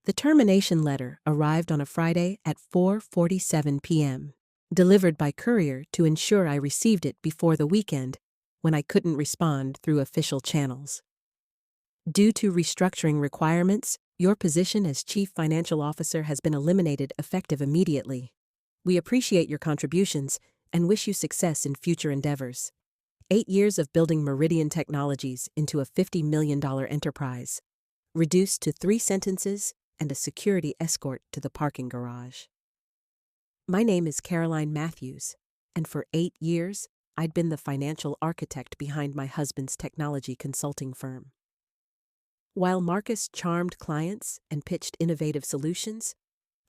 The termination letter arrived on a Friday at 4:47 p.m., delivered by courier to ensure I received it before the weekend when I couldn't respond through official channels. Due to restructuring requirements, your position as Chief Financial Officer has been eliminated effective immediately. We appreciate your contributions and wish you success in future endeavors. 8 years of building Meridian Technologies into a $50 million enterprise, reduced to 3 sentences and a security escort to the parking garage. My name is Caroline Matthews, and for 8 years, I'd been the financial architect behind my husband's technology consulting firm. While Marcus charmed clients and pitched innovative solutions,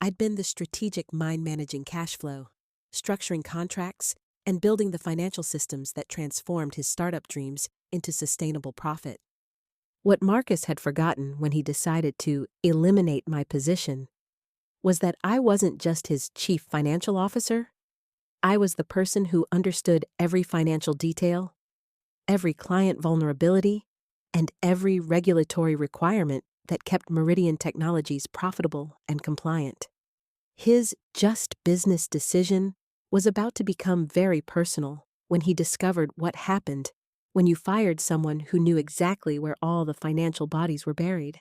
I'd been the strategic mind managing cash flow, structuring contracts, and building the financial systems that transformed his startup dreams into sustainable profit. What Marcus had forgotten when he decided to eliminate my position was that I wasn't just his chief financial officer. I was the person who understood every financial detail, every client vulnerability, and every regulatory requirement that kept Meridian Technologies profitable and compliant. His just business decision was about to become very personal when he discovered what happened when you fired someone who knew exactly where all the financial bodies were buried.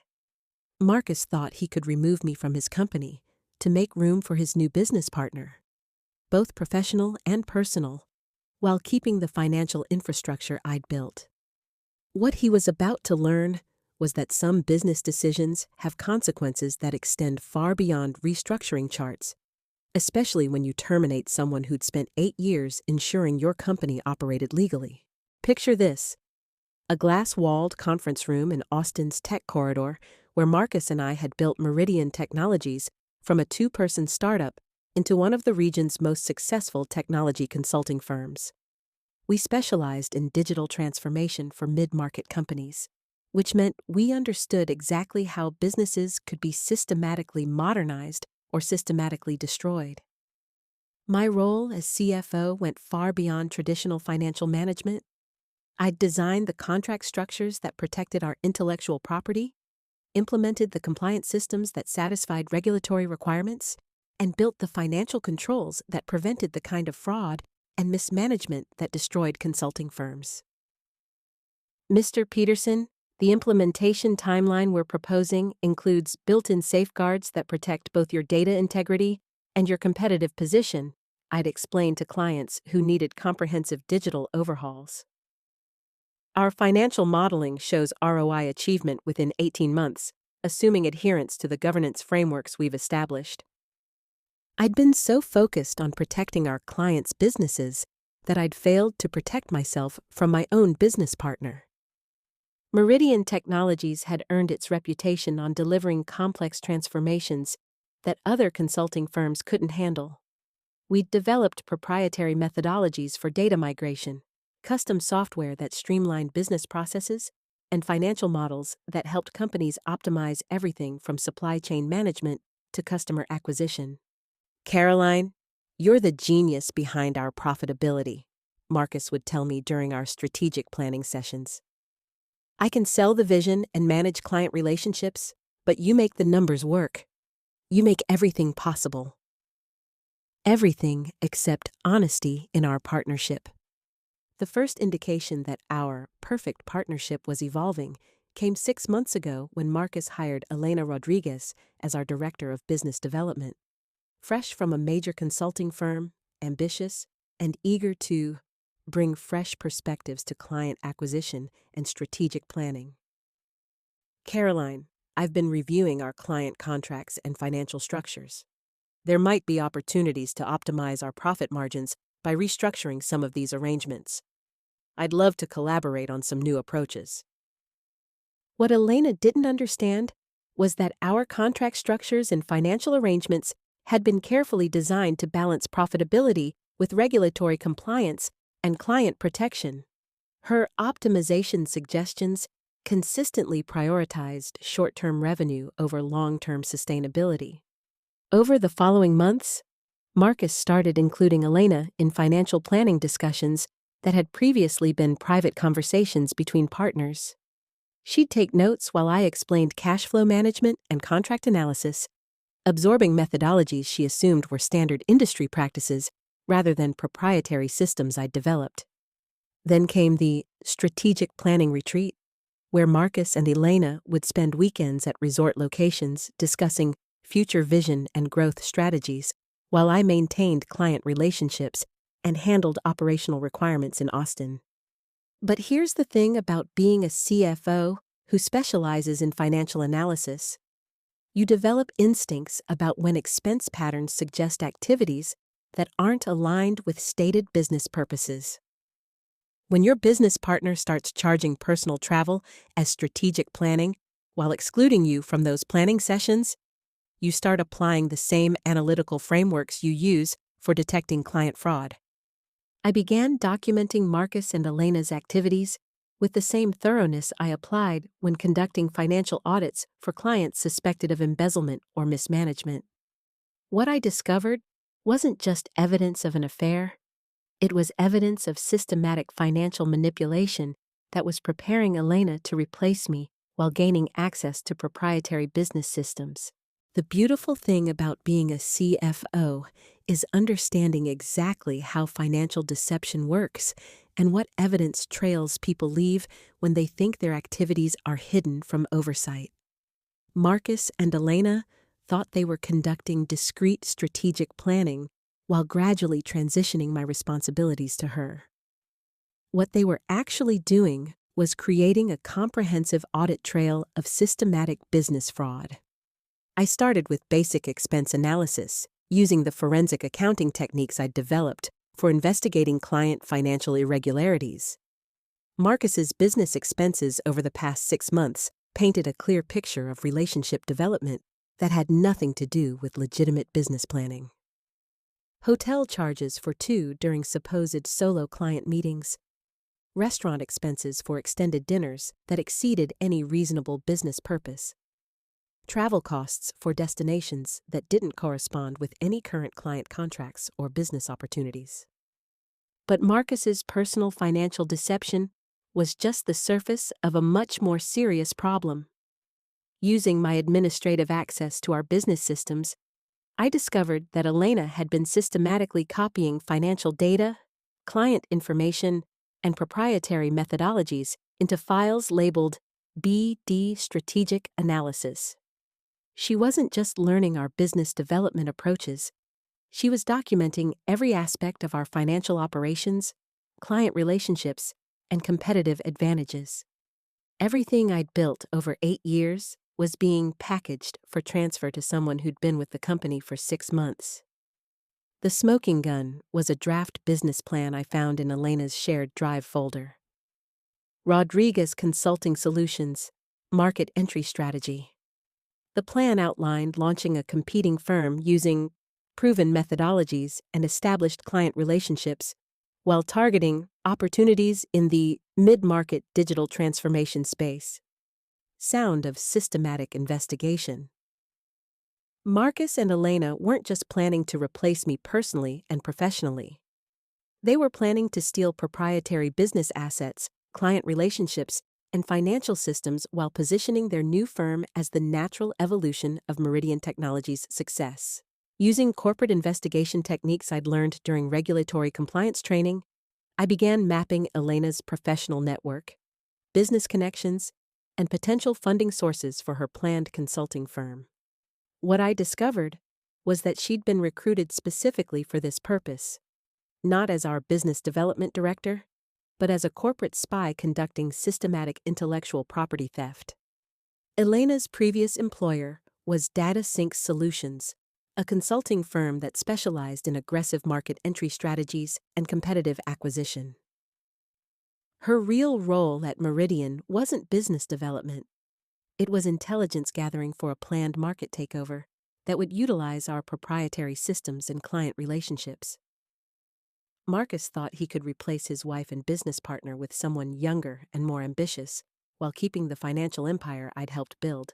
Marcus thought he could remove me from his company to make room for his new business partner, both professional and personal, while keeping the financial infrastructure I'd built. What he was about to learn was that some business decisions have consequences that extend far beyond restructuring charts, especially when you terminate someone who'd spent 8 years ensuring your company operated legally. Picture this: a glass-walled conference room in Austin's tech corridor where Marcus and I had built Meridian Technologies from a 2-person startup into one of the region's most successful technology consulting firms. We specialized in digital transformation for mid-market companies, which meant we understood exactly how businesses could be systematically modernized or systematically destroyed. My role as CFO went far beyond traditional financial management. I'd designed the contract structures that protected our intellectual property, implemented the compliance systems that satisfied regulatory requirements, and built the financial controls that prevented the kind of fraud and mismanagement that destroyed consulting firms. Mr. Peterson, the implementation timeline we're proposing includes built-in safeguards that protect both your data integrity and your competitive position, I'd explained to clients who needed comprehensive digital overhauls. Our financial modeling shows ROI achievement within 18 months, assuming adherence to the governance frameworks we've established. I'd been so focused on protecting our clients' businesses that I'd failed to protect myself from my own business partner. Meridian Technologies had earned its reputation on delivering complex transformations that other consulting firms couldn't handle. We'd developed proprietary methodologies for data migration, custom software that streamlined business processes, and financial models that helped companies optimize everything from supply chain management to customer acquisition. Caroline, you're the genius behind our profitability, Marcus would tell me during our strategic planning sessions. I can sell the vision and manage client relationships, but you make the numbers work. You make everything possible. Everything except honesty in our partnership. The first indication that our perfect partnership was evolving came 6 months ago when Marcus hired Elena Rodriguez as our Director of Business Development. Fresh from a major consulting firm, ambitious, and eager to bring fresh perspectives to client acquisition and strategic planning. Caroline, I've been reviewing our client contracts and financial structures. There might be opportunities to optimize our profit margins by restructuring some of these arrangements. I'd love to collaborate on some new approaches. What Elena didn't understand was that our contract structures and financial arrangements had been carefully designed to balance profitability with regulatory compliance and client protection. Her optimization suggestions consistently prioritized short-term revenue over long-term sustainability. Over the following months, Marcus started including Elena in financial planning discussions that had previously been private conversations between partners. She'd take notes while I explained cash flow management and contract analysis, absorbing methodologies she assumed were standard industry practices rather than proprietary systems I'd developed. Then came the strategic planning retreat, where Marcus and Elena would spend weekends at resort locations discussing future vision and growth strategies, while I maintained client relationships and handled operational requirements in Austin. But here's the thing about being a CFO who specializes in financial analysis. You develop instincts about when expense patterns suggest activities that aren't aligned with stated business purposes. When your business partner starts charging personal travel as strategic planning while excluding you from those planning sessions, you start applying the same analytical frameworks you use for detecting client fraud. I began documenting Marcus and Elena's activities with the same thoroughness I applied when conducting financial audits for clients suspected of embezzlement or mismanagement. What I discovered wasn't just evidence of an affair. It was evidence of systematic financial manipulation that was preparing Elena to replace me while gaining access to proprietary business systems. The beautiful thing about being a CFO is understanding exactly how financial deception works and what evidence trails people leave when they think their activities are hidden from oversight. Marcus and Elena thought they were conducting discreet strategic planning while gradually transitioning my responsibilities to her. What they were actually doing was creating a comprehensive audit trail of systematic business fraud. I started with basic expense analysis, using the forensic accounting techniques I'd developed for investigating client financial irregularities. Marcus's business expenses over the past 6 months painted a clear picture of relationship development that had nothing to do with legitimate business planning. Hotel charges for 2 during supposed solo client meetings, restaurant expenses for extended dinners that exceeded any reasonable business purpose, travel costs for destinations that didn't correspond with any current client contracts or business opportunities. But Marcus's personal financial deception was just the surface of a much more serious problem. Using my administrative access to our business systems, I discovered that Elena had been systematically copying financial data, client information, and proprietary methodologies into files labeled BD Strategic Analysis. She wasn't just learning our business development approaches, she was documenting every aspect of our financial operations, client relationships, and competitive advantages. Everything I'd built over 8 years was being packaged for transfer to someone who'd been with the company for 6 months. The smoking gun was a draft business plan I found in Elena's shared drive folder. Rodriguez Consulting Solutions, Market Entry Strategy. The plan outlined launching a competing firm using proven methodologies and established client relationships while targeting opportunities in the mid-market digital transformation space. Sound of systematic investigation. Marcus and Elena weren't just planning to replace me personally and professionally. They were planning to steal proprietary business assets, client relationships, and financial systems while positioning their new firm as the natural evolution of Meridian Technologies' success. Using corporate investigation techniques I'd learned during regulatory compliance training, I began mapping Elena's professional network, business connections, and potential funding sources for her planned consulting firm. What I discovered was that she'd been recruited specifically for this purpose, not as our business development director, but as a corporate spy conducting systematic intellectual property theft. Elena's previous employer was Data Sync Solutions, a consulting firm that specialized in aggressive market entry strategies and competitive acquisition. Her real role at Meridian wasn't business development. It was intelligence gathering for a planned market takeover that would utilize our proprietary systems and client relationships. Marcus thought he could replace his wife and business partner with someone younger and more ambitious, while keeping the financial empire I'd helped build.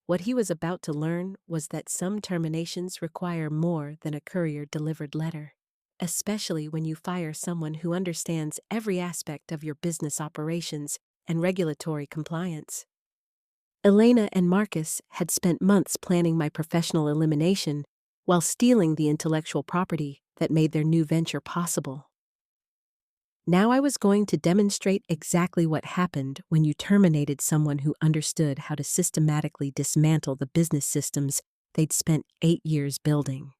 What he was about to learn was that some terminations require more than a courier-delivered letter, especially when you fire someone who understands every aspect of your business operations and regulatory compliance. Elena and Marcus had spent months planning my professional elimination while stealing the intellectual property that made their new venture possible. Now I was going to demonstrate exactly what happened when you terminated someone who understood how to systematically dismantle the business systems they'd spent 8 years building.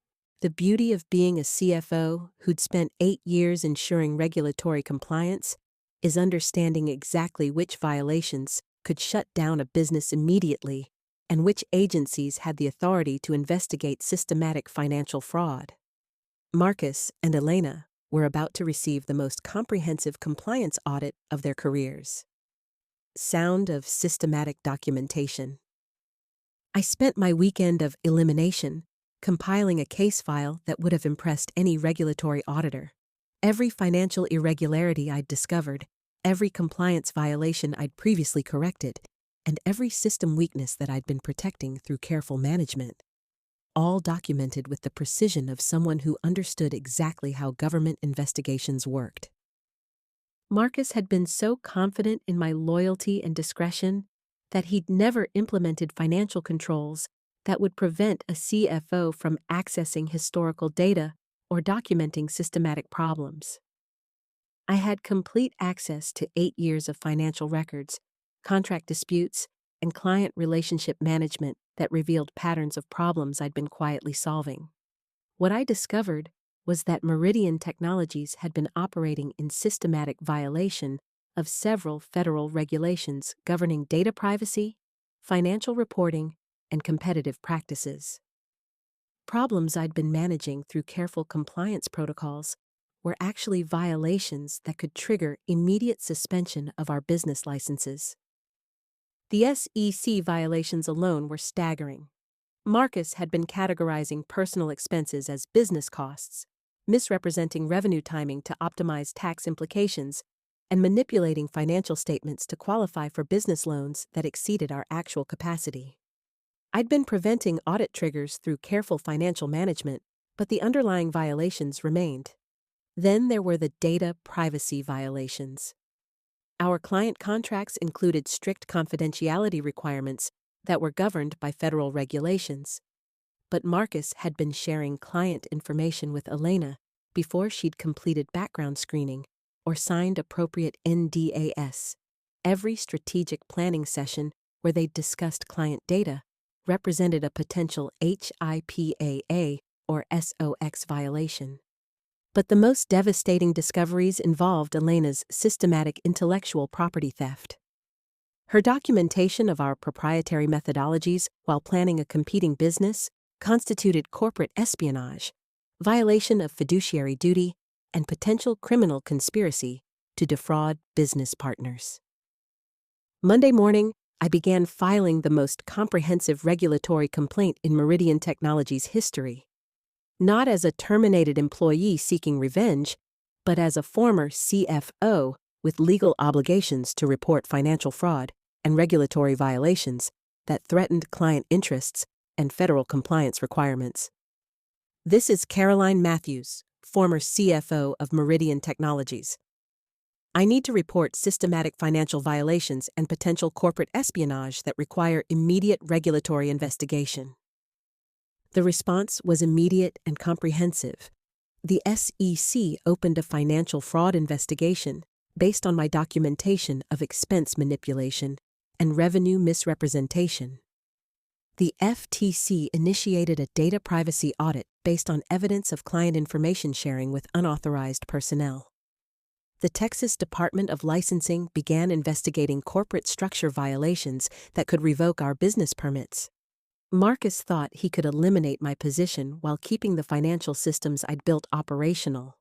The beauty of being a CFO who'd spent 8 years ensuring regulatory compliance is understanding exactly which violations could shut down a business immediately and which agencies had the authority to investigate systematic financial fraud. Marcus and Elena were about to receive the most comprehensive compliance audit of their careers. Sound of systematic documentation. I spent my weekend of elimination compiling a case file that would have impressed any regulatory auditor. Every financial irregularity I'd discovered, every compliance violation I'd previously corrected, and every system weakness that I'd been protecting through careful management. All documented with the precision of someone who understood exactly how government investigations worked. Marcus had been so confident in my loyalty and discretion that he'd never implemented financial controls that would prevent a CFO from accessing historical data or documenting systematic problems. I had complete access to 8 years of financial records, contract disputes, and client relationship management that revealed patterns of problems I'd been quietly solving. What I discovered was that Meridian Technologies had been operating in systematic violation of several federal regulations governing data privacy, financial reporting, and competitive practices. Problems I'd been managing through careful compliance protocols were actually violations that could trigger immediate suspension of our business licenses. The SEC violations alone were staggering. Marcus had been categorizing personal expenses as business costs, misrepresenting revenue timing to optimize tax implications, and manipulating financial statements to qualify for business loans that exceeded our actual capacity. I'd been preventing audit triggers through careful financial management, but the underlying violations remained. Then there were the data privacy violations. Our client contracts included strict confidentiality requirements that were governed by federal regulations. But Marcus had been sharing client information with Elena before she'd completed background screening or signed appropriate NDAs. Every strategic planning session where they'd discussed client data represented a potential HIPAA or SOX violation. But the most devastating discoveries involved Elena's systematic intellectual property theft. Her documentation of our proprietary methodologies while planning a competing business constituted corporate espionage, violation of fiduciary duty, and potential criminal conspiracy to defraud business partners. Monday morning, I began filing the most comprehensive regulatory complaint in Meridian Technologies' history. Not as a terminated employee seeking revenge, but as a former CFO with legal obligations to report financial fraud and regulatory violations that threatened client interests and federal compliance requirements. This is Caroline Matthews, former CFO of Meridian Technologies. I need to report systematic financial violations and potential corporate espionage that require immediate regulatory investigation. The response was immediate and comprehensive. The SEC opened a financial fraud investigation based on my documentation of expense manipulation and revenue misrepresentation. The FTC initiated a data privacy audit based on evidence of client information sharing with unauthorized personnel. The Texas Department of Licensing began investigating corporate structure violations that could revoke our business permits. Marcus thought he could eliminate my position while keeping the financial systems I'd built operational.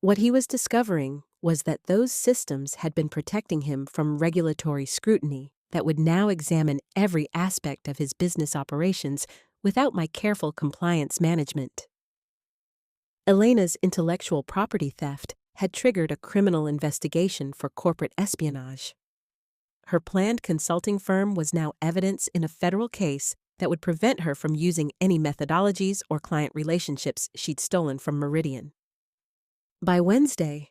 What he was discovering was that those systems had been protecting him from regulatory scrutiny that would now examine every aspect of his business operations without my careful compliance management. Elena's intellectual property theft had triggered a criminal investigation for corporate espionage. Her planned consulting firm was now evidence in a federal case that would prevent her from using any methodologies or client relationships she'd stolen from Meridian. By Wednesday,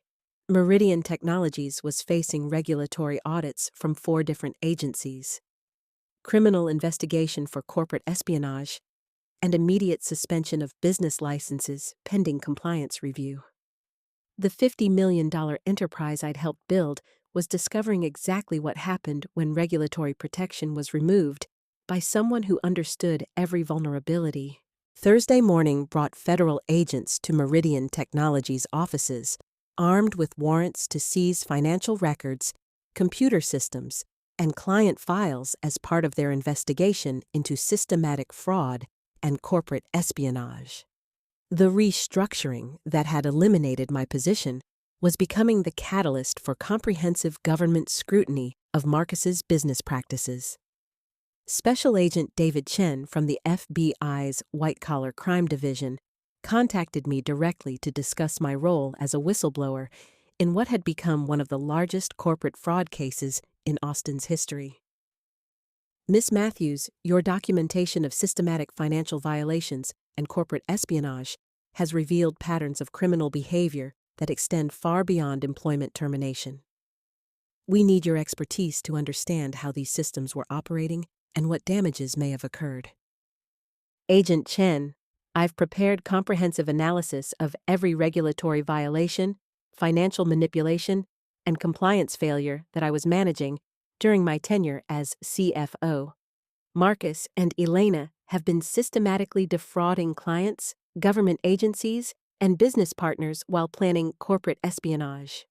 Meridian Technologies was facing regulatory audits from 4 different agencies, criminal investigation for corporate espionage, and immediate suspension of business licenses pending compliance review. The $50 million enterprise I'd helped build was discovering exactly what happened when regulatory protection was removed by someone who understood every vulnerability. Thursday morning brought federal agents to Meridian Technologies' offices, armed with warrants to seize financial records, computer systems, and client files as part of their investigation into systematic fraud and corporate espionage. The restructuring that had eliminated my position was becoming the catalyst for comprehensive government scrutiny of Marcus's business practices. Special Agent David Chen from the FBI's White Collar Crime Division contacted me directly to discuss my role as a whistleblower in what had become one of the largest corporate fraud cases in Austin's history. Ms. Matthews, your documentation of systematic financial violations and corporate espionage has revealed patterns of criminal behavior that extend far beyond employment termination. We need your expertise to understand how these systems were operating and what damages may have occurred. Agent Chen, I've prepared comprehensive analysis of every regulatory violation, financial manipulation, and compliance failure that I was managing during my tenure as CFO. Marcus and Elena have been systematically defrauding clients, government agencies, and business partners while planning corporate espionage.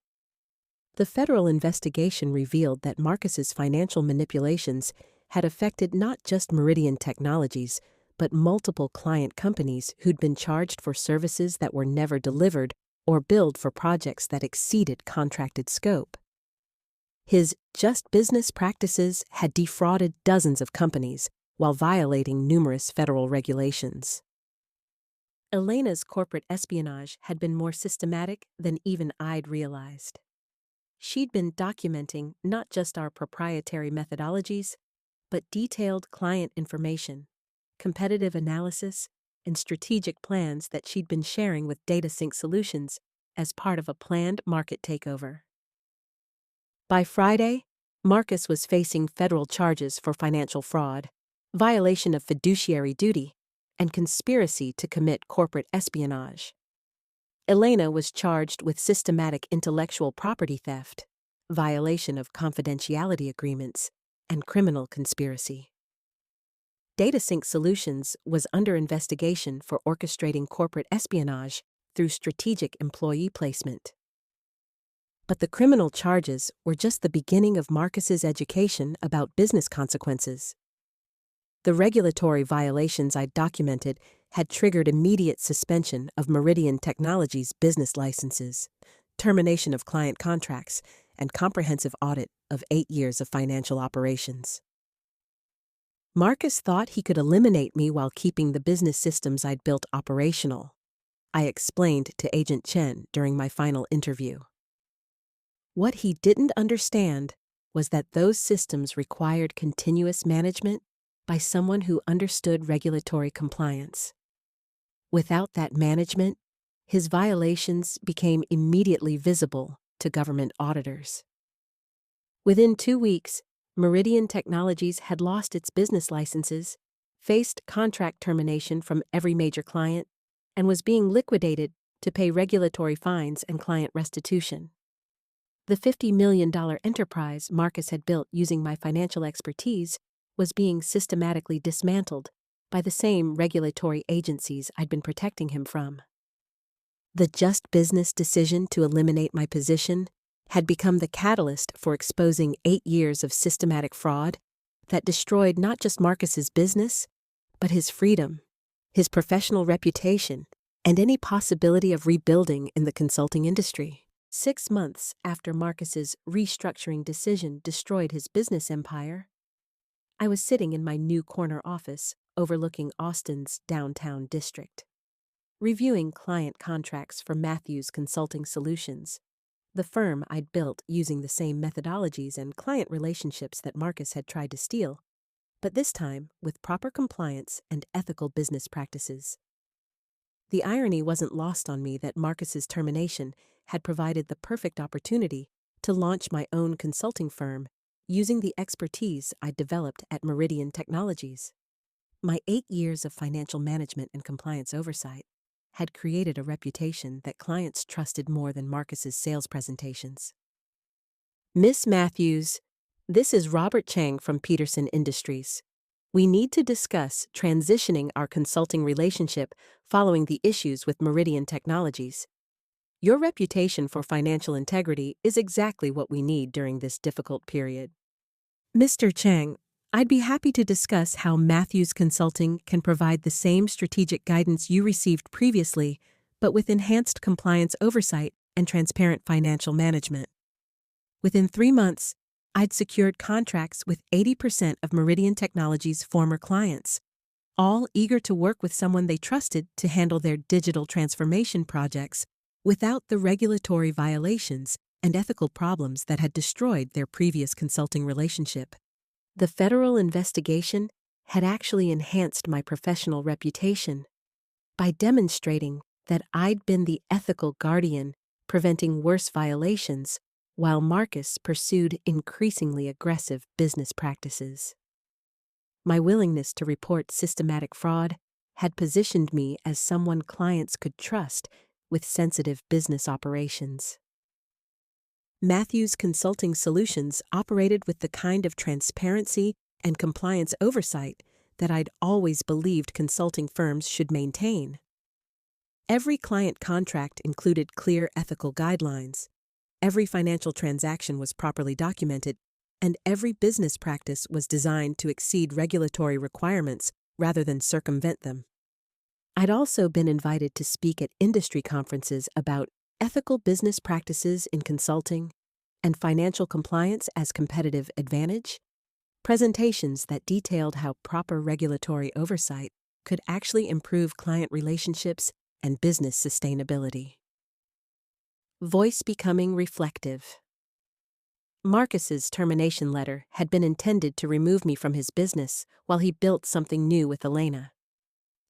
The federal investigation revealed that Marcus's financial manipulations had affected not just Meridian Technologies, but multiple client companies who'd been charged for services that were never delivered or billed for projects that exceeded contracted scope. His just business practices had defrauded dozens of companies while violating numerous federal regulations. Elena's corporate espionage had been more systematic than even I'd realized. She'd been documenting not just our proprietary methodologies, but detailed client information, competitive analysis, and strategic plans that she'd been sharing with DataSync Solutions as part of a planned market takeover. By Friday, Marcus was facing federal charges for financial fraud, violation of fiduciary duty, and conspiracy to commit corporate espionage. Elena was charged with systematic intellectual property theft, violation of confidentiality agreements, and criminal conspiracy. DataSync Solutions was under investigation for orchestrating corporate espionage through strategic employee placement. But the criminal charges were just the beginning of Marcus's education about business consequences. The regulatory violations I'd documented had triggered immediate suspension of Meridian Technologies' business licenses, termination of client contracts, and comprehensive audit of 8 years of financial operations. Marcus thought he could eliminate me while keeping the business systems I'd built operational, I explained to Agent Chen during my final interview. What he didn't understand was that those systems required continuous management by someone who understood regulatory compliance. Without that management, his violations became immediately visible to government auditors. Within 2 weeks, Meridian Technologies had lost its business licenses, faced contract termination from every major client, and was being liquidated to pay regulatory fines and client restitution. The $50 million enterprise Marcus had built using my financial expertise was being systematically dismantled by the same regulatory agencies I'd been protecting him from. The just business decision to eliminate my position had become the catalyst for exposing 8 years of systematic fraud that destroyed not just Marcus's business, but his freedom, his professional reputation, and any possibility of rebuilding in the consulting industry. 6 months after Marcus's restructuring decision destroyed his business empire, I was sitting in my new corner office overlooking Austin's downtown district, reviewing client contracts for Matthews Consulting Solutions, the firm I'd built using the same methodologies and client relationships that Marcus had tried to steal, but this time with proper compliance and ethical business practices. The irony wasn't lost on me that Marcus's termination had provided the perfect opportunity to launch my own consulting firm using the expertise I developed at Meridian Technologies. My 8 years of financial management and compliance oversight had created a reputation that clients trusted more than Marcus's sales presentations. Miss Matthews, this is Robert Chang from Peterson Industries. We need to discuss transitioning our consulting relationship following the issues with Meridian Technologies. Your reputation for financial integrity is exactly what we need during this difficult period. Mr. Chang, I'd be happy to discuss how Matthews Consulting can provide the same strategic guidance you received previously, but with enhanced compliance oversight and transparent financial management. Within 3 months, I'd secured contracts with 80% of Meridian Technologies' former clients, all eager to work with someone they trusted to handle their digital transformation projects without the regulatory violations and ethical problems that had destroyed their previous consulting relationship. The federal investigation had actually enhanced my professional reputation by demonstrating that I'd been the ethical guardian preventing worse violations while Marcus pursued increasingly aggressive business practices. My willingness to report systematic fraud had positioned me as someone clients could trust with sensitive business operations. Matthews Consulting Solutions operated with the kind of transparency and compliance oversight that I'd always believed consulting firms should maintain. Every client contract included clear ethical guidelines. Every financial transaction was properly documented, and every business practice was designed to exceed regulatory requirements rather than circumvent them. I'd also been invited to speak at industry conferences about ethical business practices in consulting and financial compliance as competitive advantage, presentations that detailed how proper regulatory oversight could actually improve client relationships and business sustainability. Voice becoming reflective. Marcus's termination letter had been intended to remove me from his business while he built something new with Elena.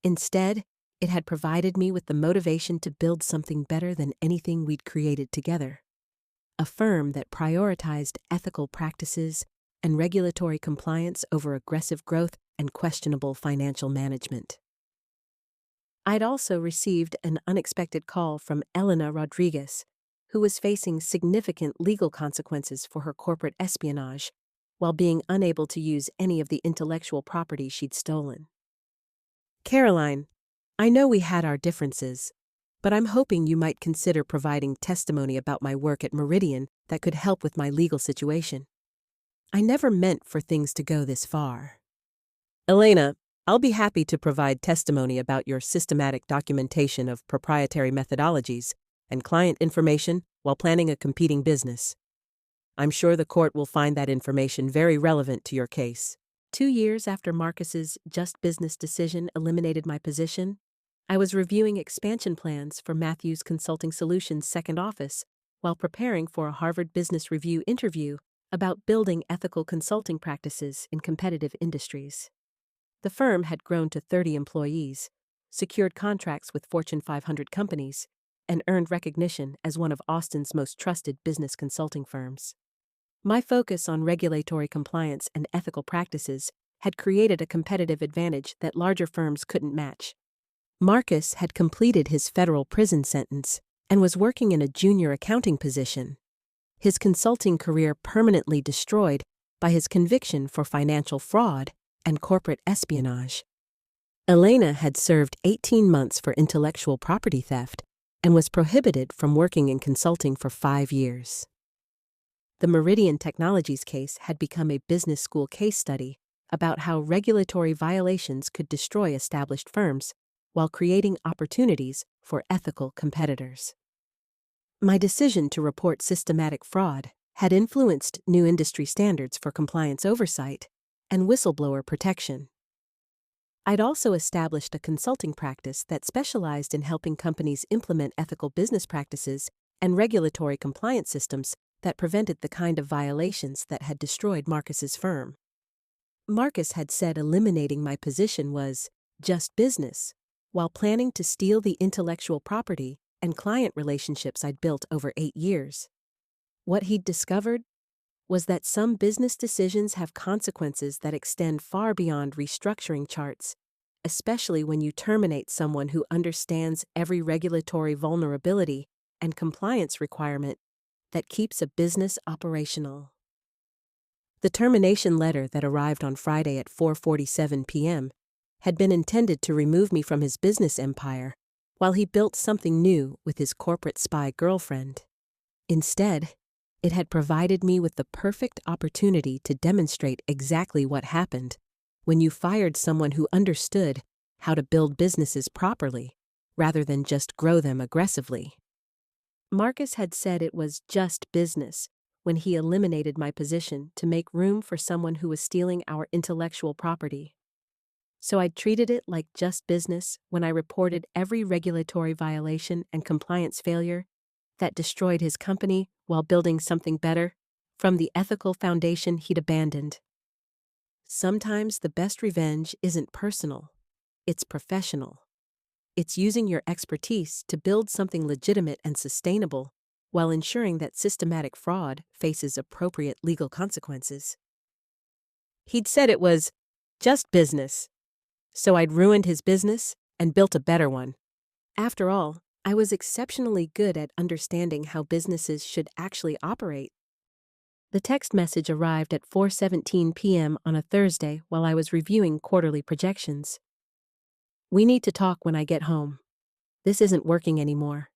Instead, it had provided me with the motivation to build something better than anything we'd created together. A firm that prioritized ethical practices and regulatory compliance over aggressive growth and questionable financial management. I'd also received an unexpected call from Elena Rodriguez, who was facing significant legal consequences for her corporate espionage while being unable to use any of the intellectual property she'd stolen. Caroline, I know we had our differences, but I'm hoping you might consider providing testimony about my work at Meridian that could help with my legal situation. I never meant for things to go this far. Elena, I'll be happy to provide testimony about your systematic documentation of proprietary methodologies and client information while planning a competing business. I'm sure the court will find that information very relevant to your case. 2 years after Marcus's Just Business decision eliminated my position, I was reviewing expansion plans for Matthews Consulting Solutions' second office while preparing for a Harvard Business Review interview about building ethical consulting practices in competitive industries. The firm had grown to 30 employees, secured contracts with Fortune 500 companies, and earned recognition as one of Austin's most trusted business consulting firms. My focus on regulatory compliance and ethical practices had created a competitive advantage that larger firms couldn't match. Marcus had completed his federal prison sentence and was working in a junior accounting position, his consulting career permanently destroyed by his conviction for financial fraud and corporate espionage. Elena had served 18 months for intellectual property theft and was prohibited from working in consulting for 5 years. The Meridian Technologies case had become a business school case study about how regulatory violations could destroy established firms while creating opportunities for ethical competitors. My decision to report systematic fraud had influenced new industry standards for compliance oversight and whistleblower protection. I'd also established a consulting practice that specialized in helping companies implement ethical business practices and regulatory compliance systems that prevented the kind of violations that had destroyed Marcus's firm. Marcus had said eliminating my position was just business, while planning to steal the intellectual property and client relationships I'd built over 8 years. What he'd discovered was that some business decisions have consequences that extend far beyond restructuring charts, especially when you terminate someone who understands every regulatory vulnerability and compliance requirement that keeps a business operational. The termination letter that arrived on Friday at 4:47 p.m. had been intended to remove me from his business empire while he built something new with his corporate spy girlfriend. Instead, it had provided me with the perfect opportunity to demonstrate exactly what happened when you fired someone who understood how to build businesses properly, rather than just grow them aggressively. Marcus had said it was just business when he eliminated my position to make room for someone who was stealing our intellectual property. So I'd treated it like just business when I reported every regulatory violation and compliance failure that destroyed his company while building something better from the ethical foundation he'd abandoned. Sometimes the best revenge isn't personal, it's professional. It's using your expertise to build something legitimate and sustainable while ensuring that systematic fraud faces appropriate legal consequences. He'd said it was just business, so I'd ruined his business and built a better one. After all, I was exceptionally good at understanding how businesses should actually operate. The text message arrived at 4:17 p.m. on a Thursday while I was reviewing quarterly projections. "We need to talk when I get home. This isn't working anymore."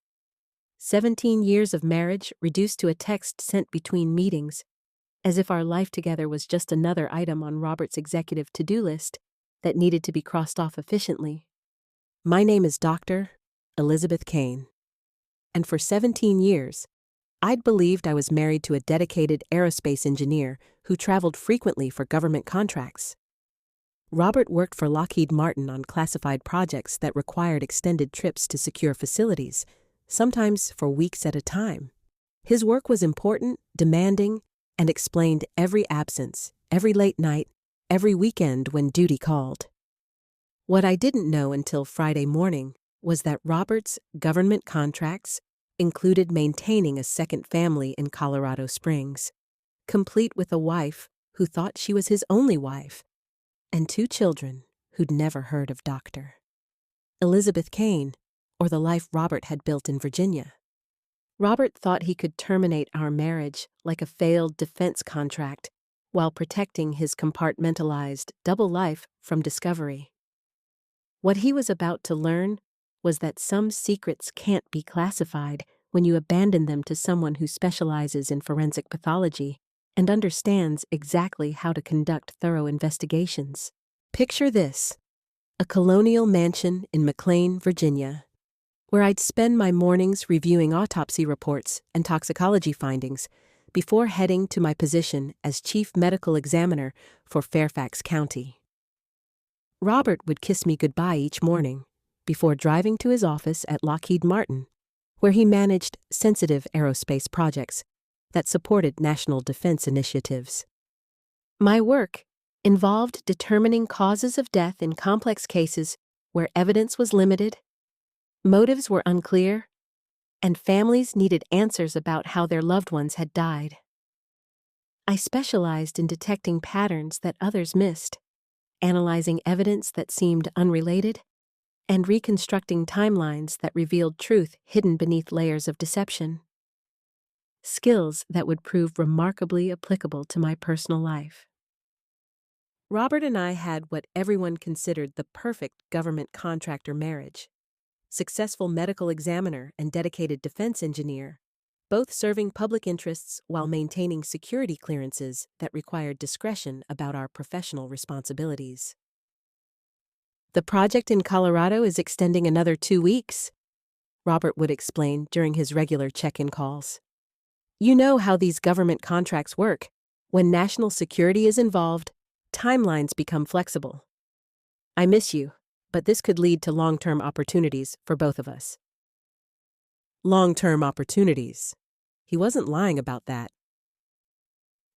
17 years of marriage reduced to a text sent between meetings, as if our life together was just another item on Robert's executive to-do list that needed to be crossed off efficiently. "My name is Dr. Elizabeth Kane. And for 17 years, I'd believed I was married to a dedicated aerospace engineer who traveled frequently for government contracts. Robert worked for Lockheed Martin on classified projects that required extended trips to secure facilities, sometimes for weeks at a time. His work was important, demanding, and explained every absence, every late night, every weekend when duty called. What I didn't know until Friday morning was that Robert's government contracts included maintaining a second family in Colorado Springs, complete with a wife who thought she was his only wife, and 2 children who'd never heard of Dr. Elizabeth Kane or the life Robert had built in Virginia. Robert thought he could terminate our marriage like a failed defense contract while protecting his compartmentalized double life from discovery. What he was about to learn was that some secrets can't be classified when you abandon them to someone who specializes in forensic pathology and understands exactly how to conduct thorough investigations. Picture this: a colonial mansion in McLean, Virginia, where I'd spend my mornings reviewing autopsy reports and toxicology findings before heading to my position as chief medical examiner for Fairfax County. Robert would kiss me goodbye each morning before driving to his office at Lockheed Martin, where he managed sensitive aerospace projects that supported national defense initiatives. My work involved determining causes of death in complex cases where evidence was limited, motives were unclear, and families needed answers about how their loved ones had died. I specialized in detecting patterns that others missed, analyzing evidence that seemed unrelated, and reconstructing timelines that revealed truth hidden beneath layers of deception. Skills that would prove remarkably applicable to my personal life. Robert and I had what everyone considered the perfect government contractor marriage: successful medical examiner and dedicated defense engineer, both serving public interests while maintaining security clearances that required discretion about our professional responsibilities. "The project in Colorado is extending another 2 weeks," Robert would explain during his regular check-in calls. "You know how these government contracts work. When national security is involved, timelines become flexible. I miss you, but this could lead to long-term opportunities for both of us." Long-term opportunities. He wasn't lying about that.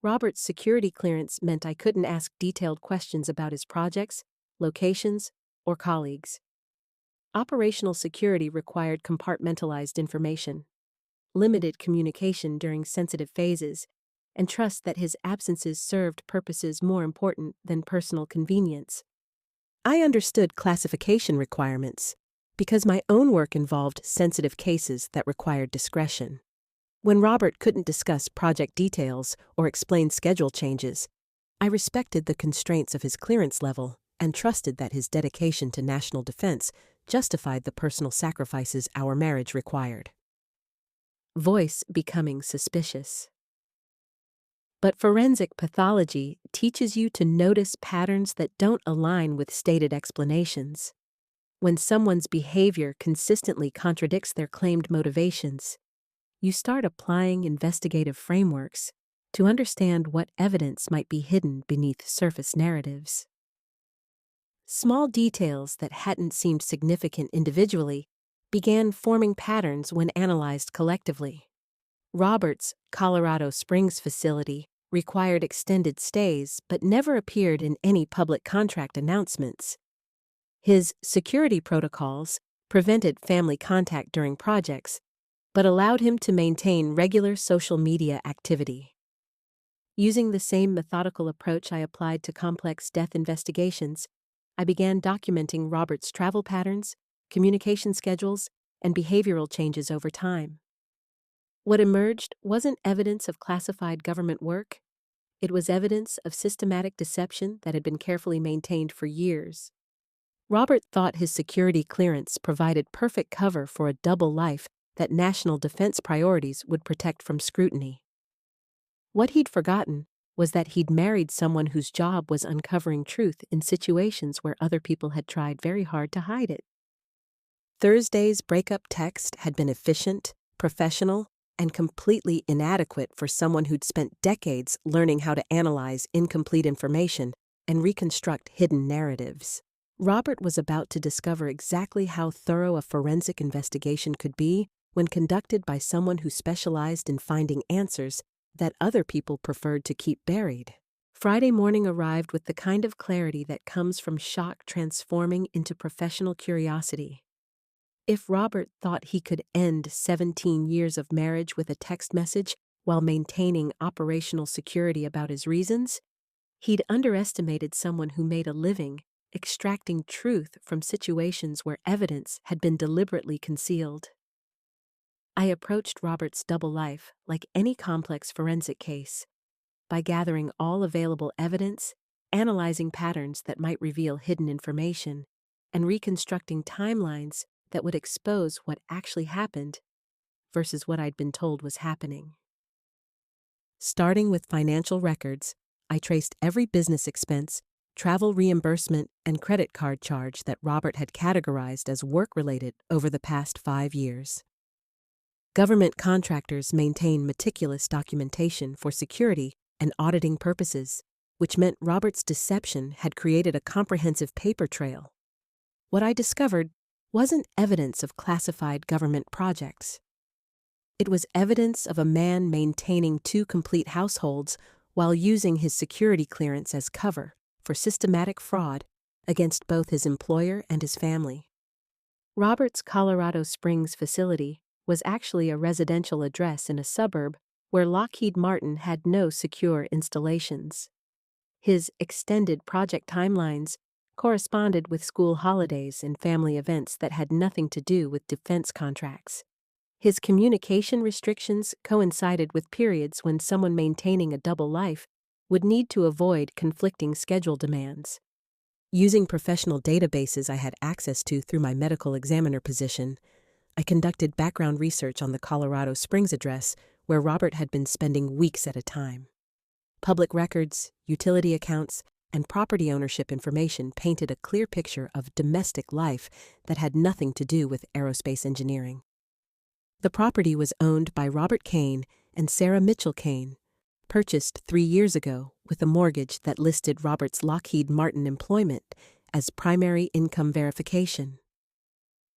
Robert's security clearance meant I couldn't ask detailed questions about his projects, locations, or colleagues. Operational security required compartmentalized information, limited communication during sensitive phases, and trust that his absences served purposes more important than personal convenience. I understood classification requirements because my own work involved sensitive cases that required discretion. When Robert couldn't discuss project details or explain schedule changes, I respected the constraints of his clearance level and trusted that his dedication to national defense justified the personal sacrifices our marriage required. Voice becoming suspicious. But forensic pathology teaches you to notice patterns that don't align with stated explanations. When someone's behavior consistently contradicts their claimed motivations, you start applying investigative frameworks to understand what evidence might be hidden beneath surface narratives. Small details that hadn't seemed significant individually began forming patterns when analyzed collectively. Robert's Colorado Springs facility required extended stays but never appeared in any public contract announcements. His security protocols prevented family contact during projects, but allowed him to maintain regular social media activity. Using the same methodical approach I applied to complex death investigations, I began documenting Robert's travel patterns, communication schedules, and behavioral changes over time. What emerged wasn't evidence of classified government work. It was evidence of systematic deception that had been carefully maintained for years. Robert thought his security clearance provided perfect cover for a double life that national defense priorities would protect from scrutiny. What he'd forgotten was that he'd married someone whose job was uncovering truth in situations where other people had tried very hard to hide it. Thursday's breakup text had been efficient, professional, and completely inadequate for someone who'd spent decades learning how to analyze incomplete information and reconstruct hidden narratives. Robert was about to discover exactly how thorough a forensic investigation could be when conducted by someone who specialized in finding answers that other people preferred to keep buried. Friday morning arrived with the kind of clarity that comes from shock transforming into professional curiosity. If Robert thought he could end 17 years of marriage with a text message while maintaining operational security about his reasons, he'd underestimated someone who made a living extracting truth from situations where evidence had been deliberately concealed. I approached Robert's double life like any complex forensic case, by gathering all available evidence, analyzing patterns that might reveal hidden information, and reconstructing timelines that would expose what actually happened versus what I'd been told was happening. Starting with financial records, I traced every business expense, travel reimbursement, and credit card charge that Robert had categorized as work-related over the past 5 years. Government contractors maintain meticulous documentation for security and auditing purposes, which meant Robert's deception had created a comprehensive paper trail. What I discovered wasn't evidence of classified government projects. It was evidence of a man maintaining 2 complete households while using his security clearance as cover for systematic fraud against both his employer and his family. Robert's Colorado Springs facility was actually a residential address in a suburb where Lockheed Martin had no secure installations. His extended project timelines corresponded with school holidays and family events that had nothing to do with defense contracts. His communication restrictions coincided with periods when someone maintaining a double life would need to avoid conflicting schedule demands. Using professional databases I had access to through my medical examiner position, I conducted background research on the Colorado Springs address where Robert had been spending weeks at a time. Public records, utility accounts, and property ownership information painted a clear picture of domestic life that had nothing to do with aerospace engineering. The property was owned by Robert Kane and Sarah Mitchell Kane, purchased 3 years ago with a mortgage that listed Robert's Lockheed Martin employment as primary income verification.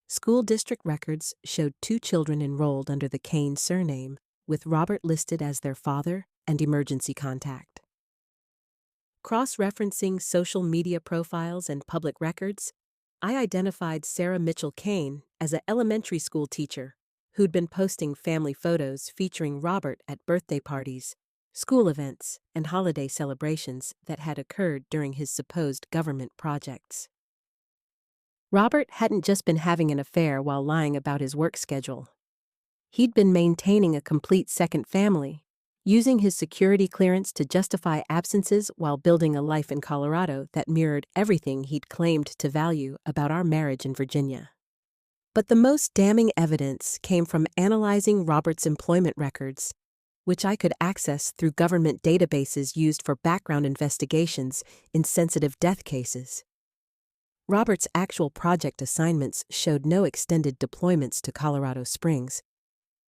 School district records showed 2 children enrolled under the Kane surname, with Robert listed as their father and emergency contact. Cross-referencing social media profiles and public records, I identified Sarah Mitchell Kane as an elementary school teacher who'd been posting family photos featuring Robert at birthday parties, school events, and holiday celebrations that had occurred during his supposed government projects. Robert hadn't just been having an affair while lying about his work schedule. He'd been maintaining a complete second family, using his security clearance to justify absences while building a life in Colorado that mirrored everything he'd claimed to value about our marriage in Virginia. But the most damning evidence came from analyzing Robert's employment records, which I could access through government databases used for background investigations in sensitive death cases. Robert's actual project assignments showed no extended deployments to Colorado Springs,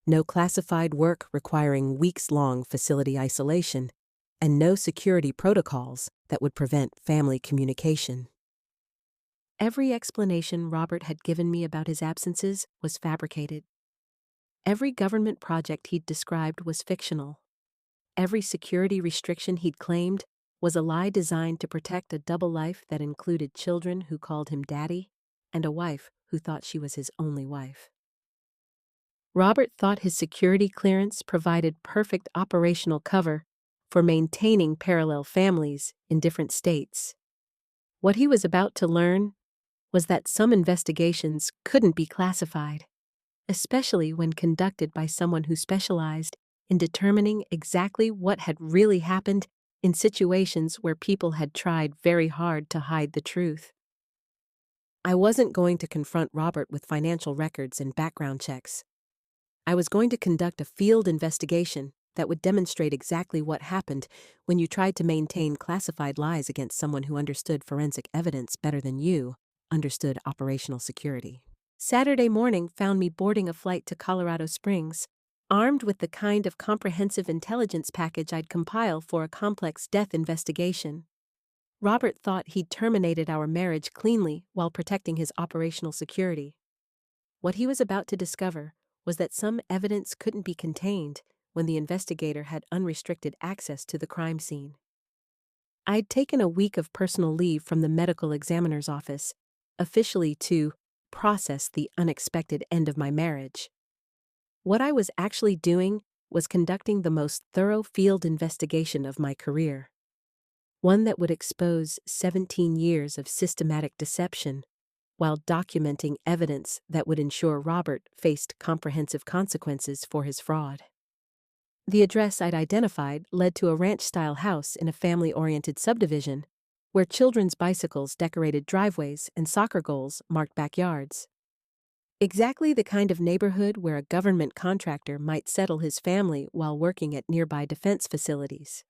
no classified work requiring weeks-long facility isolation, and no security protocols that would prevent family communication. Every explanation Robert had given me about his absences was fabricated. Every government project he'd described was fictional. Every security restriction he'd claimed was a lie designed to protect a double life that included children who called him daddy and a wife who thought she was his only wife. Robert thought his security clearance provided perfect operational cover for maintaining parallel families in different states. What he was about to learn was that some investigations couldn't be classified, especially when conducted by someone who specialized in determining exactly what had really happened in situations where people had tried very hard to hide the truth. I wasn't going to confront Robert with financial records and background checks. I was going to conduct a field investigation that would demonstrate exactly what happened when you tried to maintain classified lies against someone who understood forensic evidence better than you understood operational security. Saturday morning found me boarding a flight to Colorado Springs, armed with the kind of comprehensive intelligence package I'd compile for a complex death investigation. Robert thought he'd terminated our marriage cleanly while protecting his operational security. What he was about to discover was that some evidence couldn't be contained when the investigator had unrestricted access to the crime scene. I'd taken a week of personal leave from the medical examiner's office, officially to process the unexpected end of my marriage. What I was actually doing was conducting the most thorough field investigation of my career, one that would expose 17 years of systematic deception while documenting evidence that would ensure Robert faced comprehensive consequences for his fraud. The address I'd identified led to a ranch-style house in a family-oriented subdivision where children's bicycles decorated driveways and soccer goals marked backyards. Exactly the kind of neighborhood where a government contractor might settle his family while working at nearby defense facilities.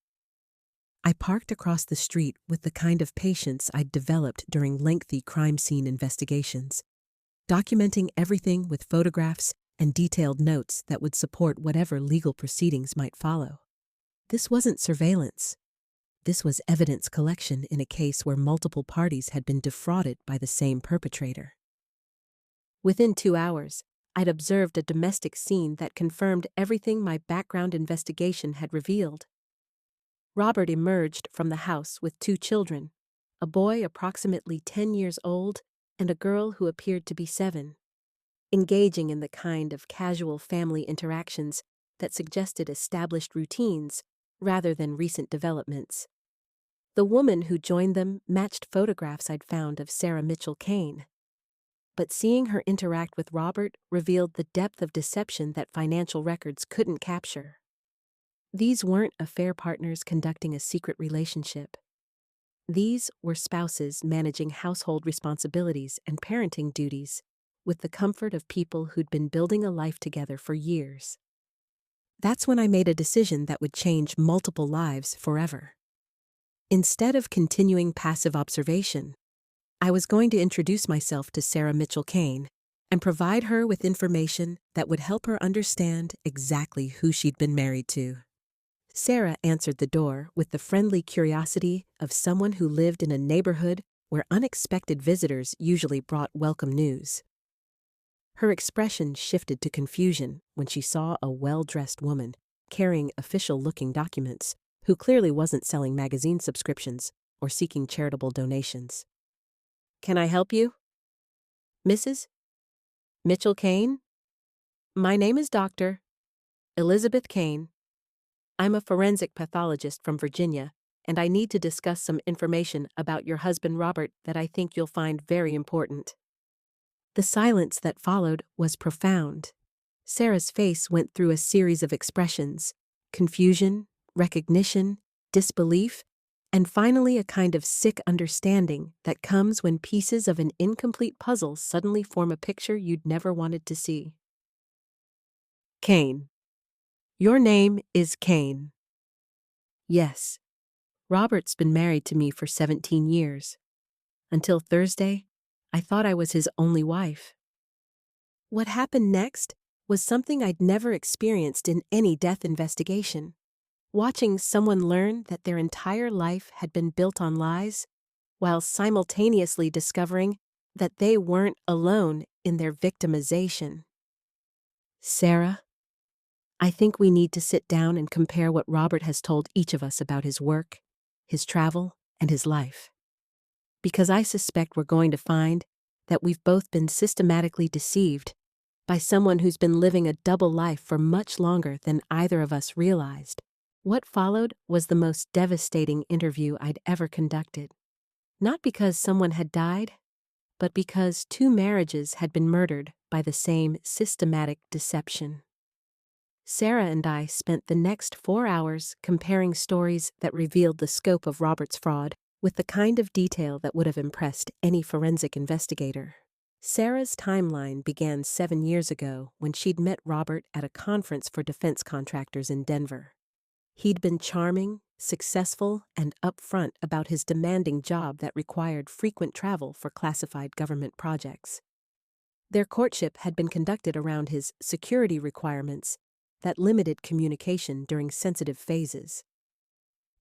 I parked across the street with the kind of patience I'd developed during lengthy crime scene investigations, documenting everything with photographs and detailed notes that would support whatever legal proceedings might follow. This wasn't surveillance. This was evidence collection in a case where multiple parties had been defrauded by the same perpetrator. Within 2 hours, I'd observed a domestic scene that confirmed everything my background investigation had revealed. Robert emerged from the house with 2 children, a boy approximately 10 years old and a girl who appeared to be 7, engaging in the kind of casual family interactions that suggested established routines rather than recent developments. The woman who joined them matched photographs I'd found of Sarah Mitchell Kane. But seeing her interact with Robert revealed the depth of deception that financial records couldn't capture. These weren't affair partners conducting a secret relationship. These were spouses managing household responsibilities and parenting duties with the comfort of people who'd been building a life together for years. That's when I made a decision that would change multiple lives forever. Instead of continuing passive observation, I was going to introduce myself to Sarah Mitchell Kane and provide her with information that would help her understand exactly who she'd been married to. Sarah answered the door with the friendly curiosity of someone who lived in a neighborhood where unexpected visitors usually brought welcome news. Her expression shifted to confusion when she saw a well-dressed woman carrying official-looking documents who clearly wasn't selling magazine subscriptions or seeking charitable donations. "Can I help you?" Mrs. Mitchell Kane? My name is Dr. Elizabeth Kane. I'm a forensic pathologist from Virginia, and I need to discuss some information about your husband Robert that I think you'll find very important. The silence that followed was profound. Sarah's face went through a series of expressions: confusion, recognition, disbelief, and finally a kind of sick understanding that comes when pieces of an incomplete puzzle suddenly form a picture you'd never wanted to see. Kane. Your name is Kane. Yes. Robert's been married to me for 17 years. Until Thursday, I thought I was his only wife. What happened next was something I'd never experienced in any death investigation. Watching someone learn that their entire life had been built on lies, while simultaneously discovering that they weren't alone in their victimization. Sarah, I think we need to sit down and compare what Robert has told each of us about his work, his travel, and his life. Because I suspect we're going to find that we've both been systematically deceived by someone who's been living a double life for much longer than either of us realized. What followed was the most devastating interview I'd ever conducted. Not because someone had died, but because two marriages had been murdered by the same systematic deception. Sarah and I spent the next 4 hours comparing stories that revealed the scope of Robert's fraud with the kind of detail that would have impressed any forensic investigator. Sarah's timeline began 7 years ago when she'd met Robert at a conference for defense contractors in Denver. He'd been charming, successful, and upfront about his demanding job that required frequent travel for classified government projects. Their courtship had been conducted around his security requirements that limited communication during sensitive phases.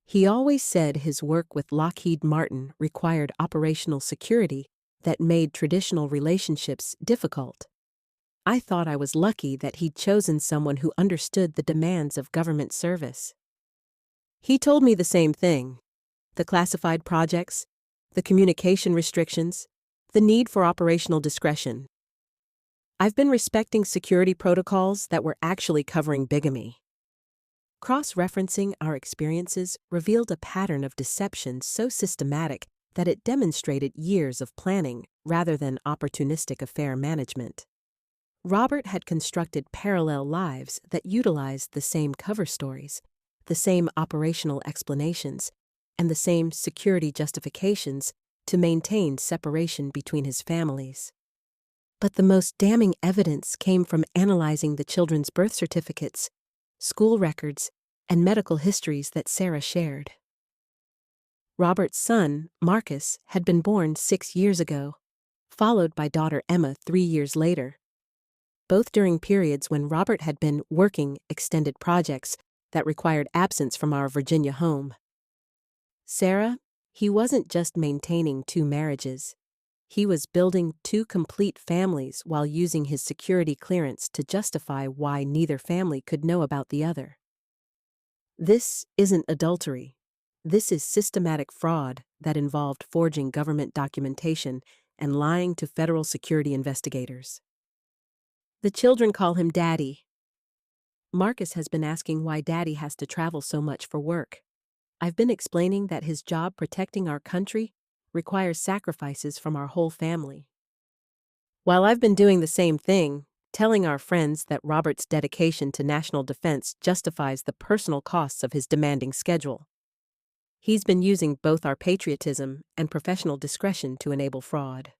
He always said his work with Lockheed Martin required operational security that made traditional relationships difficult. I thought I was lucky that he'd chosen someone who understood the demands of government service. He told me the same thing: the classified projects, the communication restrictions, the need for operational discretion. I've been respecting security protocols that were actually covering bigamy. Cross-referencing our experiences revealed a pattern of deception so systematic that it demonstrated years of planning rather than opportunistic affair management. Robert had constructed parallel lives that utilized the same cover stories, the same operational explanations, and the same security justifications to maintain separation between his families. But the most damning evidence came from analyzing the children's birth certificates, school records, and medical histories that Sarah shared. Robert's son, Marcus, had been born 6 years ago, followed by daughter Emma 3 years later, both during periods when Robert had been working extended projects that required absence from our Virginia home. Sarah, he wasn't just maintaining 2 marriages. He was building 2 complete families while using his security clearance to justify why neither family could know about the other. This isn't adultery. This is systematic fraud that involved forging government documentation and lying to federal security investigators. The children call him Daddy. Marcus has been asking why Daddy has to travel so much for work. I've been explaining that his job protecting our country requires sacrifices from our whole family. While I've been doing the same thing, telling our friends that Robert's dedication to national defense justifies the personal costs of his demanding schedule. He's been using both our patriotism and professional discretion to enable fraud.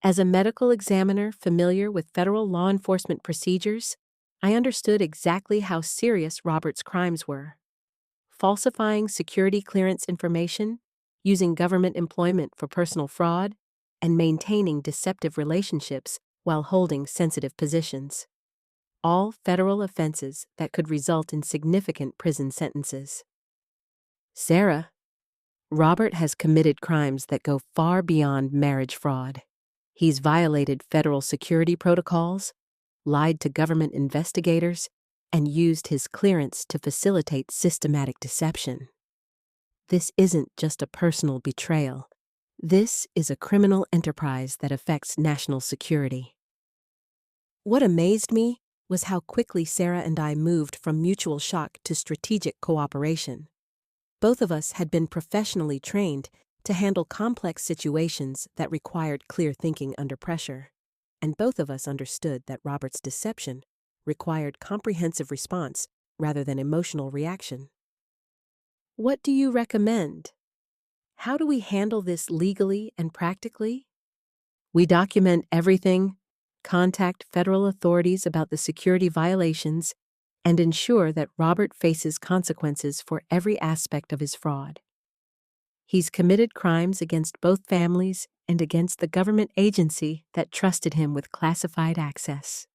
As a medical examiner familiar with federal law enforcement procedures, I understood exactly how serious Robert's crimes were. Falsifying security clearance information, using government employment for personal fraud, and maintaining deceptive relationships while holding sensitive positions. All federal offenses that could result in significant prison sentences. Sarah, Robert has committed crimes that go far beyond marriage fraud. He's violated federal security protocols, lied to government investigators, and used his clearance to facilitate systematic deception. This isn't just a personal betrayal. This is a criminal enterprise that affects national security. What amazed me was how quickly Sarah and I moved from mutual shock to strategic cooperation. Both of us had been professionally trained to handle complex situations that required clear thinking under pressure, and both of us understood that Robert's deception required comprehensive response rather than emotional reaction. What do you recommend? How do we handle this legally and practically? We document everything, contact federal authorities about the security violations, and ensure that Robert faces consequences for every aspect of his fraud. He's committed crimes against both families and against the government agency that trusted him with classified access.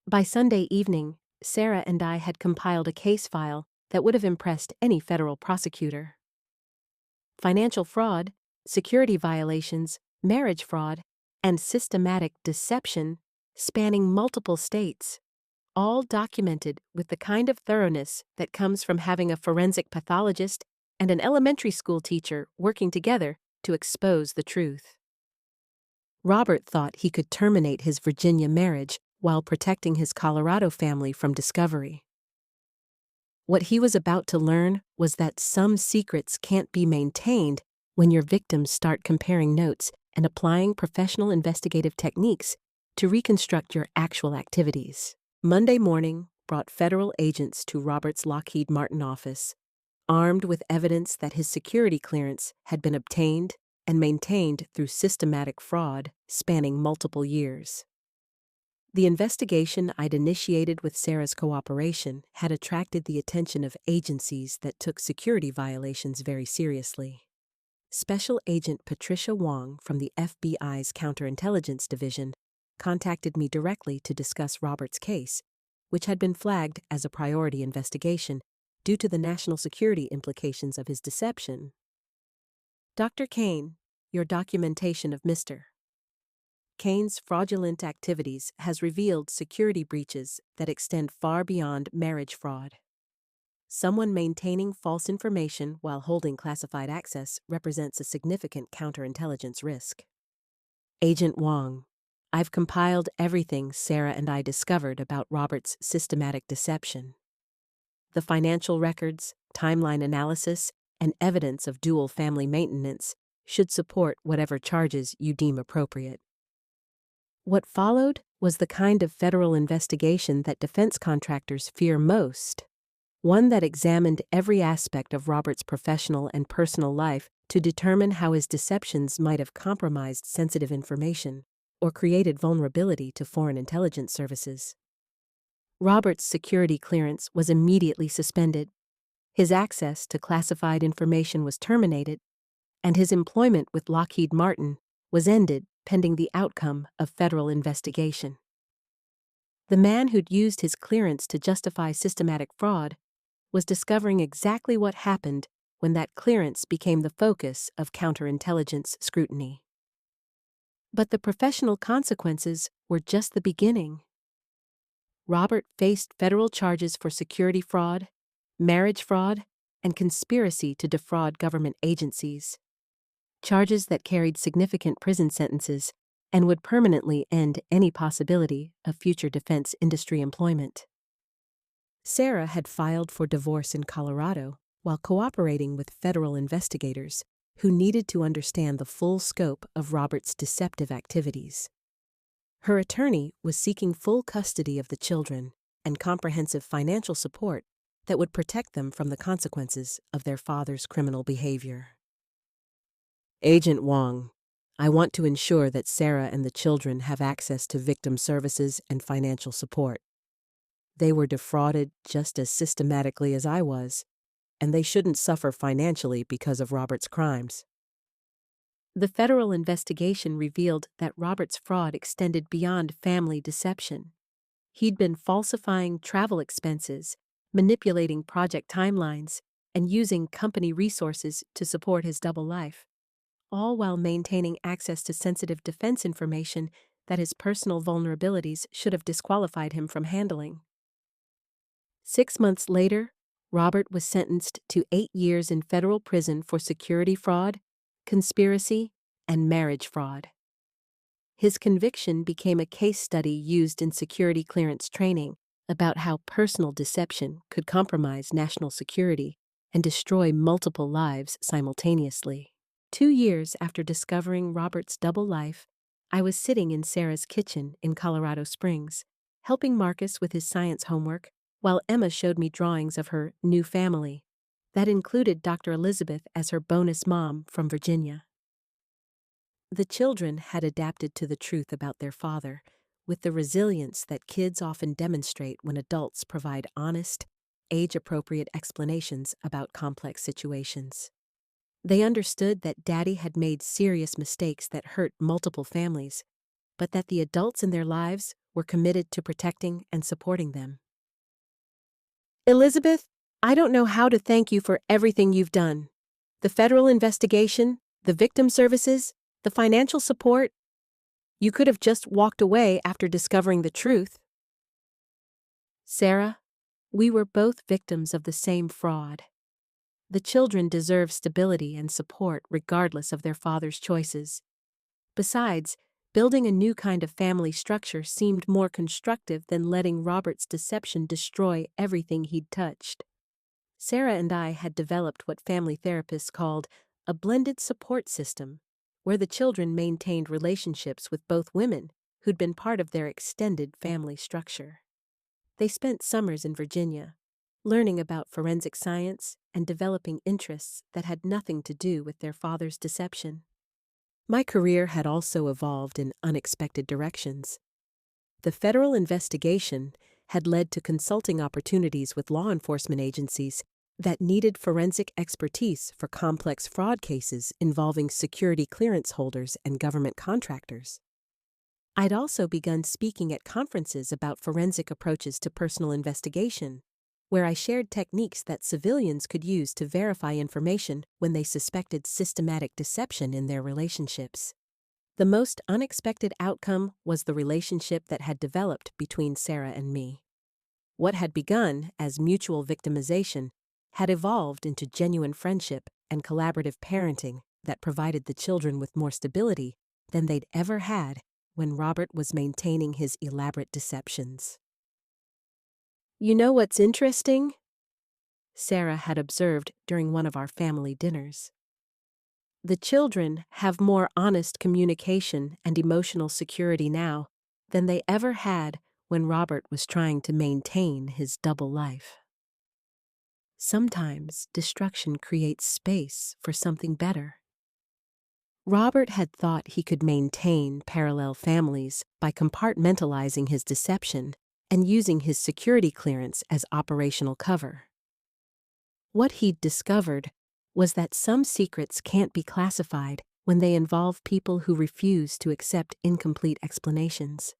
By Sunday evening, Sarah and I had compiled a case file that would have impressed any federal prosecutor. Financial fraud, security violations, marriage fraud, and systematic deception spanning multiple states, all documented with the kind of thoroughness that comes from having a forensic pathologist and an elementary school teacher working together to expose the truth. Robert thought he could terminate his Virginia marriage while protecting his Colorado family from discovery. What he was about to learn was that some secrets can't be maintained when your victims start comparing notes and applying professional investigative techniques to reconstruct your actual activities. Monday morning brought federal agents to Robert's Lockheed Martin office, armed with evidence that his security clearance had been obtained and maintained through systematic fraud spanning multiple years. The investigation I'd initiated with Sarah's cooperation had attracted the attention of agencies that took security violations very seriously. Special Agent Patricia Wong from the FBI's Counterintelligence Division contacted me directly to discuss Robert's case, which had been flagged as a priority investigation due to the national security implications of his deception. Dr. Kane, your documentation of Mr. Kane's fraudulent activities has revealed security breaches that extend far beyond marriage fraud. Someone maintaining false information while holding classified access represents a significant counterintelligence risk. Agent Wong, I've compiled everything Sarah and I discovered about Robert's systematic deception. The financial records, timeline analysis, and evidence of dual family maintenance should support whatever charges you deem appropriate. What followed was the kind of federal investigation that defense contractors fear most, one that examined every aspect of Robert's professional and personal life to determine how his deceptions might have compromised sensitive information or created vulnerability to foreign intelligence services. Robert's security clearance was immediately suspended, his access to classified information was terminated, and his employment with Lockheed Martin was ended pending the outcome of federal investigation. The man who'd used his clearance to justify systematic fraud was discovering exactly what happened when that clearance became the focus of counterintelligence scrutiny. But the professional consequences were just the beginning. Robert faced federal charges for security fraud, marriage fraud, and conspiracy to defraud government agencies, charges that carried significant prison sentences and would permanently end any possibility of future defense industry employment. Sarah had filed for divorce in Colorado while cooperating with federal investigators who needed to understand the full scope of Robert's deceptive activities. Her attorney was seeking full custody of the children and comprehensive financial support that would protect them from the consequences of their father's criminal behavior. Agent Wong, I want to ensure that Sarah and the children have access to victim services and financial support. They were defrauded just as systematically as I was, and they shouldn't suffer financially because of Robert's crimes. The federal investigation revealed that Robert's fraud extended beyond family deception. He'd been falsifying travel expenses, manipulating project timelines, and using company resources to support his double life, all while maintaining access to sensitive defense information that his personal vulnerabilities should have disqualified him from handling. 6 months later, Robert was sentenced to 8 years in federal prison for security fraud, conspiracy, and marriage fraud. His conviction became a case study used in security clearance training about how personal deception could compromise national security and destroy multiple lives simultaneously. 2 years after discovering Robert's double life, I was sitting in Sarah's kitchen in Colorado Springs, helping Marcus with his science homework, while Emma showed me drawings of her new family. That included Dr. Elizabeth as her bonus mom from Virginia. The children had adapted to the truth about their father, with the resilience that kids often demonstrate when adults provide honest, age-appropriate explanations about complex situations. They understood that Daddy had made serious mistakes that hurt multiple families, but that the adults in their lives were committed to protecting and supporting them. Elizabeth, I don't know how to thank you for everything you've done. The federal investigation, the victim services, the financial support. You could have just walked away after discovering the truth. Sarah, we were both victims of the same fraud. The children deserve stability and support regardless of their father's choices. Besides, building a new kind of family structure seemed more constructive than letting Robert's deception destroy everything he'd touched. Sarah and I had developed what family therapists called a blended support system, where the children maintained relationships with both women who'd been part of their extended family structure. They spent summers in Virginia, learning about forensic science and developing interests that had nothing to do with their father's deception. My career had also evolved in unexpected directions. The federal investigation had led to consulting opportunities with law enforcement agencies that needed forensic expertise for complex fraud cases involving security clearance holders and government contractors. I'd also begun speaking at conferences about forensic approaches to personal investigation, where I shared techniques that civilians could use to verify information when they suspected systematic deception in their relationships. The most unexpected outcome was the relationship that had developed between Sarah and me. What had begun as mutual victimization had evolved into genuine friendship and collaborative parenting that provided the children with more stability than they'd ever had when Robert was maintaining his elaborate deceptions. You know what's interesting? Sarah had observed during one of our family dinners. The children have more honest communication and emotional security now than they ever had when Robert was trying to maintain his double life. Sometimes destruction creates space for something better. Robert had thought he could maintain parallel families by compartmentalizing his deception and using his security clearance as operational cover. What he'd discovered was that some secrets can't be classified when they involve people who refuse to accept incomplete explanations.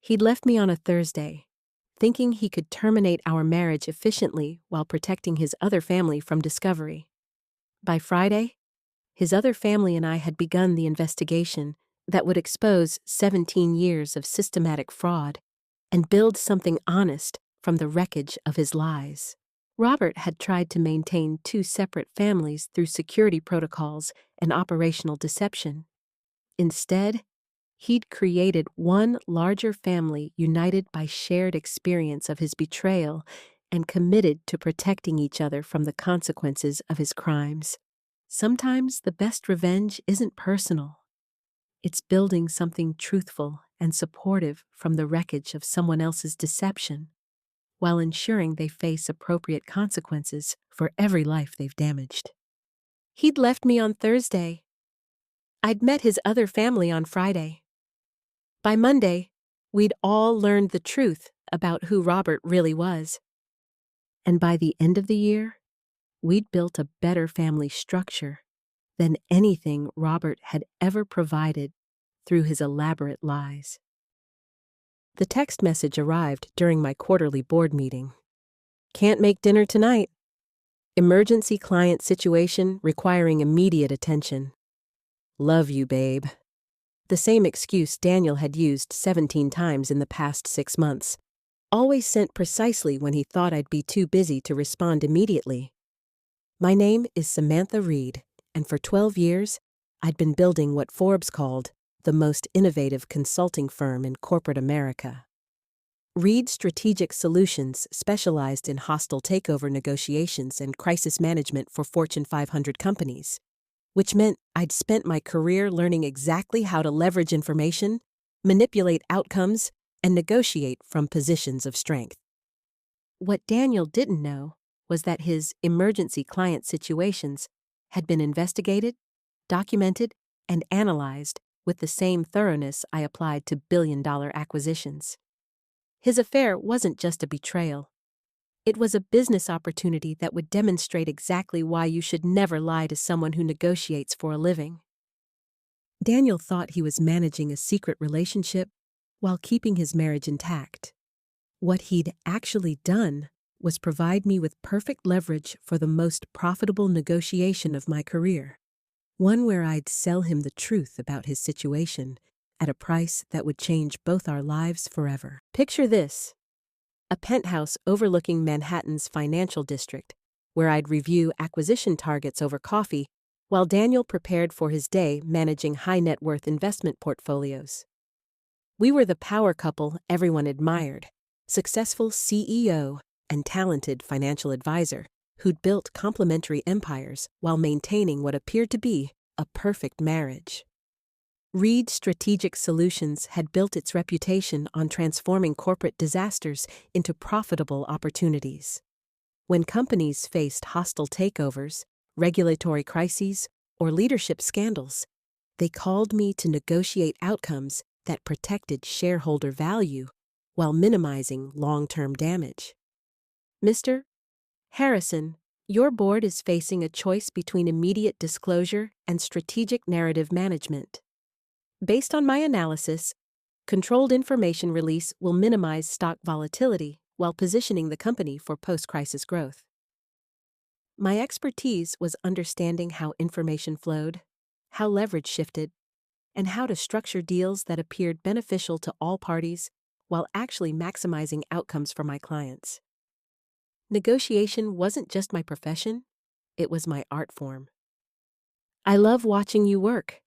He'd left me on a Thursday, thinking he could terminate our marriage efficiently while protecting his other family from discovery. By Friday, his other family and I had begun the investigation that would expose 17 years of systematic fraud and build something honest from the wreckage of his lies. Robert had tried to maintain 2 separate families through security protocols and operational deception. Instead, he'd created one larger family united by shared experience of his betrayal and committed to protecting each other from the consequences of his crimes. Sometimes the best revenge isn't personal. It's building something truthful and supportive from the wreckage of someone else's deception, while ensuring they face appropriate consequences for every life they've damaged. He'd left me on Thursday. I'd met his other family on Friday. By Monday, we'd all learned the truth about who Robert really was. And by the end of the year, we'd built a better family structure than anything Robert had ever provided through his elaborate lies. The text message arrived during my quarterly board meeting. Can't make dinner tonight. Emergency client situation requiring immediate attention. Love you, babe. The same excuse Daniel had used 17 times in the past 6 months, always sent precisely when he thought I'd be too busy to respond immediately. My name is Samantha Reed, and for 12 years, I'd been building what Forbes called the most innovative consulting firm in corporate America. Reed Strategic Solutions specialized in hostile takeover negotiations and crisis management for Fortune 500 companies, which meant I'd spent my career learning exactly how to leverage information, manipulate outcomes, and negotiate from positions of strength. What Daniel didn't know was that his emergency client situations had been investigated, documented, and analyzed with the same thoroughness I applied to billion-dollar acquisitions. His affair wasn't just a betrayal. It was a business opportunity that would demonstrate exactly why you should never lie to someone who negotiates for a living. Daniel thought he was managing a secret relationship while keeping his marriage intact. What he'd actually done was provide me with perfect leverage for the most profitable negotiation of my career, one where I'd sell him the truth about his situation at a price that would change both our lives forever. Picture this: a penthouse overlooking Manhattan's financial district, where I'd review acquisition targets over coffee while Daniel prepared for his day managing high-net-worth investment portfolios. We were the power couple everyone admired, successful CEO and talented financial advisor who'd built complementary empires while maintaining what appeared to be a perfect marriage. Reed Strategic Solutions had built its reputation on transforming corporate disasters into profitable opportunities. When companies faced hostile takeovers, regulatory crises, or leadership scandals, they called me to negotiate outcomes that protected shareholder value while minimizing long-term damage. Mr. Harrison, your board is facing a choice between immediate disclosure and strategic narrative management. Based on my analysis, controlled information release will minimize stock volatility while positioning the company for post-crisis growth. My expertise was understanding how information flowed, how leverage shifted, and how to structure deals that appeared beneficial to all parties while actually maximizing outcomes for my clients. Negotiation wasn't just my profession, it was my art form. I love watching you work,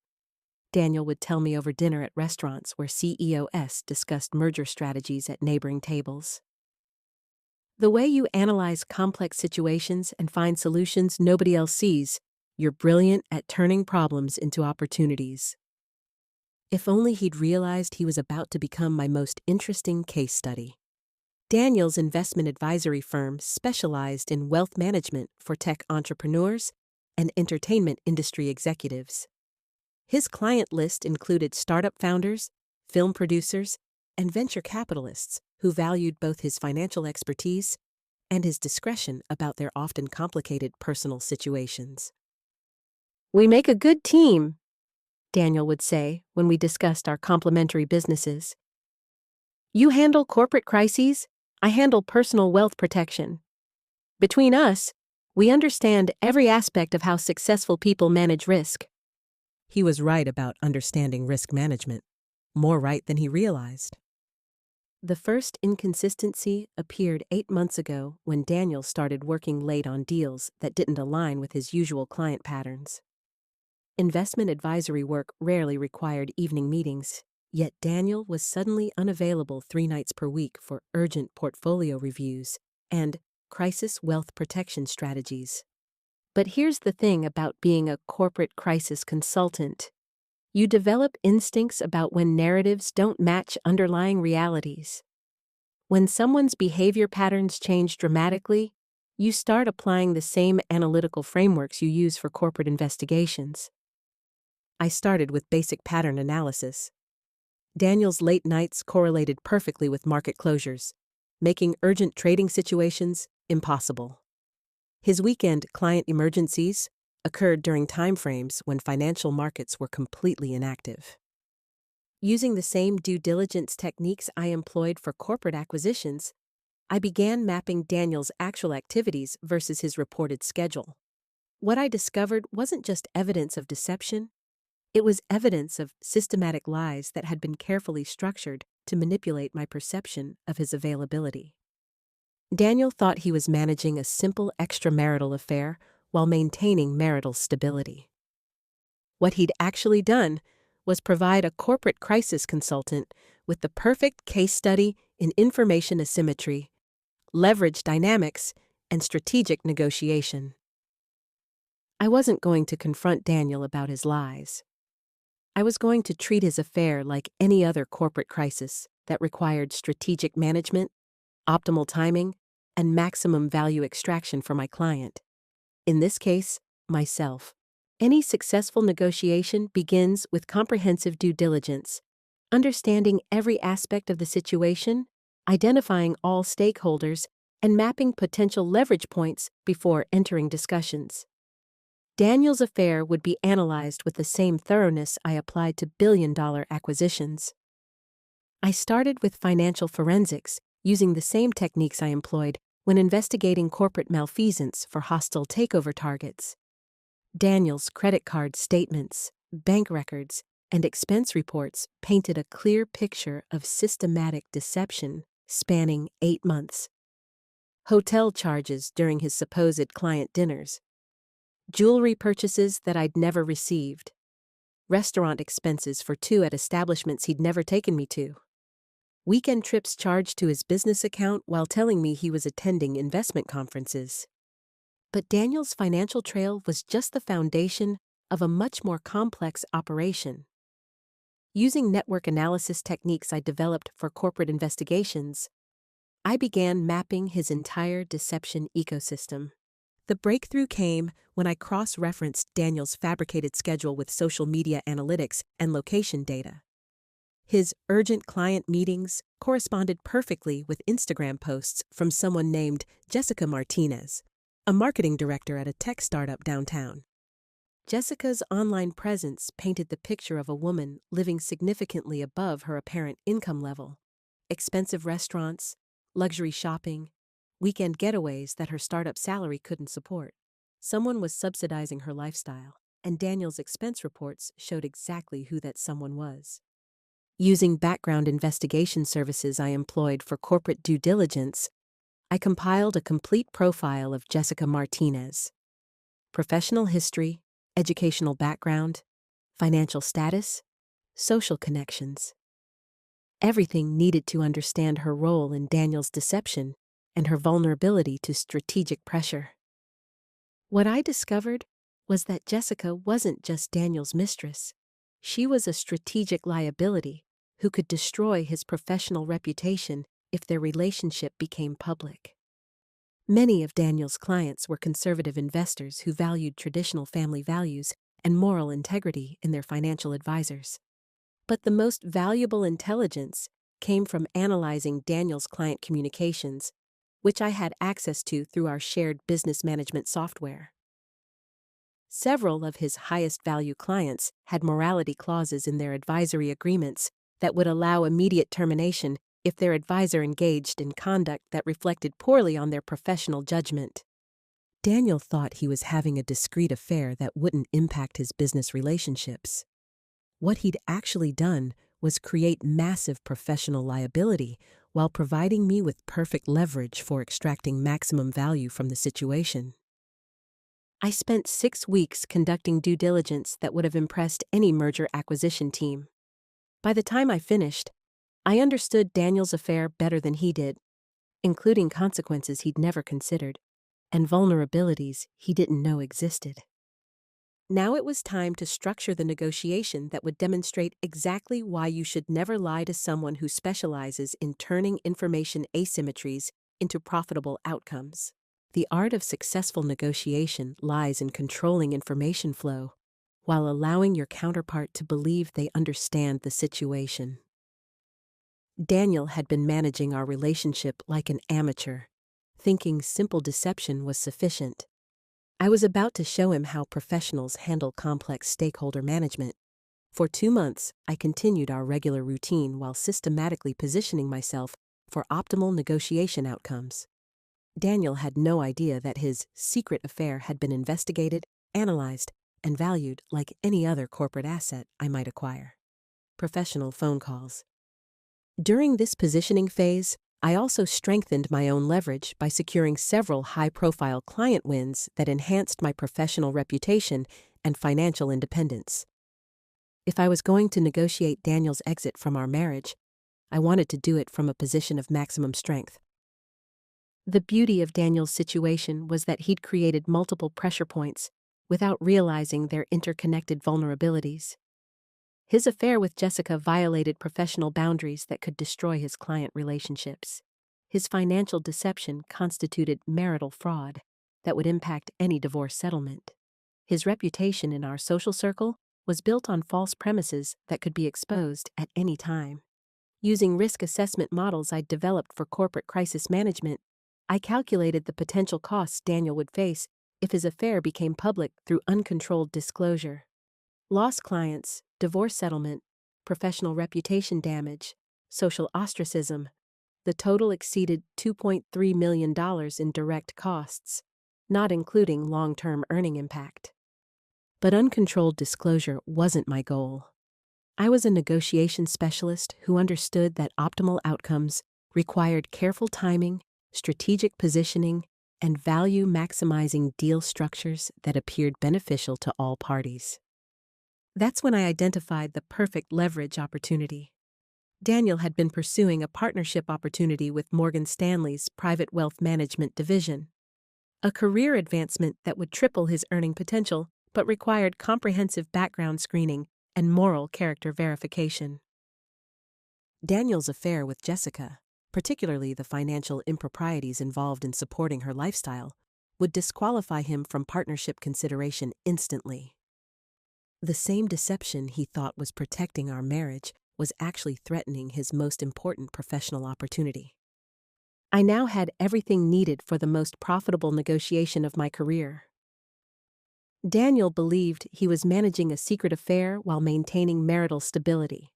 Daniel would tell me over dinner at restaurants where CEOs discussed merger strategies at neighboring tables. The way you analyze complex situations and find solutions nobody else sees, you're brilliant at turning problems into opportunities. If only he'd realized he was about to become my most interesting case study. Daniel's investment advisory firm specialized in wealth management for tech entrepreneurs and entertainment industry executives. His client list included startup founders, film producers, and venture capitalists who valued both his financial expertise and his discretion about their often complicated personal situations. "We make a good team," Daniel would say when we discussed our complementary businesses. "You handle corporate crises, I handle personal wealth protection. Between us, we understand every aspect of how successful people manage risk." He was right about understanding risk management, more right than he realized. The first inconsistency appeared 8 months ago when Daniel started working late on deals that didn't align with his usual client patterns. Investment advisory work rarely required evening meetings, yet Daniel was suddenly unavailable 3 nights per week for urgent portfolio reviews and crisis wealth protection strategies. But here's the thing about being a corporate crisis consultant. You develop instincts about when narratives don't match underlying realities. When someone's behavior patterns change dramatically, you start applying the same analytical frameworks you use for corporate investigations. I started with basic pattern analysis. Daniel's late nights correlated perfectly with market closures, making urgent trading situations impossible. His weekend client emergencies occurred during timeframes when financial markets were completely inactive. Using the same due diligence techniques I employed for corporate acquisitions, I began mapping Daniel's actual activities versus his reported schedule. What I discovered wasn't just evidence of deception, it was evidence of systematic lies that had been carefully structured to manipulate my perception of his availability. Daniel thought he was managing a simple extramarital affair while maintaining marital stability. What he'd actually done was provide a corporate crisis consultant with the perfect case study in information asymmetry, leverage dynamics, and strategic negotiation. I wasn't going to confront Daniel about his lies. I was going to treat his affair like any other corporate crisis that required strategic management, optimal timing, and maximum value extraction for my client. In this case, myself. Any successful negotiation begins with comprehensive due diligence, understanding every aspect of the situation, identifying all stakeholders, and mapping potential leverage points before entering discussions. Daniel's affair would be analyzed with the same thoroughness I applied to billion-dollar acquisitions. I started with financial forensics, using the same techniques I employed when investigating corporate malfeasance for hostile takeover targets. Daniel's credit card statements, bank records, and expense reports painted a clear picture of systematic deception spanning 8 months. Hotel charges during his supposed client dinners, jewelry purchases that I'd never received, restaurant expenses for 2 at establishments he'd never taken me to, weekend trips charged to his business account while telling me he was attending investment conferences. But Daniel's financial trail was just the foundation of a much more complex operation. Using network analysis techniques I developed for corporate investigations, I began mapping his entire deception ecosystem. The breakthrough came when I cross-referenced Daniel's fabricated schedule with social media analytics and location data. His urgent client meetings corresponded perfectly with Instagram posts from someone named Jessica Martinez, a marketing director at a tech startup downtown. Jessica's online presence painted the picture of a woman living significantly above her apparent income level. Expensive restaurants, luxury shopping, weekend getaways that her startup salary couldn't support. Someone was subsidizing her lifestyle, and Daniel's expense reports showed exactly who that someone was. Using background investigation services I employed for corporate due diligence, I compiled a complete profile of Jessica Martinez. Professional history, educational background, financial status, social connections. Everything needed to understand her role in Daniel's deception and her vulnerability to strategic pressure. What I discovered was that Jessica wasn't just Daniel's mistress. She was a strategic liability who could destroy his professional reputation if their relationship became public. Many of Daniel's clients were conservative investors who valued traditional family values and moral integrity in their financial advisors. But the most valuable intelligence came from analyzing Daniel's client communications, which I had access to through our shared business management software. Several of his highest value clients had morality clauses in their advisory agreements that would allow immediate termination if their advisor engaged in conduct that reflected poorly on their professional judgment. Daniel thought he was having a discreet affair that wouldn't impact his business relationships. What he'd actually done was create massive professional liability while providing me with perfect leverage for extracting maximum value from the situation. I spent 6 weeks conducting due diligence that would have impressed any merger acquisition team. By the time I finished, I understood Daniel's affair better than he did, including consequences he'd never considered, and vulnerabilities he didn't know existed. Now it was time to structure the negotiation that would demonstrate exactly why you should never lie to someone who specializes in turning information asymmetries into profitable outcomes. The art of successful negotiation lies in controlling information flow, while allowing your counterpart to believe they understand the situation. Daniel had been managing our relationship like an amateur, thinking simple deception was sufficient. I was about to show him how professionals handle complex stakeholder management. For 2 months, I continued our regular routine while systematically positioning myself for optimal negotiation outcomes. Daniel had no idea that his secret affair had been investigated, analyzed, and valued like any other corporate asset I might acquire. Professional phone calls. During this positioning phase, I also strengthened my own leverage by securing several high-profile client wins that enhanced my professional reputation and financial independence. If I was going to negotiate Daniel's exit from our marriage, I wanted to do it from a position of maximum strength. The beauty of Daniel's situation was that he'd created multiple pressure points without realizing their interconnected vulnerabilities. His affair with Jessica violated professional boundaries that could destroy his client relationships. His financial deception constituted marital fraud that would impact any divorce settlement. His reputation in our social circle was built on false premises that could be exposed at any time. Using risk assessment models I'd developed for corporate crisis management, I calculated the potential costs Daniel would face if his affair became public through uncontrolled disclosure. Lost clients, divorce settlement, professional reputation damage, social ostracism. The total exceeded $2.3 million in direct costs, not including long-term earning impact. But uncontrolled disclosure wasn't my goal. I was a negotiation specialist who understood that optimal outcomes required careful timing, strategic positioning, and value-maximizing deal structures that appeared beneficial to all parties. That's when I identified the perfect leverage opportunity. Daniel had been pursuing a partnership opportunity with Morgan Stanley's private wealth management division, a career advancement that would triple his earning potential but required comprehensive background screening and moral character verification. Daniel's affair with Jessica, particularly the financial improprieties involved in supporting her lifestyle, would disqualify him from partnership consideration instantly. The same deception he thought was protecting our marriage was actually threatening his most important professional opportunity. I now had everything needed for the most profitable negotiation of my career. Daniel believed he was managing a secret affair while maintaining marital stability.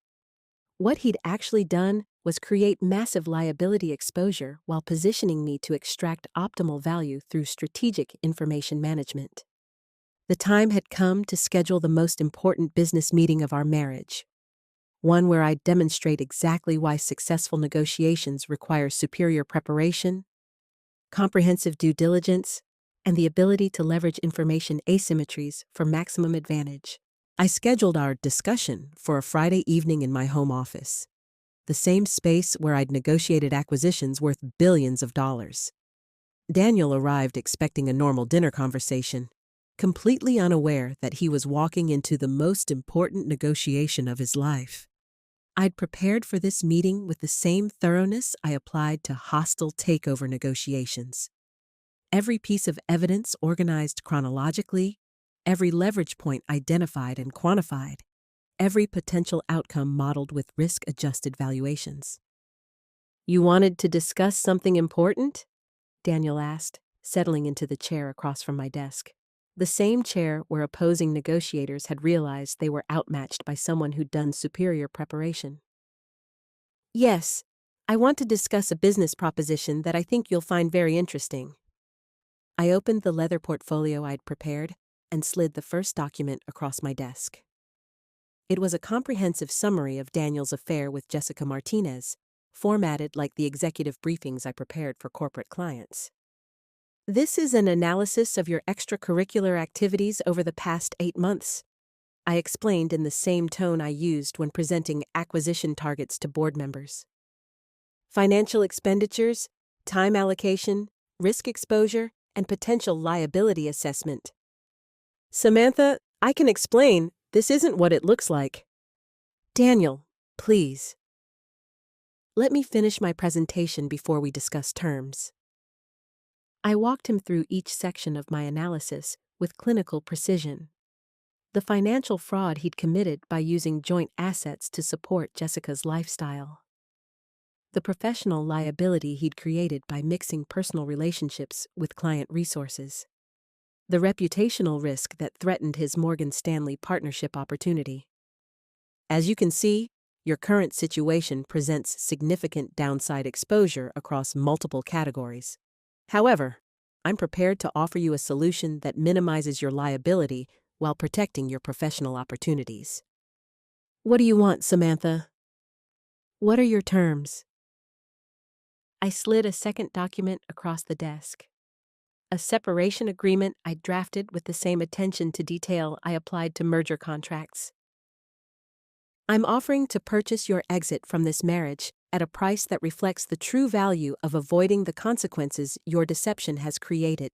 What he'd actually done was create massive liability exposure while positioning me to extract optimal value through strategic information management. The time had come to schedule the most important business meeting of our marriage, one where I'd demonstrate exactly why successful negotiations require superior preparation, comprehensive due diligence, and the ability to leverage information asymmetries for maximum advantage. I scheduled our discussion for a Friday evening in my home office, the same space where I'd negotiated acquisitions worth billions of dollars. Daniel arrived expecting a normal dinner conversation, completely unaware that he was walking into the most important negotiation of his life. I'd prepared for this meeting with the same thoroughness I applied to hostile takeover negotiations. Every piece of evidence organized chronologically, every leverage point identified and quantified, every potential outcome modeled with risk-adjusted valuations. "You wanted to discuss something important?" Daniel asked, settling into the chair across from my desk. The same chair where opposing negotiators had realized they were outmatched by someone who'd done superior preparation. "Yes, I want to discuss a business proposition that I think you'll find very interesting." I opened the leather portfolio I'd prepared and slid the first document across my desk. It was a comprehensive summary of Daniel's affair with Jessica Martinez, formatted like the executive briefings I prepared for corporate clients. "This is an analysis of your extracurricular activities over the past 8 months," I explained in the same tone I used when presenting acquisition targets to board members. "Financial expenditures, time allocation, risk exposure, and potential liability assessment." "Samantha, I can explain. This isn't what it looks like." "Daniel, please. Let me finish my presentation before we discuss terms." I walked him through each section of my analysis with clinical precision. The financial fraud he'd committed by using joint assets to support Jessica's lifestyle. The professional liability he'd created by mixing personal relationships with client resources. The reputational risk that threatened his Morgan Stanley partnership opportunity. As you can see, your current situation presents significant downside exposure across multiple categories. However, I'm prepared to offer you a solution that minimizes your liability while protecting your professional opportunities. What do you want, Samantha? What are your terms? I slid a second document across the desk. A separation agreement I drafted with the same attention to detail I applied to merger contracts. I'm offering to purchase your exit from this marriage at a price that reflects the true value of avoiding the consequences your deception has created.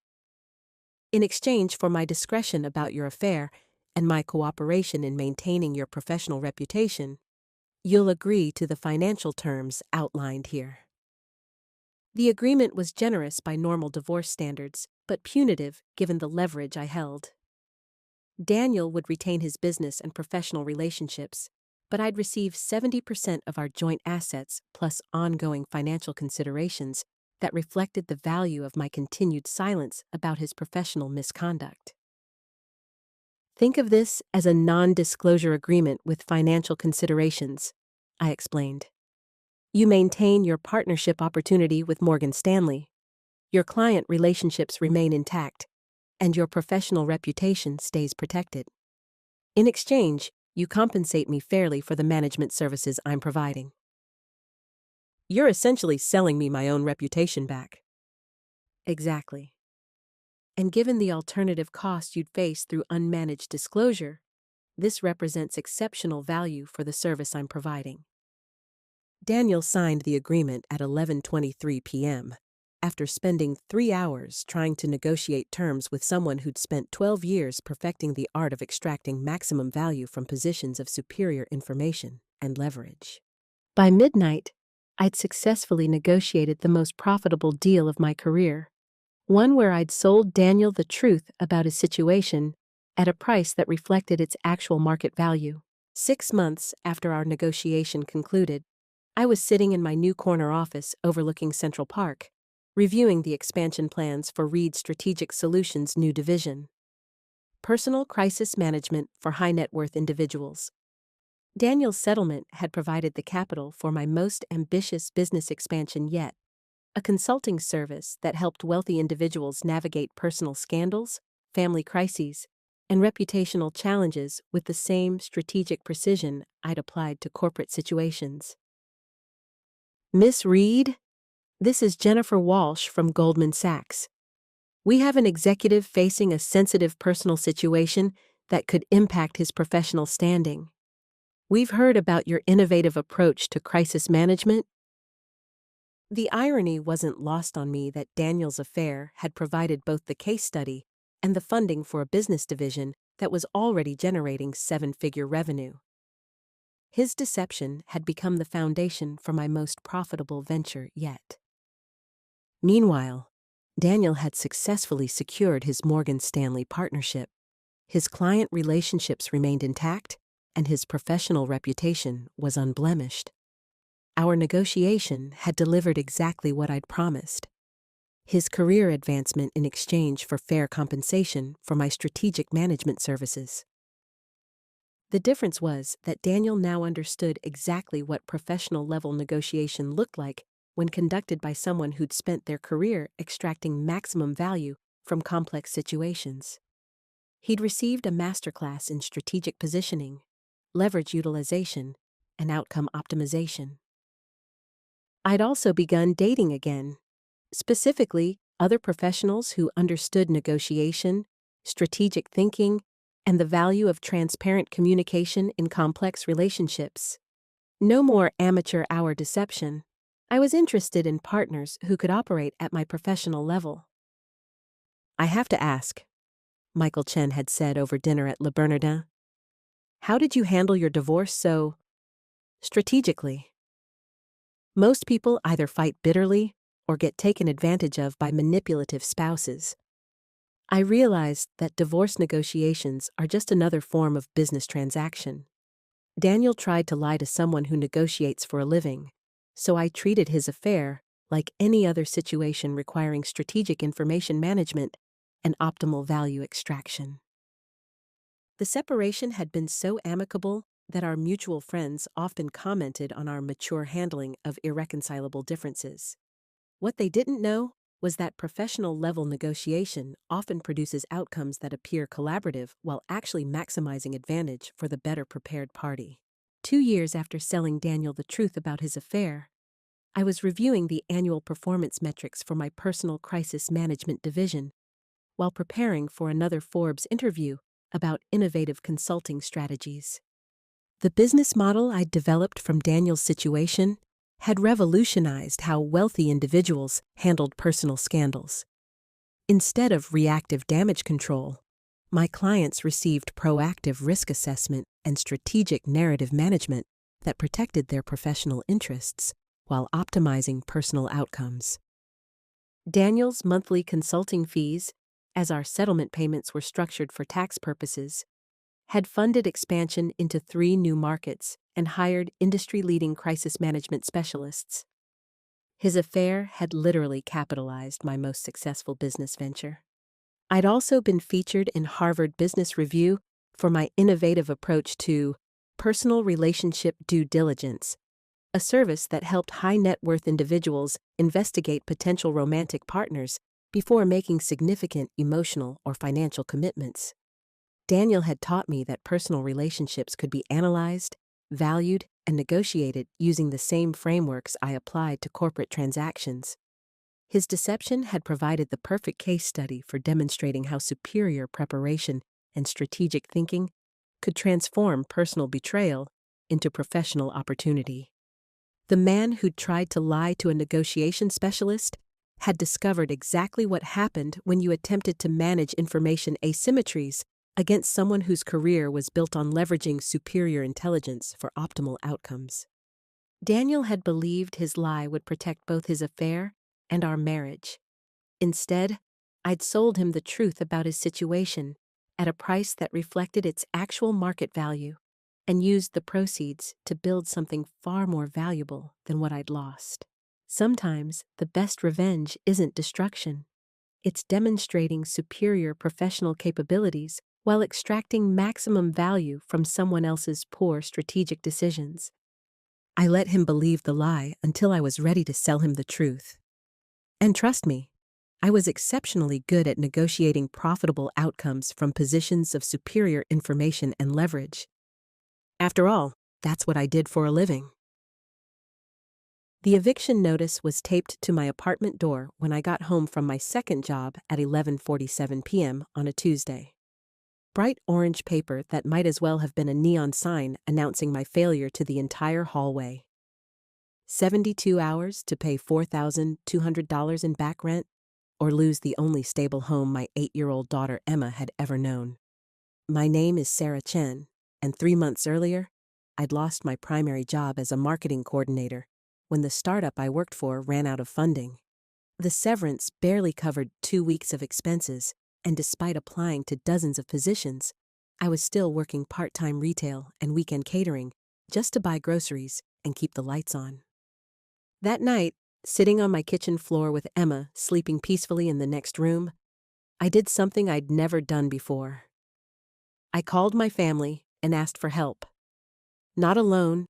In exchange for my discretion about your affair and my cooperation in maintaining your professional reputation, you'll agree to the financial terms outlined here. The agreement was generous by normal divorce standards, but punitive given the leverage I held. Daniel would retain his business and professional relationships, but I'd receive 70% of our joint assets plus ongoing financial considerations that reflected the value of my continued silence about his professional misconduct. Think of this as a non-disclosure agreement with financial considerations, I explained. You maintain your partnership opportunity with Morgan Stanley. Your client relationships remain intact, and your professional reputation stays protected. In exchange, you compensate me fairly for the management services I'm providing. You're essentially selling me my own reputation back. Exactly. And given the alternative cost you'd face through unmanaged disclosure, this represents exceptional value for the service I'm providing. Daniel signed the agreement at 11:23 p.m. after spending 3 hours trying to negotiate terms with someone who'd spent 12 years perfecting the art of extracting maximum value from positions of superior information and leverage. By midnight, I'd successfully negotiated the most profitable deal of my career, one where I'd sold Daniel the truth about his situation at a price that reflected its actual market value. 6 months after our negotiation concluded, I was sitting in my new corner office overlooking Central Park, reviewing the expansion plans for Reed Strategic Solutions' new division, Personal Crisis Management for High Net Worth Individuals. Daniel's settlement had provided the capital for my most ambitious business expansion yet, a consulting service that helped wealthy individuals navigate personal scandals, family crises, and reputational challenges with the same strategic precision I'd applied to corporate situations. Miss Reed, this is Jennifer Walsh from Goldman Sachs. We have an executive facing a sensitive personal situation that could impact his professional standing. We've heard about your innovative approach to crisis management. The irony wasn't lost on me that Daniel's affair had provided both the case study and the funding for a business division that was already generating 7-figure revenue. His deception had become the foundation for my most profitable venture yet. Meanwhile, Daniel had successfully secured his Morgan Stanley partnership. His client relationships remained intact, and his professional reputation was unblemished. Our negotiation had delivered exactly what I'd promised: his career advancement in exchange for fair compensation for my strategic management services. The difference was that Daniel now understood exactly what professional-level negotiation looked like when conducted by someone who'd spent their career extracting maximum value from complex situations. He'd received a masterclass in strategic positioning, leverage utilization, and outcome optimization. I'd also begun dating again, specifically other professionals who understood negotiation, strategic thinking, and the value of transparent communication in complex relationships. No more amateur hour deception. I was interested in partners who could operate at my professional level. I have to ask, Michael Chen had said over dinner at Le Bernardin, how did you handle your divorce so strategically? Most people either fight bitterly or get taken advantage of by manipulative spouses. I realized that divorce negotiations are just another form of business transaction. Daniel tried to lie to someone who negotiates for a living, so I treated his affair like any other situation requiring strategic information management and optimal value extraction. The separation had been so amicable that our mutual friends often commented on our mature handling of irreconcilable differences. What they didn't know was that professional-level negotiation often produces outcomes that appear collaborative while actually maximizing advantage for the better-prepared party. 2 years after selling Daniel the truth about his affair, I was reviewing the annual performance metrics for my personal crisis management division while preparing for another Forbes interview about innovative consulting strategies. The business model I'd developed from Daniel's situation had revolutionized how wealthy individuals handled personal scandals. Instead of reactive damage control, my clients received proactive risk assessment and strategic narrative management that protected their professional interests while optimizing personal outcomes. Daniel's monthly consulting fees, as our settlement payments were structured for tax purposes, had funded expansion into 3 new markets and hired industry-leading crisis management specialists. His affair had literally capitalized my most successful business venture. I'd also been featured in Harvard Business Review for my innovative approach to personal relationship due diligence, a service that helped high-net-worth individuals investigate potential romantic partners before making significant emotional or financial commitments. Daniel had taught me that personal relationships could be analyzed, valued, and negotiated using the same frameworks I applied to corporate transactions. His deception had provided the perfect case study for demonstrating how superior preparation and strategic thinking could transform personal betrayal into professional opportunity. The man who'd tried to lie to a negotiation specialist had discovered exactly what happened when you attempted to manage information asymmetries against someone whose career was built on leveraging superior intelligence for optimal outcomes. Daniel had believed his lie would protect both his affair and our marriage. Instead, I'd sold him the truth about his situation at a price that reflected its actual market value and used the proceeds to build something far more valuable than what I'd lost. Sometimes the best revenge isn't destruction. It's demonstrating superior professional capabilities while extracting maximum value from someone else's poor strategic decisions. I let him believe the lie until I was ready to sell him the truth. And trust me, I was exceptionally good at negotiating profitable outcomes from positions of superior information and leverage. After all, that's what I did for a living. The eviction notice was taped to my apartment door when I got home from my second job at 11:47 p.m. on a Tuesday. Bright orange paper that might as well have been a neon sign announcing my failure to the entire hallway. 72 hours to pay $4,200 in back rent, or lose the only stable home my 8-year-old daughter Emma had ever known. My name is Sarah Chen, and 3 months earlier, I'd lost my primary job as a marketing coordinator when the startup I worked for ran out of funding. The severance barely covered 2 weeks of expenses, and despite applying to dozens of positions, I was still working part-time retail and weekend catering just to buy groceries and keep the lights on. That night, sitting on my kitchen floor with Emma sleeping peacefully in the next room, I did something I'd never done before. I called my family and asked for help. Not alone,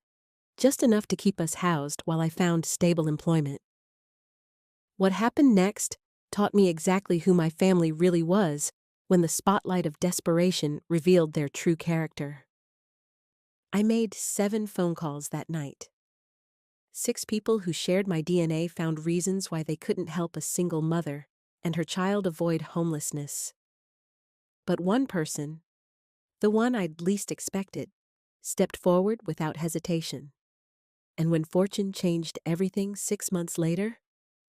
just enough to keep us housed while I found stable employment. What happened next taught me exactly who my family really was when the spotlight of desperation revealed their true character. I made 7 phone calls that night. 6 people who shared my DNA found reasons why they couldn't help a single mother and her child avoid homelessness. But one person, the one I'd least expected, stepped forward without hesitation. And when fortune changed everything 6 months later,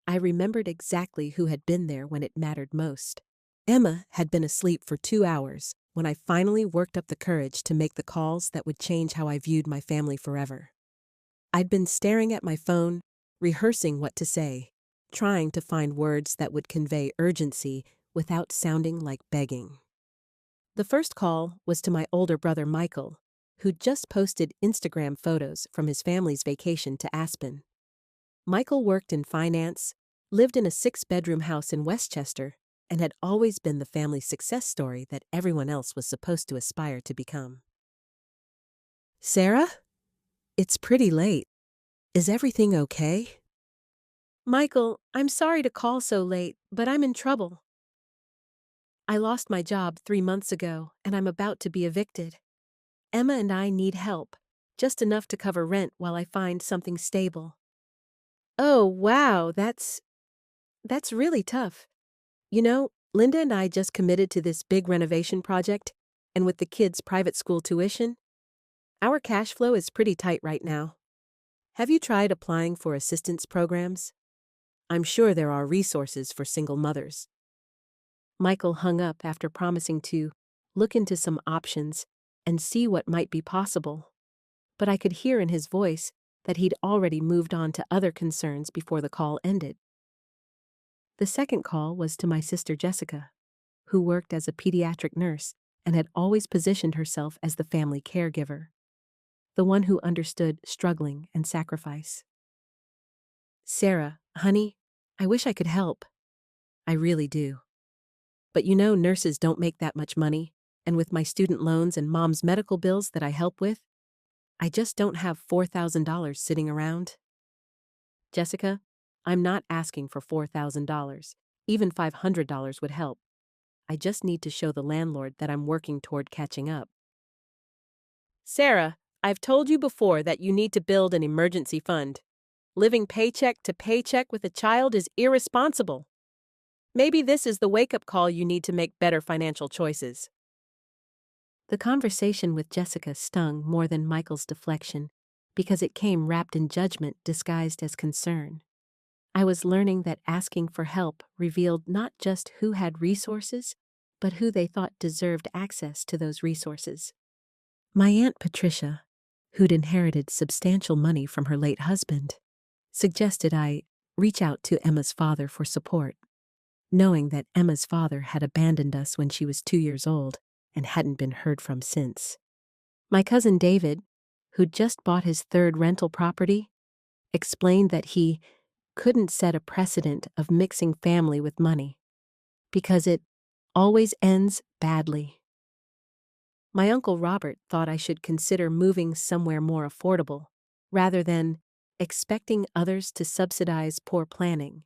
I remembered exactly who had been there when it mattered most. Emma had been asleep for 2 hours when I finally worked up the courage to make the calls that would change how I viewed my family forever. I'd been staring at my phone, rehearsing what to say, trying to find words that would convey urgency without sounding like begging. The first call was to my older brother Michael, who'd just posted Instagram photos from his family's vacation to Aspen. Michael worked in finance, lived in a 6-bedroom house in Westchester, and had always been the family success story that everyone else was supposed to aspire to become. "Sarah? It's pretty late. Is everything okay?" "Michael, I'm sorry to call so late, but I'm in trouble. I lost my job 3 months ago, and I'm about to be evicted. Emma and I need help, just enough to cover rent while I find something stable." "Oh, wow, that's really tough. You know, Linda and I just committed to this big renovation project, and with the kids' private school tuition, our cash flow is pretty tight right now. Have you tried applying for assistance programs? I'm sure there are resources for single mothers. Michael hung up after promising to look into some options and see what might be possible. But I could hear in his voice that he'd already moved on to other concerns before the call ended. The second call was to my sister Jessica, who worked as a pediatric nurse and had always positioned herself as the family caregiver, the one who understood struggling and sacrifice. "Sarah, honey, I wish I could help. I really do. But you know nurses don't make that much money, and with my student loans and mom's medical bills that I help with, I just don't have $4,000 sitting around." "Jessica, I'm not asking for $4,000. Even $500 would help. I just need to show the landlord that I'm working toward catching up." "Sarah, I've told you before that you need to build an emergency fund. Living paycheck to paycheck with a child is irresponsible. Maybe this is the wake-up call you need to make better financial choices." The conversation with Jessica stung more than Michael's deflection because it came wrapped in judgment disguised as concern. I was learning that asking for help revealed not just who had resources, but who they thought deserved access to those resources. My Aunt Patricia, who'd inherited substantial money from her late husband, suggested I reach out to Emma's father for support, knowing that Emma's father had abandoned us when she was 2 years old and hadn't been heard from since. My cousin David, who'd just bought his third rental property, explained that he couldn't set a precedent of mixing family with money, because it always ends badly. My Uncle Robert thought I should consider moving somewhere more affordable, rather than expecting others to subsidize poor planning.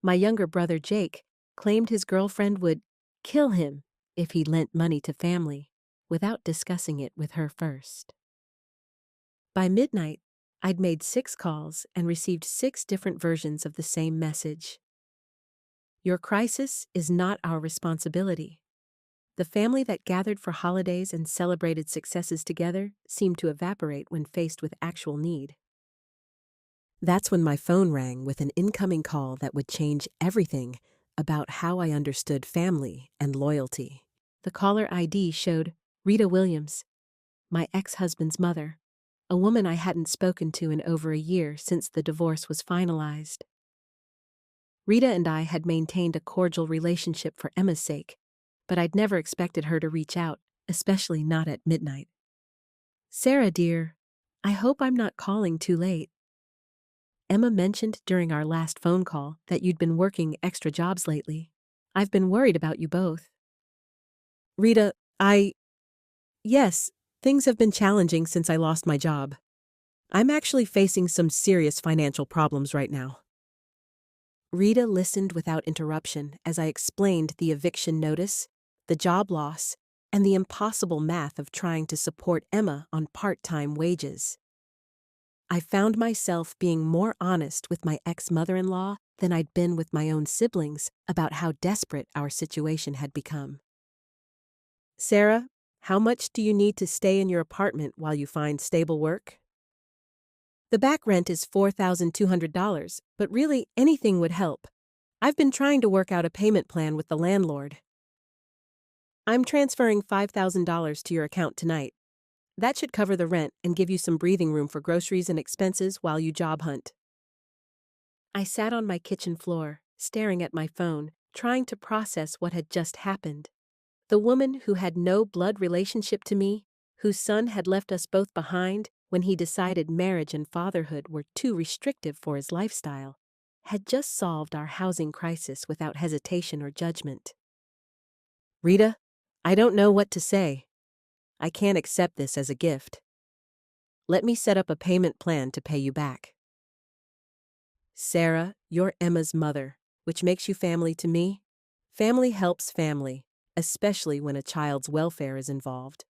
My younger brother Jake claimed his girlfriend would kill him if he lent money to family without discussing it with her first. By midnight, I'd made 6 calls and received 6 different versions of the same message. "Your crisis is not our responsibility." The family that gathered for holidays and celebrated successes together seemed to evaporate when faced with actual need. That's when my phone rang with an incoming call that would change everything about how I understood family and loyalty. The caller ID showed Rita Williams, my ex-husband's mother, a woman I hadn't spoken to in over a year since the divorce was finalized. Rita and I had maintained a cordial relationship for Emma's sake, but I'd never expected her to reach out, especially not at midnight. "Sarah, dear, I hope I'm not calling too late. Emma mentioned during our last phone call that you'd been working extra jobs lately. I've been worried about you both." "Rita, yes, things have been challenging since I lost my job. I'm actually facing some serious financial problems right now." Rita listened without interruption as I explained the eviction notice, the job loss, and the impossible math of trying to support Emma on part-time wages. I found myself being more honest with my ex-mother-in-law than I'd been with my own siblings about how desperate our situation had become. "Sarah, how much do you need to stay in your apartment while you find stable work?" "The back rent is $4,200, but really anything would help. I've been trying to work out a payment plan with the landlord." "I'm transferring $5,000 to your account tonight. That should cover the rent and give you some breathing room for groceries and expenses while you job hunt." I sat on my kitchen floor, staring at my phone, trying to process what had just happened. The woman who had no blood relationship to me, whose son had left us both behind when he decided marriage and fatherhood were too restrictive for his lifestyle, had just solved our housing crisis without hesitation or judgment. "Rita, I don't know what to say. I can't accept this as a gift. Let me set up a payment plan to pay you back." "Sarah, you're Emma's mother, which makes you family to me. Family helps family, especially when a child's welfare is involved.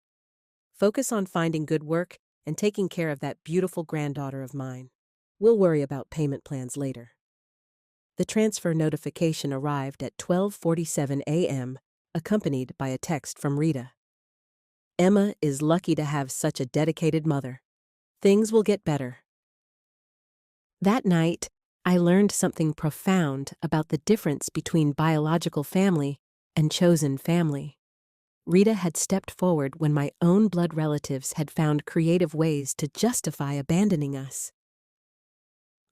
Focus on finding good work and taking care of that beautiful granddaughter of mine. We'll worry about payment plans later." The transfer notification arrived at 12:47 a.m., accompanied by a text from Rita. Emma is lucky to have such a dedicated mother. Things will get better. That night, I learned something profound about the difference between biological family and chosen family. Rita had stepped forward when my own blood relatives had found creative ways to justify abandoning us.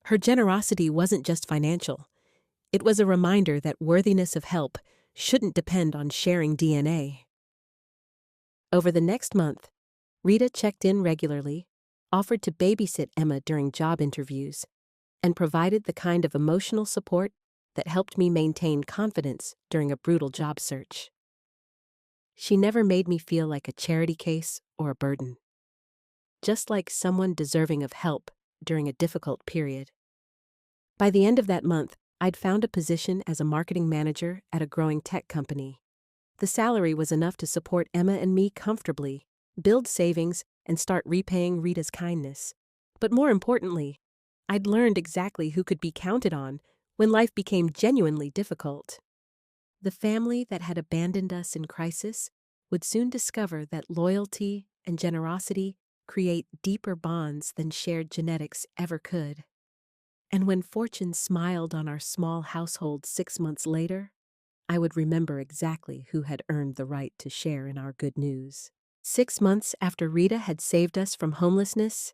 Her generosity wasn't just financial. It was a reminder that worthiness of help shouldn't depend on sharing DNA. Over the next month, Rita checked in regularly, offered to babysit Emma during job interviews, and provided the kind of emotional support that helped me maintain confidence during a brutal job search. She never made me feel like a charity case or a burden, just like someone deserving of help during a difficult period. By the end of that month, I'd found a position as a marketing manager at a growing tech company. The salary was enough to support Emma and me comfortably, build savings, and start repaying Rita's kindness. But more importantly, I'd learned exactly who could be counted on when life became genuinely difficult. The family that had abandoned us in crisis would soon discover that loyalty and generosity create deeper bonds than shared genetics ever could. And when fortune smiled on our small household 6 months later, I would remember exactly who had earned the right to share in our good news. 6 months after Rita had saved us from homelessness,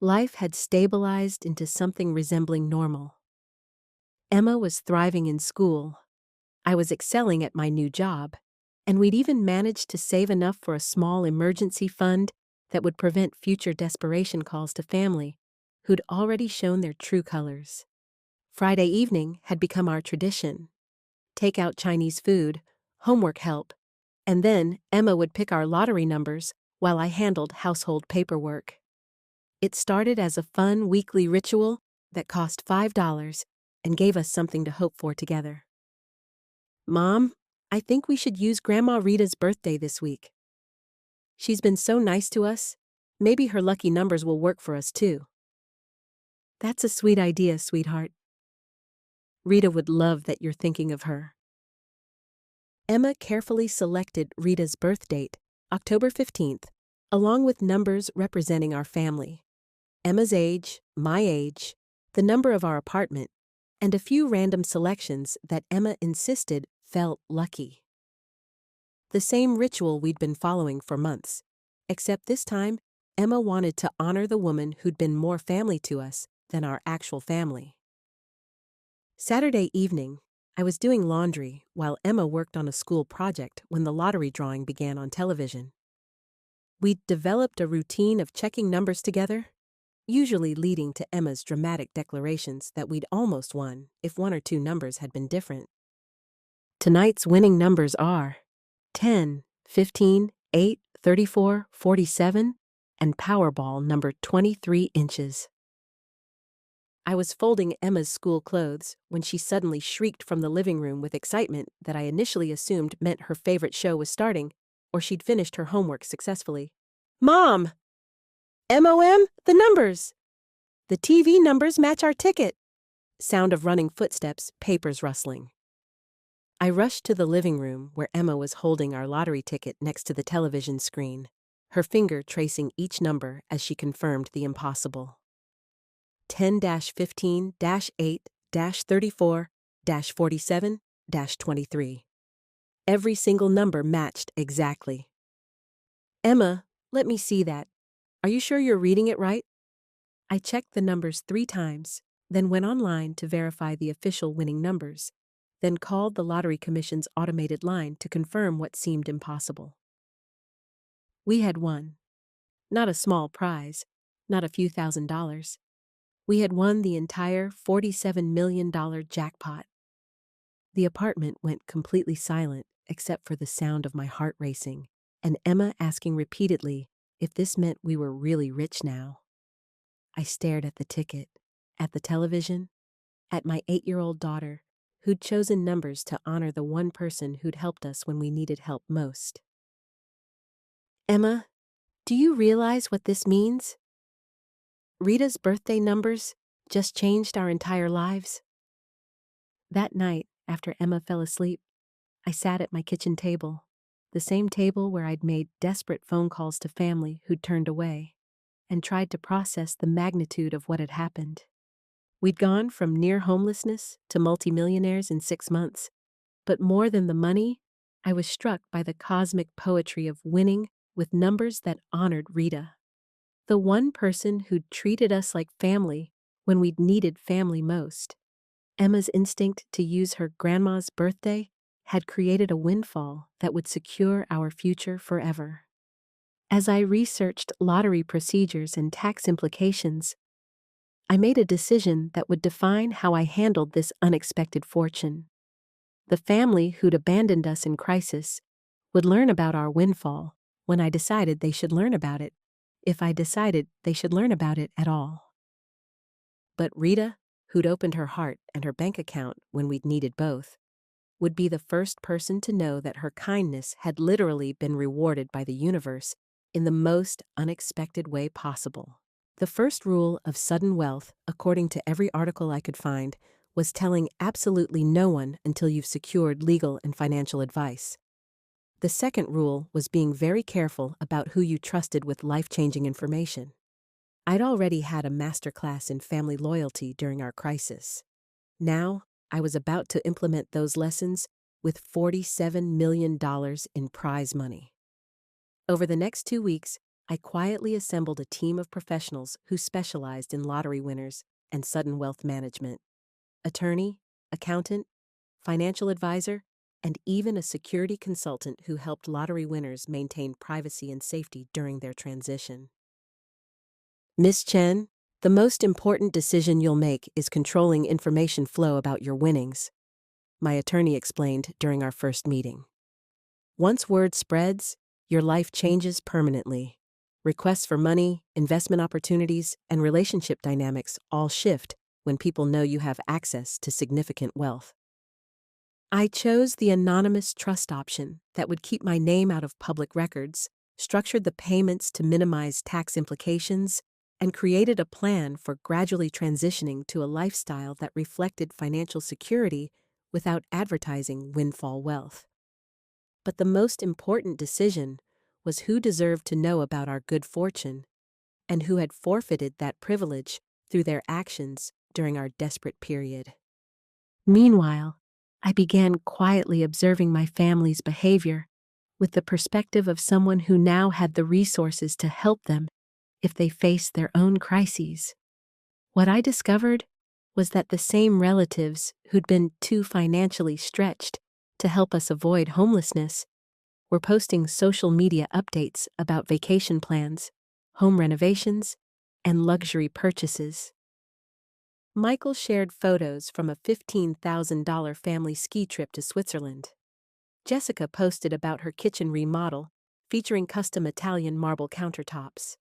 life had stabilized into something resembling normal. Emma was thriving in school. I was excelling at my new job, and we'd even managed to save enough for a small emergency fund that would prevent future desperation calls to family who'd already shown their true colors. Friday evening had become our tradition. Take out Chinese food, homework help, and then Emma would pick our lottery numbers while I handled household paperwork. It started as a fun weekly ritual that cost $5 and gave us something to hope for together. Mom, I think we should use Grandma Rita's birthday this week. She's been so nice to us. Maybe her lucky numbers will work for us too. That's a sweet idea, sweetheart. Rita would love that you're thinking of her. Emma carefully selected Rita's birth date, October 15th, along with numbers representing our family. Emma's age, my age, the number of our apartment, and a few random selections that Emma insisted felt lucky. The same ritual we'd been following for months, except this time, Emma wanted to honor the woman who'd been more family to us than our actual family. Saturday evening, I was doing laundry while Emma worked on a school project when the lottery drawing began on television. We'd developed a routine of checking numbers together, usually leading to Emma's dramatic declarations that we'd almost won if one or two numbers had been different. Tonight's winning numbers are 10, 15, 8, 34, 47, and Powerball number 23 inches. I was folding Emma's school clothes when she suddenly shrieked from the living room with excitement that I initially assumed meant her favorite show was starting, or she'd finished her homework successfully. Mom! MOM, the numbers! The TV numbers match our ticket! Sound of running footsteps, papers rustling. I rushed to the living room where Emma was holding our lottery ticket next to the television screen, her finger tracing each number as she confirmed the impossible. 10-15-8-34-47-23. Every single number matched exactly. Emma, let me see that. Are you sure you're reading it right? I checked the numbers 3 times, then went online to verify the official winning numbers, then called the Lottery Commission's automated line to confirm what seemed impossible. We had won. Not a small prize, not a few $1,000s. We had won the entire $47 million jackpot. The apartment went completely silent except for the sound of my heart racing and Emma asking repeatedly if this meant we were really rich now. I stared at the ticket, at the television, at my 8-year-old daughter who'd chosen numbers to honor the one person who'd helped us when we needed help most. Emma, do you realize what this means? Rita's birthday numbers just changed our entire lives. That night, after Emma fell asleep, I sat at my kitchen table, the same table where I'd made desperate phone calls to family who'd turned away, and tried to process the magnitude of what had happened. We'd gone from near homelessness to multimillionaires in 6 months, but more than the money, I was struck by the cosmic poetry of winning with numbers that honored Rita, the one person who'd treated us like family when we'd needed family most. Emma's instinct to use her grandma's birthday had created a windfall that would secure our future forever. As I researched lottery procedures and tax implications, I made a decision that would define how I handled this unexpected fortune. The family who'd abandoned us in crisis would learn about our windfall when I decided they should learn about it, if I decided they should learn about it at all. But Rita, who'd opened her heart and her bank account when we'd needed both, would be the first person to know that her kindness had literally been rewarded by the universe in the most unexpected way possible. The first rule of sudden wealth, according to every article I could find, was telling absolutely no one until you've secured legal and financial advice. The second rule was being very careful about who you trusted with life-changing information. I'd already had a masterclass in family loyalty during our crisis. Now, I was about to implement those lessons with $47 million in prize money. Over the next 2 weeks, I quietly assembled a team of professionals who specialized in lottery winners and sudden wealth management. Attorney, accountant, financial advisor, and even a security consultant who helped lottery winners maintain privacy and safety during their transition. Miss Chen, the most important decision you'll make is controlling information flow about your winnings, my attorney explained during our first meeting. Once word spreads, your life changes permanently. Requests for money, investment opportunities, and relationship dynamics all shift when people know you have access to significant wealth. I chose the anonymous trust option that would keep my name out of public records, structured the payments to minimize tax implications, and created a plan for gradually transitioning to a lifestyle that reflected financial security without advertising windfall wealth. But the most important decision was who deserved to know about our good fortune and who had forfeited that privilege through their actions during our desperate period. Meanwhile, I began quietly observing my family's behavior with the perspective of someone who now had the resources to help them if they faced their own crises. What I discovered was that the same relatives who'd been too financially stretched to help us avoid homelessness were posting social media updates about vacation plans, home renovations, and luxury purchases. Michael shared photos from a $15,000 family ski trip to Switzerland. Jessica posted about her kitchen remodel, featuring custom Italian marble countertops.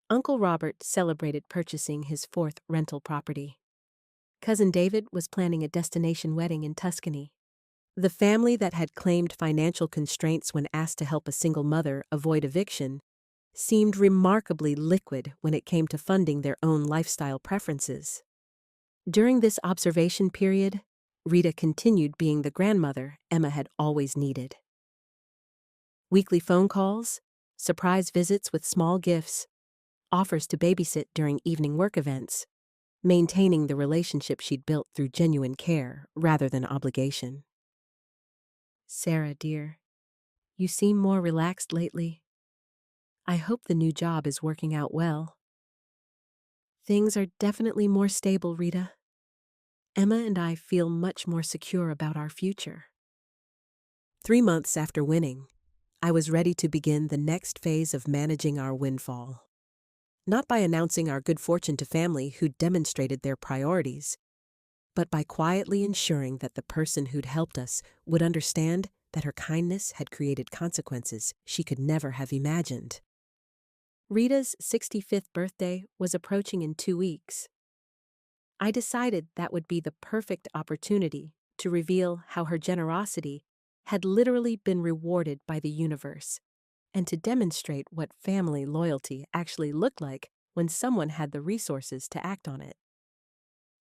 Uncle Robert celebrated purchasing his fourth rental property. Cousin David was planning a destination wedding in Tuscany. The family that had claimed financial constraints when asked to help a single mother avoid eviction seemed remarkably liquid when it came to funding their own lifestyle preferences. During this observation period, Rita continued being the grandmother Emma had always needed. Weekly phone calls, surprise visits with small gifts, offers to babysit during evening work events, maintaining the relationship she'd built through genuine care rather than obligation. Sarah, dear, you seem more relaxed lately. I hope the new job is working out well. Things are definitely more stable, Rita. Emma and I feel much more secure about our future. 3 months after winning, I was ready to begin the next phase of managing our windfall. Not by announcing our good fortune to family who demonstrated their priorities, but by quietly ensuring that the person who'd helped us would understand that her kindness had created consequences she could never have imagined. Rita's 65th birthday was approaching in 2 weeks. I decided that would be the perfect opportunity to reveal how her generosity had literally been rewarded by the universe, and to demonstrate what family loyalty actually looked like when someone had the resources to act on it.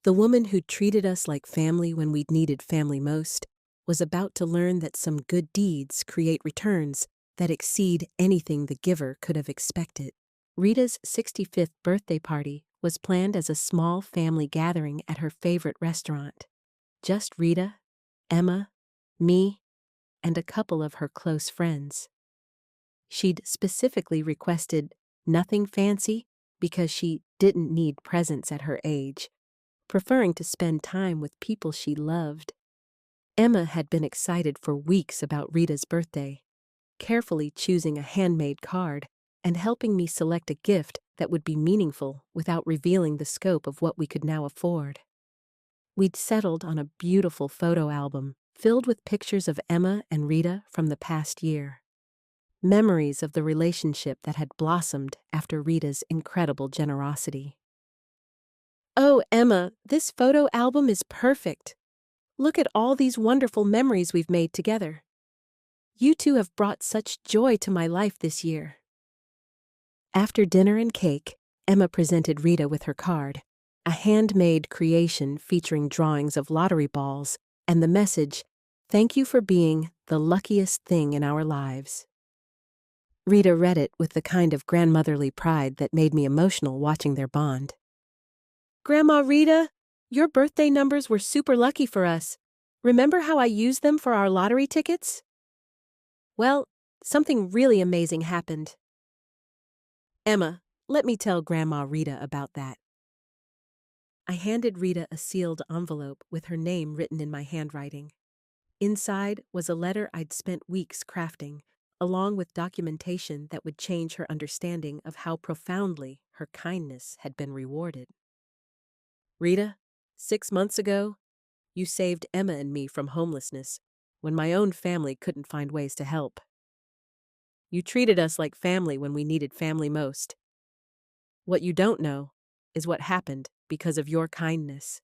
The woman who treated us like family when we needed family most was about to learn that some good deeds create returns that exceed anything the giver could have expected. Rita's 65th birthday party was planned as a small family gathering at her favorite restaurant. Just Rita, Emma, me, and a couple of her close friends. She'd specifically requested nothing fancy because she didn't need presents at her age, preferring to spend time with people she loved. Emma had been excited for weeks about Rita's birthday, carefully choosing a handmade card and helping me select a gift that would be meaningful without revealing the scope of what we could now afford. We'd settled on a beautiful photo album filled with pictures of Emma and Rita from the past year. Memories of the relationship that had blossomed after Rita's incredible generosity. "Oh, Emma, this photo album is perfect. Look at all these wonderful memories we've made together. You two have brought such joy to my life this year." After dinner and cake, Emma presented Rita with her card, a handmade creation featuring drawings of lottery balls and the message, "Thank you for being the luckiest thing in our lives." Rita read it with the kind of grandmotherly pride that made me emotional watching their bond. "Grandma Rita, your birthday numbers were super lucky for us. Remember how I used them for our lottery tickets?" "Well, something really amazing happened." "Emma, let me tell Grandma Rita about that." I handed Rita a sealed envelope with her name written in my handwriting. Inside was a letter I'd spent weeks crafting, along with documentation that would change her understanding of how profoundly her kindness had been rewarded. "Rita, 6 months ago, you saved Emma and me from homelessness when my own family couldn't find ways to help. You treated us like family when we needed family most. What you don't know is what happened because of your kindness."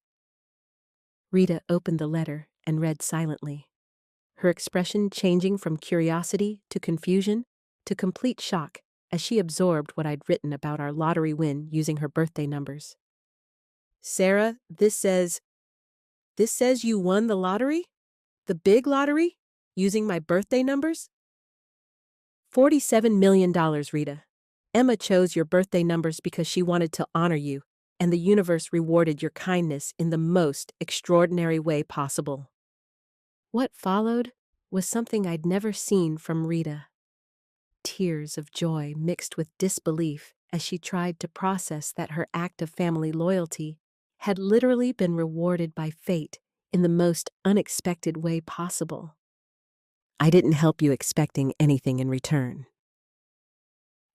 Rita opened the letter and read silently, her expression changing from curiosity to confusion to complete shock as she absorbed what I'd written about our lottery win using her birthday numbers. "Sarah, this says you won the lottery? The big lottery? Using my birthday numbers?" $47 million, Rita. Emma chose your birthday numbers because she wanted to honor you, and the universe rewarded your kindness in the most extraordinary way possible. What followed was something I'd never seen from Rita. Tears of joy mixed with disbelief as she tried to process that her act of family loyalty had literally been rewarded by fate in the most unexpected way possible. "I didn't help you expecting anything in return.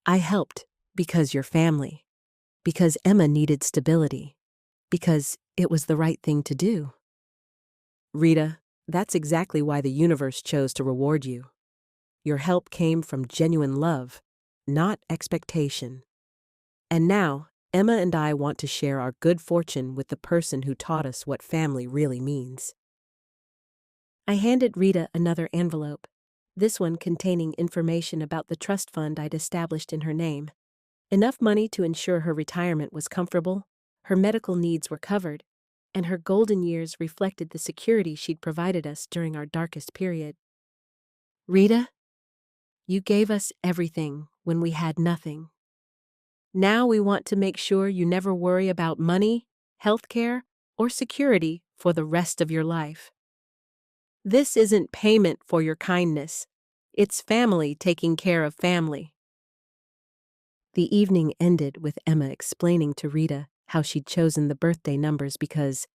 I helped because you're family, because Emma needed stability, because it was the right thing to do. Rita, that's exactly why the universe chose to reward you. Your help came from genuine love, not expectation. And now, Emma and I want to share our good fortune with the person who taught us what family really means." I handed Rita another envelope, this one containing information about the trust fund I'd established in her name. Enough money to ensure her retirement was comfortable, her medical needs were covered, and her golden years reflected the security she'd provided us during our darkest period. "Rita, you gave us everything when we had nothing. Now we want to make sure you never worry about money, health care, or security for the rest of your life. This isn't payment for your kindness. It's family taking care of family." The evening ended with Emma explaining to Rita how she'd chosen the birthday numbers because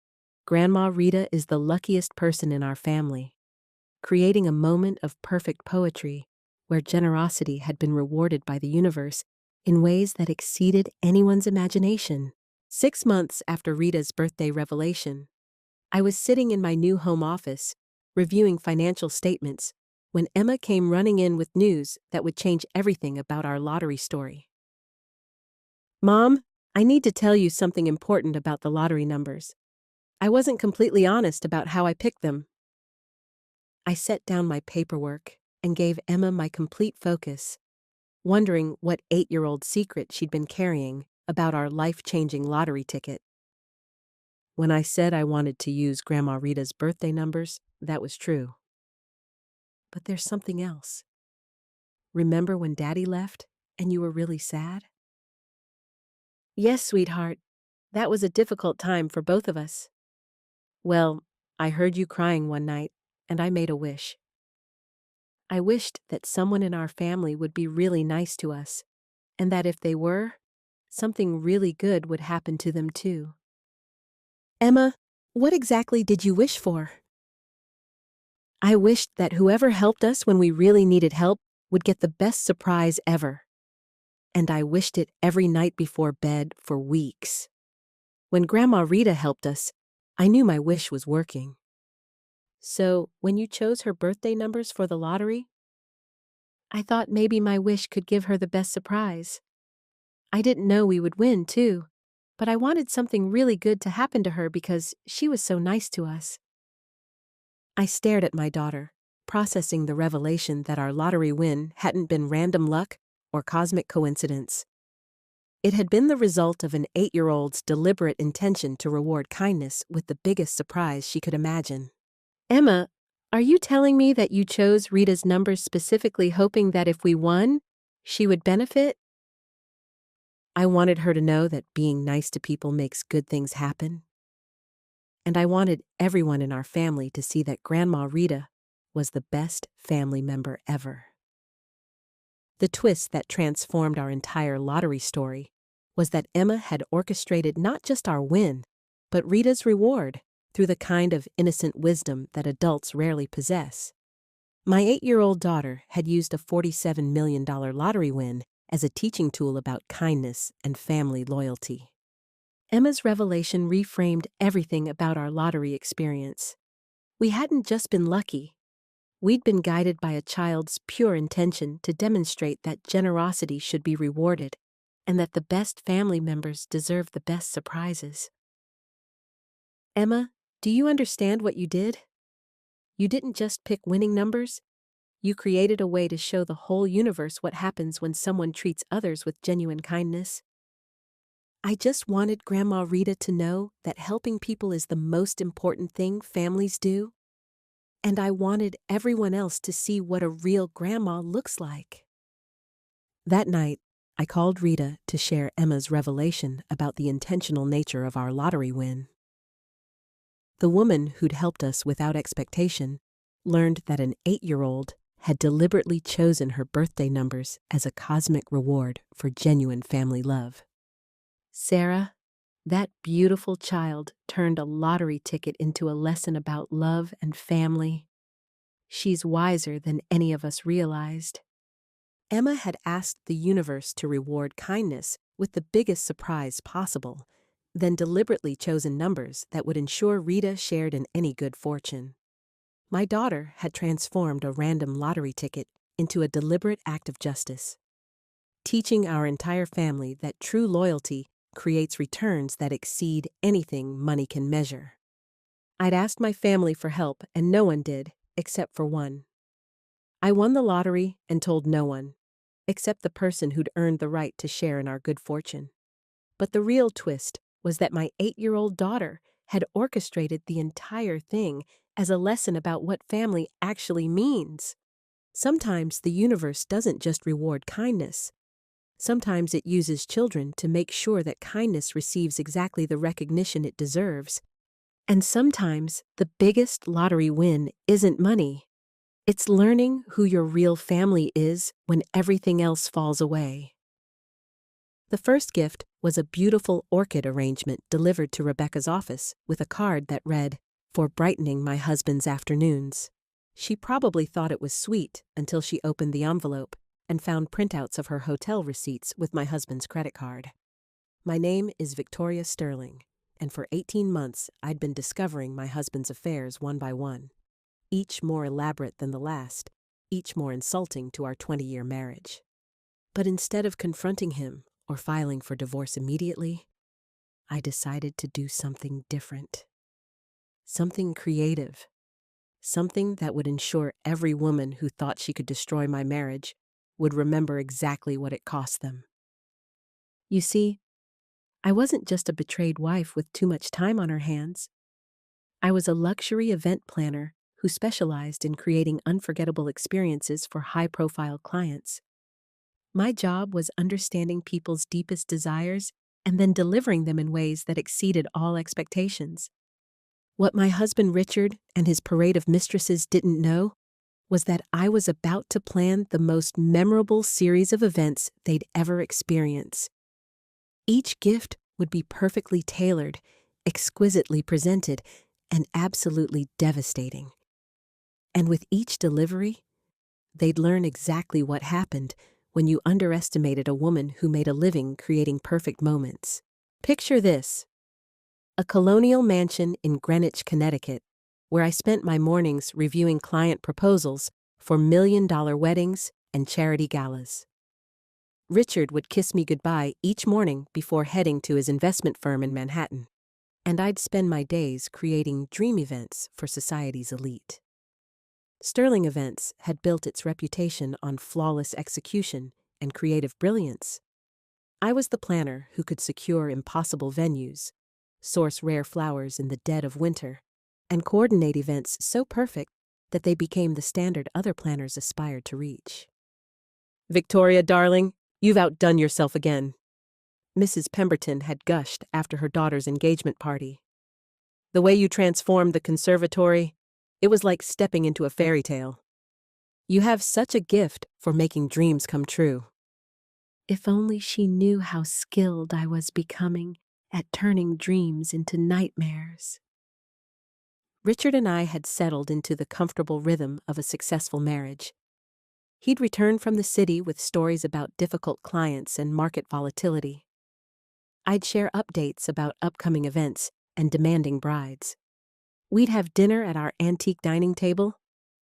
Grandma Rita is the luckiest person in our family, creating a moment of perfect poetry where generosity had been rewarded by the universe in ways that exceeded anyone's imagination. 6 months after Rita's birthday revelation, I was sitting in my new home office, reviewing financial statements, when Emma came running in with news that would change everything about our lottery story. "Mom, I need to tell you something important about the lottery numbers. I wasn't completely honest about how I picked them." I set down my paperwork and gave Emma my complete focus, wondering what 8-year-old secret she'd been carrying about our life-changing lottery ticket. When I said I wanted to use Grandma Rita's birthday numbers, that was true. But there's something else. Remember when Daddy left and you were really sad? Yes, sweetheart. That was a difficult time for both of us. Well, I heard you crying one night, and I made a wish. I wished that someone in our family would be really nice to us, and that if they were, something really good would happen to them too. Emma, what exactly did you wish for? I wished that whoever helped us when we really needed help would get the best surprise ever. And I wished it every night before bed for weeks. When Grandma Rita helped us, I knew my wish was working. So, when you chose her birthday numbers for the lottery, I thought maybe my wish could give her the best surprise. I didn't know we would win, too, but I wanted something really good to happen to her because she was so nice to us. I stared at my daughter, processing the revelation that our lottery win hadn't been random luck or cosmic coincidence. It had been the result of an 8-year-old's deliberate intention to reward kindness with the biggest surprise she could imagine. Emma, are you telling me that you chose Rita's numbers specifically hoping that if we won, she would benefit? I wanted her to know that being nice to people makes good things happen. And I wanted everyone in our family to see that Grandma Rita was the best family member ever. The twist that transformed our entire lottery story was that Emma had orchestrated not just our win, but Rita's reward through the kind of innocent wisdom that adults rarely possess. My 8-year-old daughter had used a $47 million lottery win as a teaching tool about kindness and family loyalty. Emma's revelation reframed everything about our lottery experience. We hadn't just been lucky. We'd been guided by a child's pure intention to demonstrate that generosity should be rewarded and that the best family members deserve the best surprises. Emma, do you understand what you did? You didn't just pick winning numbers. You created a way to show the whole universe what happens when someone treats others with genuine kindness. I just wanted Grandma Rita to know that helping people is the most important thing families do. And I wanted everyone else to see what a real grandma looks like. That night, I called Rita to share Emma's revelation about the intentional nature of our lottery win. The woman who'd helped us without expectation learned that an 8-year-old had deliberately chosen her birthday numbers as a cosmic reward for genuine family love. Sarah, that beautiful child turned a lottery ticket into a lesson about love and family. She's wiser than any of us realized. Emma had asked the universe to reward kindness with the biggest surprise possible, then deliberately chosen numbers that would ensure Rita shared in any good fortune. My daughter had transformed a random lottery ticket into a deliberate act of justice, teaching our entire family that true loyalty creates returns that exceed anything money can measure. I'd asked my family for help, and no one did, except for one. I won the lottery and told no one, except the person who'd earned the right to share in our good fortune. But the real twist was that my 8-year-old daughter had orchestrated the entire thing as a lesson about what family actually means. Sometimes the universe doesn't just reward kindness. Sometimes it uses children to make sure that kindness receives exactly the recognition it deserves. And sometimes the biggest lottery win isn't money. It's learning who your real family is when everything else falls away. The first gift was a beautiful orchid arrangement delivered to Rebecca's office with a card that read, "For brightening my husband's afternoons." She probably thought it was sweet until she opened the envelope and found printouts of her hotel receipts with my husband's credit card. My name is Victoria Sterling, and for 18 months I'd been discovering my husband's affairs one by one, each more elaborate than the last, each more insulting to our 20-year marriage. But instead of confronting him or filing for divorce immediately, I decided to do something different. Something creative. Something that would ensure every woman who thought she could destroy my marriage would remember exactly what it cost them. You see, I wasn't just a betrayed wife with too much time on her hands. I was a luxury event planner who specialized in creating unforgettable experiences for high-profile clients. My job was understanding people's deepest desires and then delivering them in ways that exceeded all expectations. What my husband Richard and his parade of mistresses didn't know was that I was about to plan the most memorable series of events they'd ever experience. Each gift would be perfectly tailored, exquisitely presented, and absolutely devastating. And with each delivery, they'd learn exactly what happened when you underestimated a woman who made a living creating perfect moments. Picture this: a colonial mansion in Greenwich, Connecticut, where I spent my mornings reviewing client proposals for million-dollar weddings and charity galas. Richard would kiss me goodbye each morning before heading to his investment firm in Manhattan, and I'd spend my days creating dream events for society's elite. Sterling Events had built its reputation on flawless execution and creative brilliance. I was the planner who could secure impossible venues, source rare flowers in the dead of winter, and coordinate events so perfect that they became the standard other planners aspired to reach. "Victoria, darling, you've outdone yourself again," Mrs. Pemberton had gushed after her daughter's engagement party. "The way you transformed the conservatory, it was like stepping into a fairy tale. You have such a gift for making dreams come true." If only she knew how skilled I was becoming at turning dreams into nightmares. Richard and I had settled into the comfortable rhythm of a successful marriage. He'd returned from the city with stories about difficult clients and market volatility. I'd share updates about upcoming events and demanding brides. We'd have dinner at our antique dining table,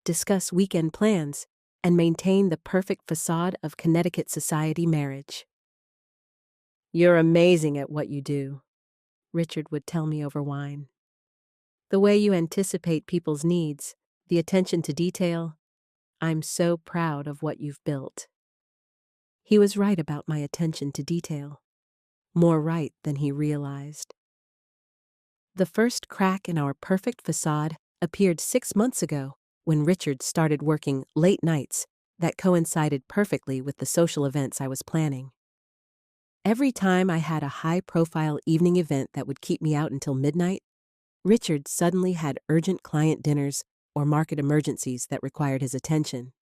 discuss weekend plans, and maintain the perfect facade of Connecticut society marriage. "You're amazing at what you do," Richard would tell me over wine. "The way you anticipate people's needs, the attention to detail, I'm so proud of what you've built." He was right about my attention to detail. More right than he realized. The first crack in our perfect facade appeared 6 months ago when Richard started working late nights that coincided perfectly with the social events I was planning. Every time I had a high-profile evening event that would keep me out until midnight, Richard suddenly had urgent client dinners or market emergencies that required his attention.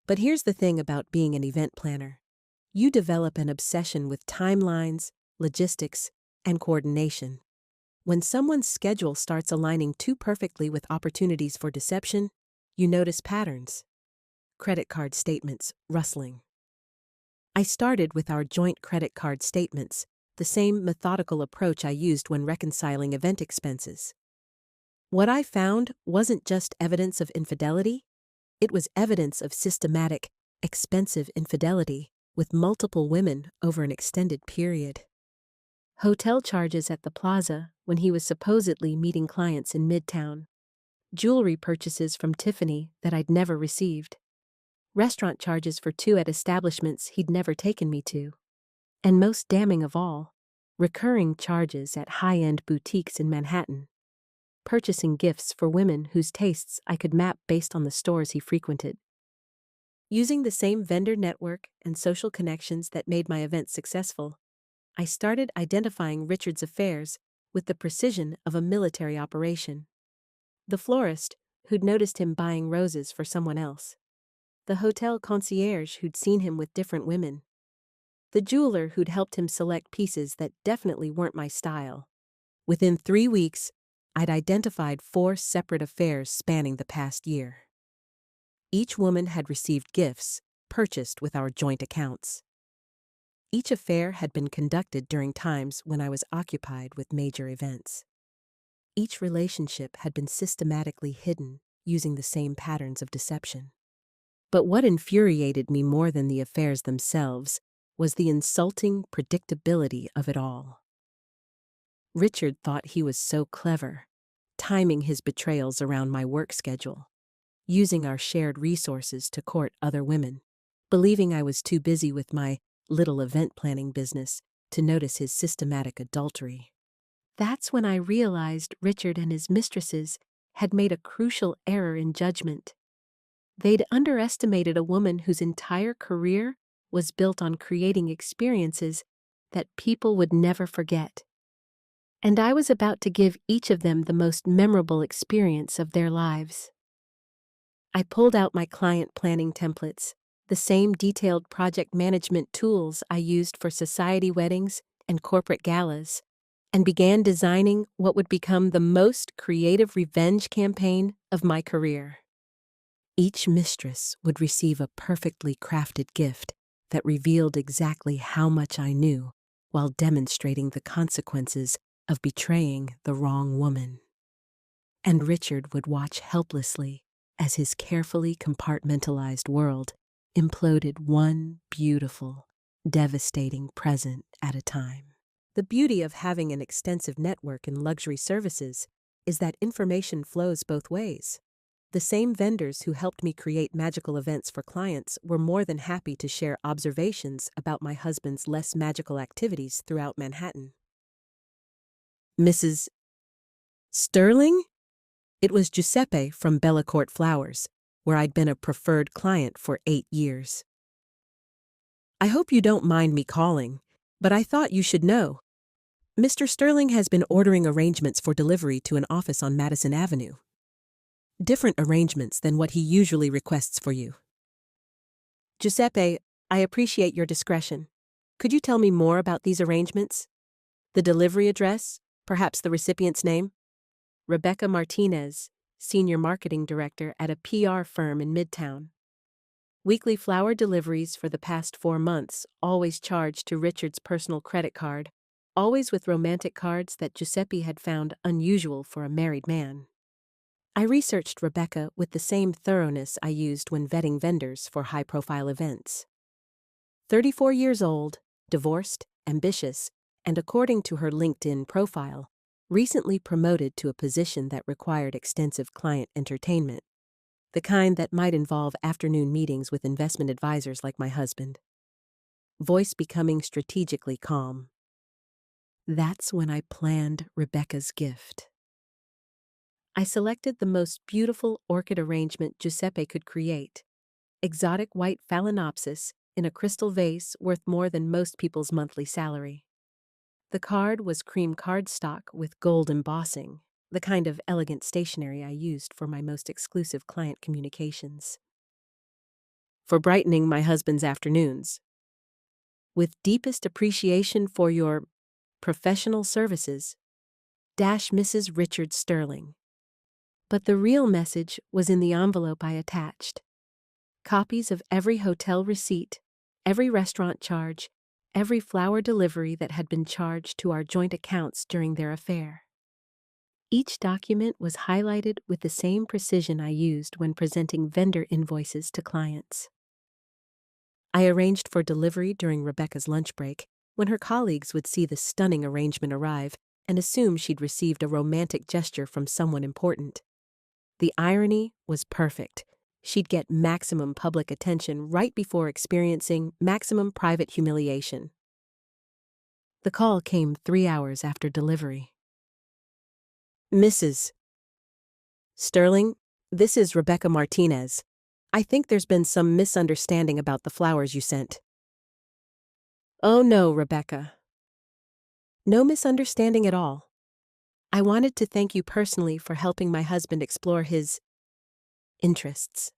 But here's the thing about being an event planner. You develop an obsession with timelines, logistics, and coordination. When someone's schedule starts aligning too perfectly with opportunities for deception, you notice patterns. Credit card statements rustling. I started with our joint credit card statements, the same methodical approach I used when reconciling event expenses. What I found wasn't just evidence of infidelity, it was evidence of systematic, expensive infidelity with multiple women over an extended period. Hotel charges at the plaza when he was supposedly meeting clients in Midtown. Jewelry purchases from Tiffany that I'd never received. Restaurant charges for 2 at establishments he'd never taken me to. And most damning of all, recurring charges at high-end boutiques in Manhattan. Purchasing gifts for women whose tastes I could map based on the stores he frequented. Using the same vendor network and social connections that made my events successful, I started identifying Richard's affairs with the precision of a military operation. The florist who'd noticed him buying roses for someone else. The hotel concierge who'd seen him with different women. The jeweler who'd helped him select pieces that definitely weren't my style. Within 3 weeks, I'd identified 4 separate affairs spanning the past year. Each woman had received gifts purchased with our joint accounts. Each affair had been conducted during times when I was occupied with major events. Each relationship had been systematically hidden using the same patterns of deception. But what infuriated me more than the affairs themselves was the insulting predictability of it all. Richard thought he was so clever, timing his betrayals around my work schedule, using our shared resources to court other women, believing I was too busy with my little event planning business to notice his systematic adultery. That's when I realized Richard and his mistresses had made a crucial error in judgment. They'd underestimated a woman whose entire career was built on creating experiences that people would never forget. And I was about to give each of them the most memorable experience of their lives. I pulled out my client planning templates, the same detailed project management tools I used for society weddings and corporate galas, and began designing what would become the most creative revenge campaign of my career. Each mistress would receive a perfectly crafted gift that revealed exactly how much I knew, while demonstrating the consequences of betraying the wrong woman. And Richard would watch helplessly as his carefully compartmentalized world imploded one beautiful, devastating present at a time. The beauty of having an extensive network in luxury services is that information flows both ways. The same vendors who helped me create magical events for clients were more than happy to share observations about my husband's less magical activities throughout Manhattan. Mrs. Sterling? It was Giuseppe from Bellacourt Flowers, where I'd been a preferred client for 8 years. I hope you don't mind me calling, but I thought you should know. Mr. Sterling has been ordering arrangements for delivery to an office on Madison Avenue. Different arrangements than what he usually requests for you. Giuseppe, I appreciate your discretion. Could you tell me more about these arrangements? The delivery address, perhaps the recipient's name? Rebecca Martinez, Senior Marketing Director at a PR firm in Midtown. Weekly flower deliveries for the past 4 months, always charged to Richard's personal credit card, always with romantic cards that Giuseppe had found unusual for a married man. I researched Rebecca with the same thoroughness I used when vetting vendors for high-profile events. 34 years old, divorced, ambitious, and according to her LinkedIn profile, recently promoted to a position that required extensive client entertainment, the kind that might involve afternoon meetings with investment advisors like my husband. Voice becoming strategically calm. That's when I planned Rebecca's gift. I selected the most beautiful orchid arrangement Giuseppe could create. Exotic white phalaenopsis in a crystal vase worth more than most people's monthly salary. The card was cream cardstock with gold embossing, the kind of elegant stationery I used for my most exclusive client communications. For brightening my husband's afternoons. With deepest appreciation for your professional services, Mrs. Richard Sterling. But the real message was in the envelope I attached. Copies of every hotel receipt, every restaurant charge, every flower delivery that had been charged to our joint accounts during their affair. Each document was highlighted with the same precision I used when presenting vendor invoices to clients. I arranged for delivery during Rebecca's lunch break, when her colleagues would see the stunning arrangement arrive and assume she'd received a romantic gesture from someone important. The irony was perfect. She'd get maximum public attention right before experiencing maximum private humiliation. The call came 3 hours after delivery. Mrs. Sterling, this is Rebecca Martinez. I think there's been some misunderstanding about the flowers you sent. Oh no, Rebecca. No misunderstanding at all. I wanted to thank you personally for helping my husband explore his interests.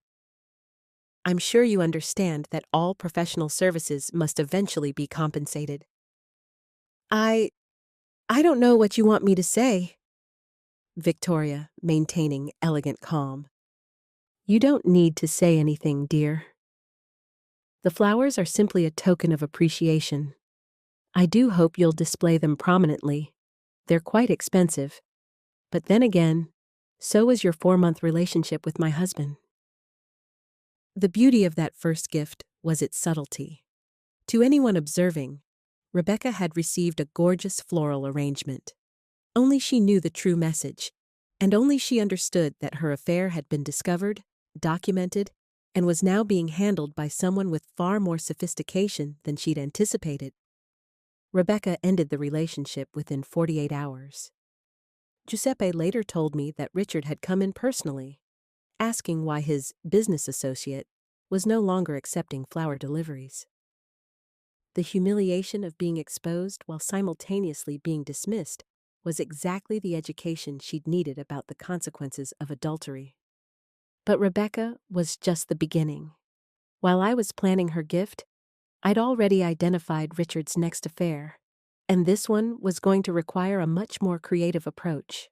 I'm sure you understand that all professional services must eventually be compensated. I don't know what you want me to say. Victoria, maintaining elegant calm. You don't need to say anything, dear. The flowers are simply a token of appreciation. I do hope you'll display them prominently. They're quite expensive. But then again, so is your 4-month relationship with my husband. The beauty of that first gift was its subtlety. To anyone observing, Rebecca had received a gorgeous floral arrangement. Only she knew the true message, and only she understood that her affair had been discovered, documented, and was now being handled by someone with far more sophistication than she'd anticipated. Rebecca ended the relationship within 48 hours. Giuseppe later told me that Richard had come in personally, asking why his business associate was no longer accepting flower deliveries. The humiliation of being exposed while simultaneously being dismissed was exactly the education she'd needed about the consequences of adultery. But Rebecca was just the beginning. While I was planning her gift, I'd already identified Richard's next affair, and this one was going to require a much more creative approach.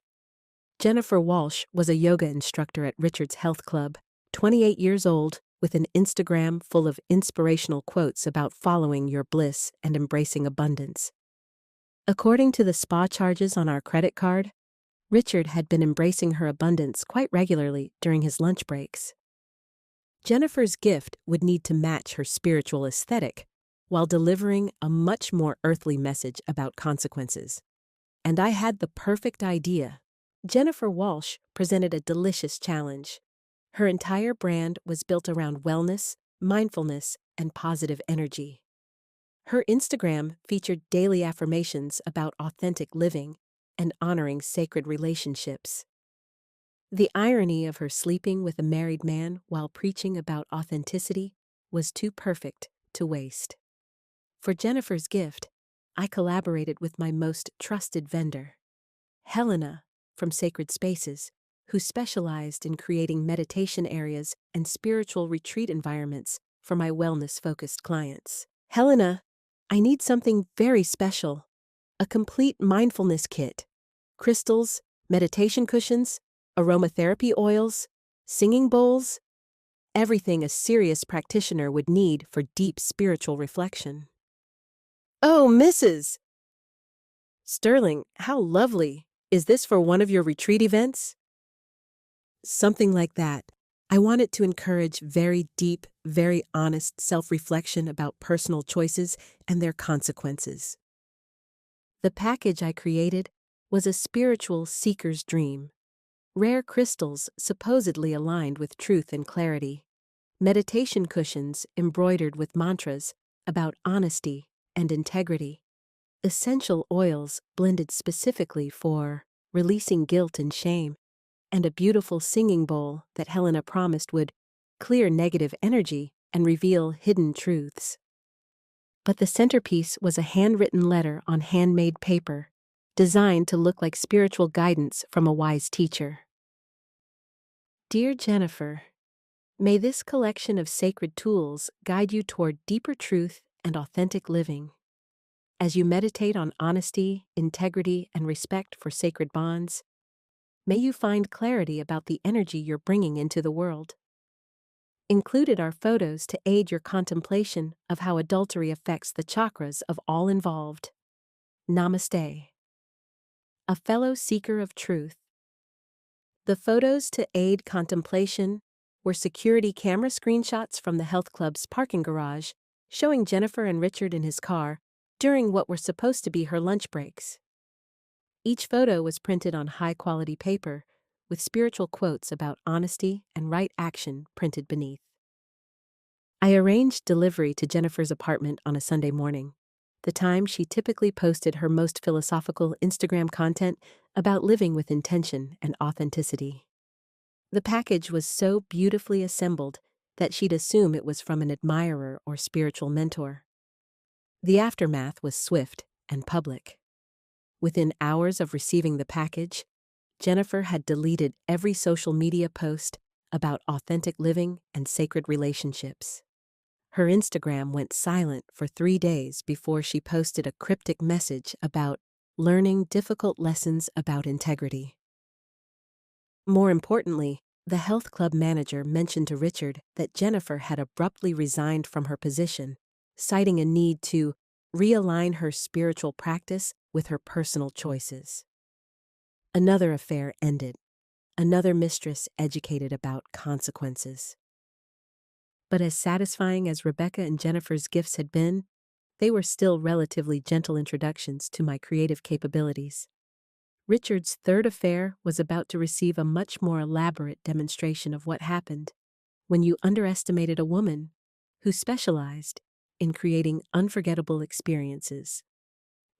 Jennifer Walsh was a yoga instructor at Richard's health club, 28 years old, with an Instagram full of inspirational quotes about following your bliss and embracing abundance. According to the spa charges on our credit card, Richard had been embracing her abundance quite regularly during his lunch breaks. Jennifer's gift would need to match her spiritual aesthetic while delivering a much more earthly message about consequences. And I had the perfect idea. Jennifer Walsh presented a delicious challenge. Her entire brand was built around wellness, mindfulness, and positive energy. Her Instagram featured daily affirmations about authentic living and honoring sacred relationships. The irony of her sleeping with a married man while preaching about authenticity was too perfect to waste. For Jennifer's gift, I collaborated with my most trusted vendor, Helena from Sacred Spaces, who specialized in creating meditation areas and spiritual retreat environments for my wellness-focused clients. Helena, I need something very special. A complete mindfulness kit. Crystals, meditation cushions, aromatherapy oils, singing bowls. Everything a serious practitioner would need for deep spiritual reflection. Oh, Mrs. Sterling, how lovely. Is this for one of your retreat events? Something like that. I want it to encourage very deep, very honest self-reflection about personal choices and their consequences. The package I created was a spiritual seeker's dream. Rare crystals supposedly aligned with truth and clarity. Meditation cushions embroidered with mantras about honesty and integrity. Essential oils blended specifically for releasing guilt and shame. And a beautiful singing bowl that Helena promised would clear negative energy and reveal hidden truths. But the centerpiece was a handwritten letter on handmade paper, designed to look like spiritual guidance from a wise teacher. Dear Jennifer, may this collection of sacred tools guide you toward deeper truth and authentic living. As you meditate on honesty, integrity, and respect for sacred bonds, may you find clarity about the energy you're bringing into the world. Included are photos to aid your contemplation of how adultery affects the chakras of all involved. Namaste. A fellow seeker of truth. The photos to aid contemplation were security camera screenshots from the health club's parking garage, showing Jennifer and Richard in his car during what were supposed to be her lunch breaks. Each photo was printed on high-quality paper, with spiritual quotes about honesty and right action printed beneath. I arranged delivery to Jennifer's apartment on a Sunday morning, the time she typically posted her most philosophical Instagram content about living with intention and authenticity. The package was so beautifully assembled that she'd assume it was from an admirer or spiritual mentor. The aftermath was swift and public. Within hours of receiving the package, Jennifer had deleted every social media post about authentic living and sacred relationships. Her Instagram went silent for 3 days before she posted a cryptic message about learning difficult lessons about integrity. More importantly, the health club manager mentioned to Richard that Jennifer had abruptly resigned from her position, citing a need to realign her spiritual practice with her personal choices. Another affair ended, another mistress educated about consequences. But as satisfying as Rebecca and Jennifer's gifts had been, they were still relatively gentle introductions to my creative capabilities. Richard's third affair was about to receive a much more elaborate demonstration of what happened when you underestimated a woman who specialized in creating unforgettable experiences.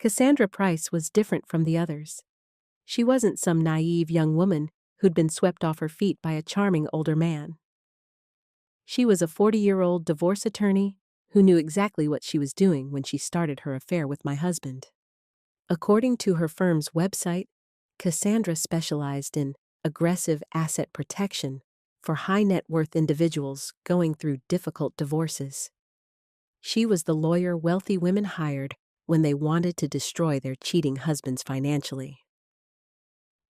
Cassandra Price was different from the others. She wasn't some naive young woman who'd been swept off her feet by a charming older man. She was a 40-year-old divorce attorney who knew exactly what she was doing when she started her affair with my husband. According to her firm's website, Cassandra specialized in aggressive asset protection for high-net-worth individuals going through difficult divorces. She was the lawyer wealthy women hired when they wanted to destroy their cheating husbands financially.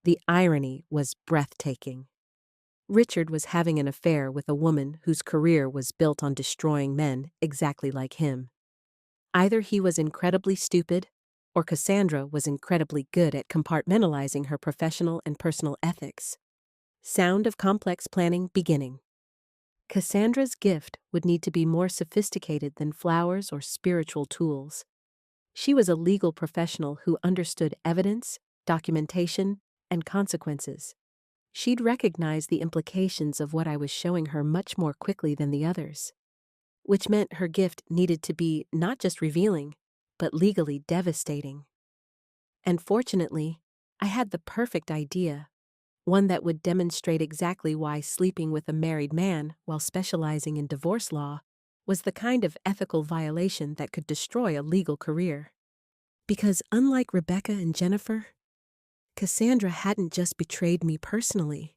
The irony was breathtaking. Richard was having an affair with a woman whose career was built on destroying men exactly like him. Either he was incredibly stupid, or Cassandra was incredibly good at compartmentalizing her professional and personal ethics. Sound of complex planning beginning. Cassandra's gift would need to be more sophisticated than flowers or spiritual tools. She was a legal professional who understood evidence, documentation, and consequences. She'd recognize the implications of what I was showing her much more quickly than the others, which meant her gift needed to be not just revealing, but legally devastating. And fortunately, I had the perfect idea, one that would demonstrate exactly why sleeping with a married man while specializing in divorce law was the kind of ethical violation that could destroy a legal career. Because unlike Rebecca and Jennifer, Cassandra hadn't just betrayed me personally.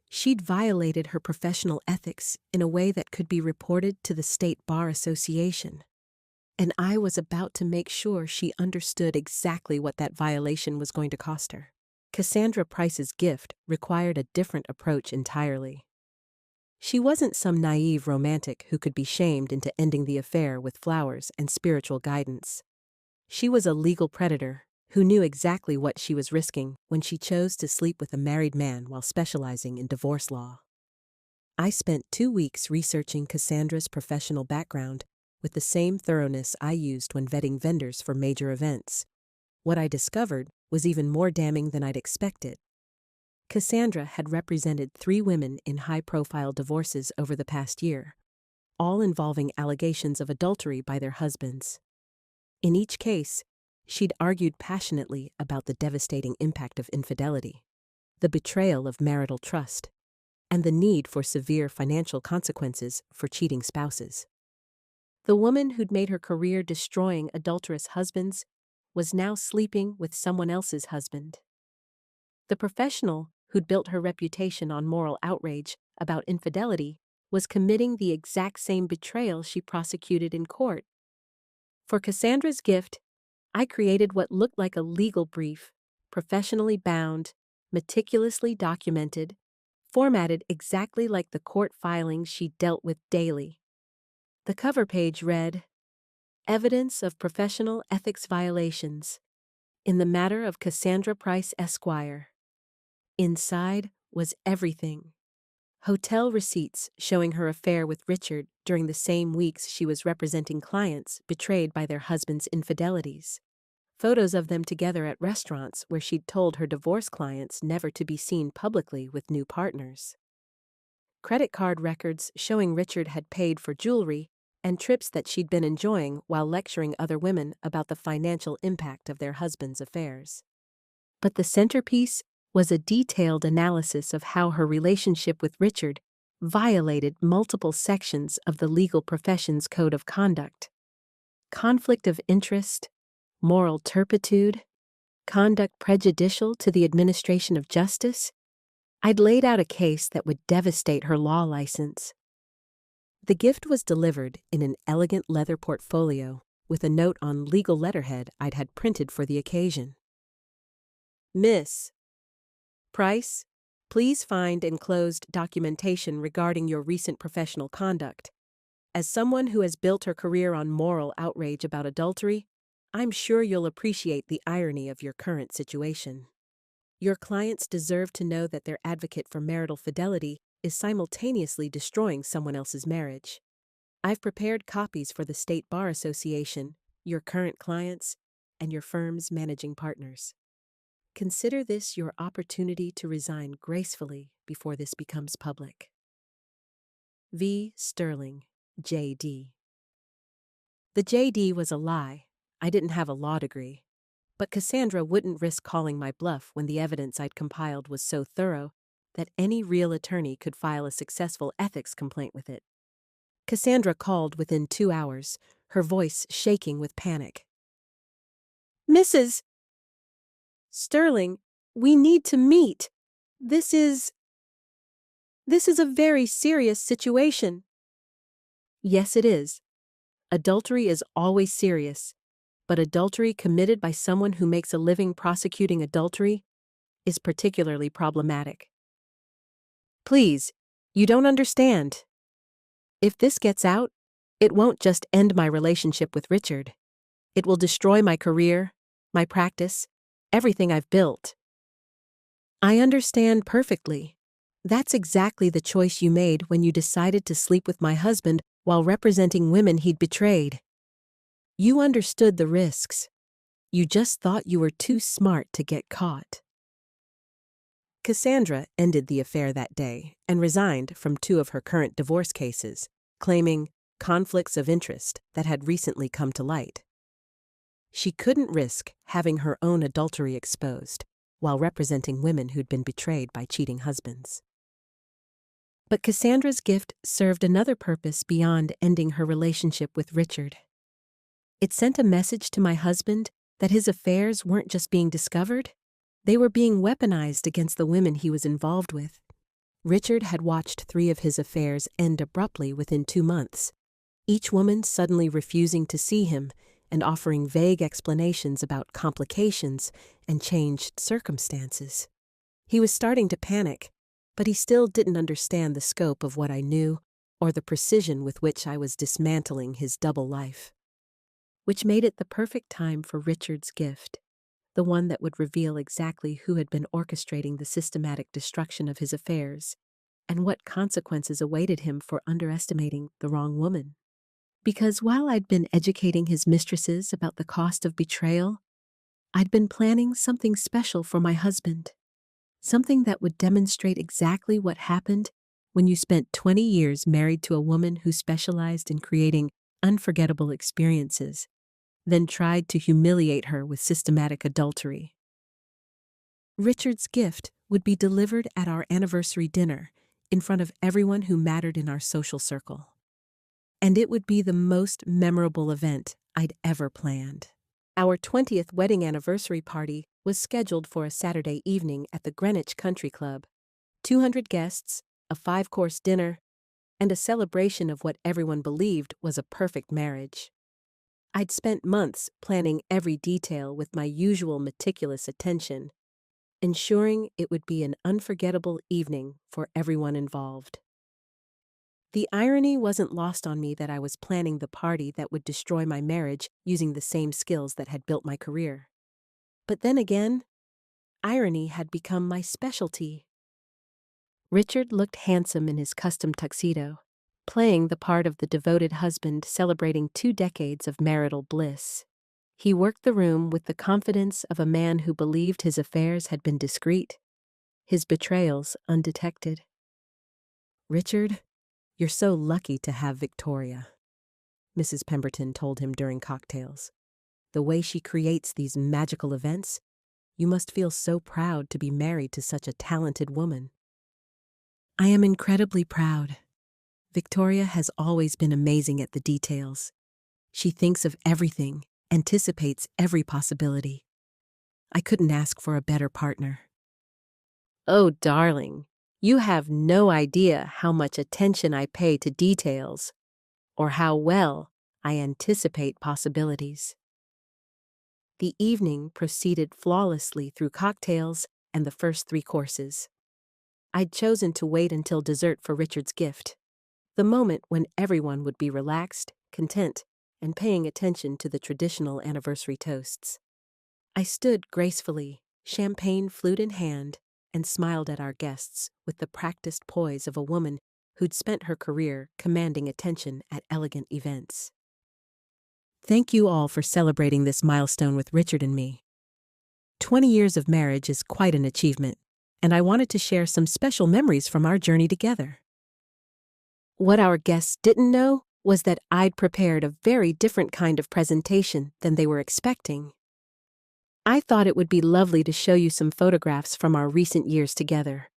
She'd violated her professional ethics in a way that could be reported to the State Bar Association. And I was about to make sure she understood exactly what that violation was going to cost her. Cassandra Price's gift required a different approach entirely. She wasn't some naive romantic who could be shamed into ending the affair with flowers and spiritual guidance. She was a legal predator who knew exactly what she was risking when she chose to sleep with a married man while specializing in divorce law. I spent 2 weeks researching Cassandra's professional background with the same thoroughness I used when vetting vendors for major events. What I discovered was even more damning than I'd expected. Cassandra had represented 3 women in high-profile divorces over the past year, all involving allegations of adultery by their husbands. In each case, she'd argued passionately about the devastating impact of infidelity, the betrayal of marital trust, and the need for severe financial consequences for cheating spouses. The woman who'd made her career destroying adulterous husbands was now sleeping with someone else's husband. The professional who'd built her reputation on moral outrage about infidelity was committing the exact same betrayal she prosecuted in court. For Cassandra's gift, I created what looked like a legal brief, professionally bound, meticulously documented, formatted exactly like the court filings she dealt with daily. The cover page read, "Evidence of professional ethics violations in the matter of Cassandra Price Esquire." Inside was everything. Hotel receipts showing her affair with Richard during the same weeks she was representing clients betrayed by their husbands' infidelities. Photos of them together at restaurants where she'd told her divorce clients never to be seen publicly with new partners. Credit card records showing Richard had paid for jewelry and trips that she'd been enjoying while lecturing other women about the financial impact of their husbands' affairs. But the centerpiece was a detailed analysis of how her relationship with Richard violated multiple sections of the legal profession's code of conduct. Conflict of interest, moral turpitude, conduct prejudicial to the administration of justice. I'd laid out a case that would devastate her law license. The gift was delivered in an elegant leather portfolio with a note on legal letterhead I'd had printed for the occasion. Miss Price, please find enclosed documentation regarding your recent professional conduct. As someone who has built her career on moral outrage about adultery, I'm sure you'll appreciate the irony of your current situation. Your clients deserve to know that their advocate for marital fidelity is simultaneously destroying someone else's marriage. I've prepared copies for the State Bar Association, your current clients, and your firm's managing partners. Consider this your opportunity to resign gracefully before this becomes public. V. Sterling, J.D. The J.D. was a lie. I didn't have a law degree. But Cassandra wouldn't risk calling my bluff when the evidence I'd compiled was so thorough that any real attorney could file a successful ethics complaint with it. Cassandra called within 2 hours, her voice shaking with panic. "Mrs. Sterling, we need to meet. This is a very serious situation." Yes, it is. Adultery is always serious, but adultery committed by someone who makes a living prosecuting adultery is particularly problematic. Please, you don't understand. If this gets out, it won't just end my relationship with Richard. It will destroy my career, my practice, everything I've built. I understand perfectly. That's exactly the choice you made when you decided to sleep with my husband while representing women he'd betrayed. You understood the risks. You just thought you were too smart to get caught. Cassandra ended the affair that day and resigned from 2 of her current divorce cases, claiming conflicts of interest that had recently come to light. She couldn't risk having her own adultery exposed while representing women who'd been betrayed by cheating husbands. But Cassandra's gift served another purpose beyond ending her relationship with Richard. It sent a message to my husband that his affairs weren't just being discovered, they were being weaponized against the women he was involved with. Richard had watched 3 of his affairs end abruptly within 2 months, each woman suddenly refusing to see him and offering vague explanations about complications and changed circumstances. He was starting to panic, but he still didn't understand the scope of what I knew or the precision with which I was dismantling his double life. Which made it the perfect time for Richard's gift, the one that would reveal exactly who had been orchestrating the systematic destruction of his affairs and what consequences awaited him for underestimating the wrong woman. Because while I'd been educating his mistresses about the cost of betrayal, I'd been planning something special for my husband, something that would demonstrate exactly what happened when you spent 20 years married to a woman who specialized in creating unforgettable experiences, then tried to humiliate her with systematic adultery. Richard's gift would be delivered at our anniversary dinner in front of everyone who mattered in our social circle. And it would be the most memorable event I'd ever planned. Our 20th wedding anniversary party was scheduled for a Saturday evening at the Greenwich Country Club. 200 guests, a 5-course dinner, and a celebration of what everyone believed was a perfect marriage. I'd spent months planning every detail with my usual meticulous attention, ensuring it would be an unforgettable evening for everyone involved. The irony wasn't lost on me that I was planning the party that would destroy my marriage using the same skills that had built my career. But then again, irony had become my specialty. Richard looked handsome in his custom tuxedo, playing the part of the devoted husband celebrating 2 decades of marital bliss. He worked the room with the confidence of a man who believed his affairs had been discreet, his betrayals undetected. "Richard, you're so lucky to have Victoria," Mrs. Pemberton told him during cocktails. "The way she creates these magical events, you must feel so proud to be married to such a talented woman." "I am incredibly proud. Victoria has always been amazing at the details. She thinks of everything, anticipates every possibility. I couldn't ask for a better partner." "Oh, darling, you have no idea how much attention I pay to details, or how well I anticipate possibilities." The evening proceeded flawlessly through cocktails and the first 3 courses. I'd chosen to wait until dessert for Richard's gift, the moment when everyone would be relaxed, content, and paying attention to the traditional anniversary toasts. I stood gracefully, champagne flute in hand, and smiled at our guests with the practiced poise of a woman who'd spent her career commanding attention at elegant events. Thank you all for celebrating this milestone with Richard and me. 20 years of marriage is quite an achievement, and I wanted to share some special memories from our journey together. What our guests didn't know was that I'd prepared a very different kind of presentation than they were expecting. I thought it would be lovely to show you some photographs from our recent years together.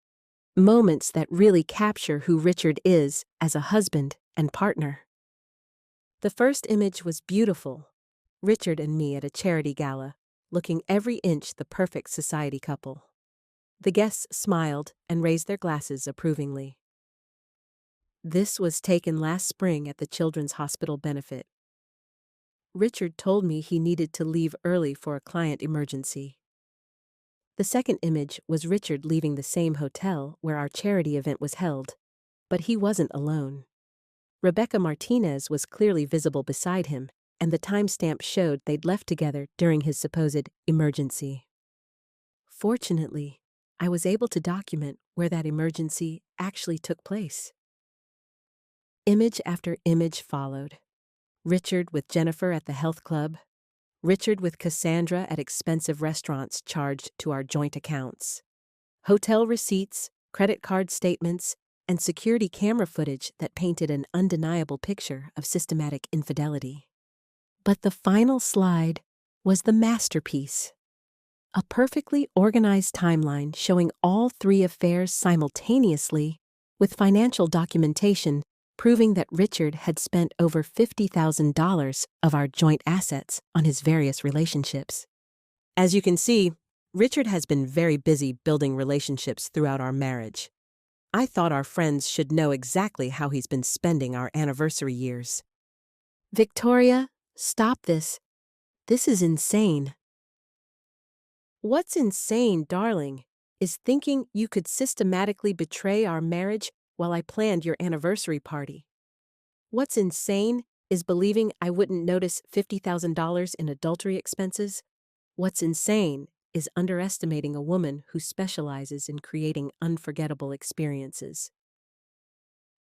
Moments that really capture who Richard is as a husband and partner. The first image was beautiful. Richard and me at a charity gala, looking every inch the perfect society couple. The guests smiled and raised their glasses approvingly. This was taken last spring at the Children's Hospital benefit. Richard told me he needed to leave early for a client emergency. The second image was Richard leaving the same hotel where our charity event was held, but he wasn't alone. Rebecca Martinez was clearly visible beside him, and the timestamp showed they'd left together during his supposed emergency. Fortunately, I was able to document where that emergency actually took place. Image after image followed. Richard with Jennifer at the health club, Richard with Cassandra at expensive restaurants charged to our joint accounts, hotel receipts, credit card statements, and security camera footage that painted an undeniable picture of systematic infidelity. But the final slide was the masterpiece. A perfectly organized timeline showing all three affairs simultaneously, with financial documentation proving that Richard had spent over $50,000 of our joint assets on his various relationships. As you can see, Richard has been very busy building relationships throughout our marriage. I thought our friends should know exactly how he's been spending our anniversary years. Victoria, stop this. This is insane. What's insane, darling, is thinking you could systematically betray our marriage while I planned your anniversary party. What's insane is believing I wouldn't notice $50,000 in adultery expenses. What's insane is underestimating a woman who specializes in creating unforgettable experiences.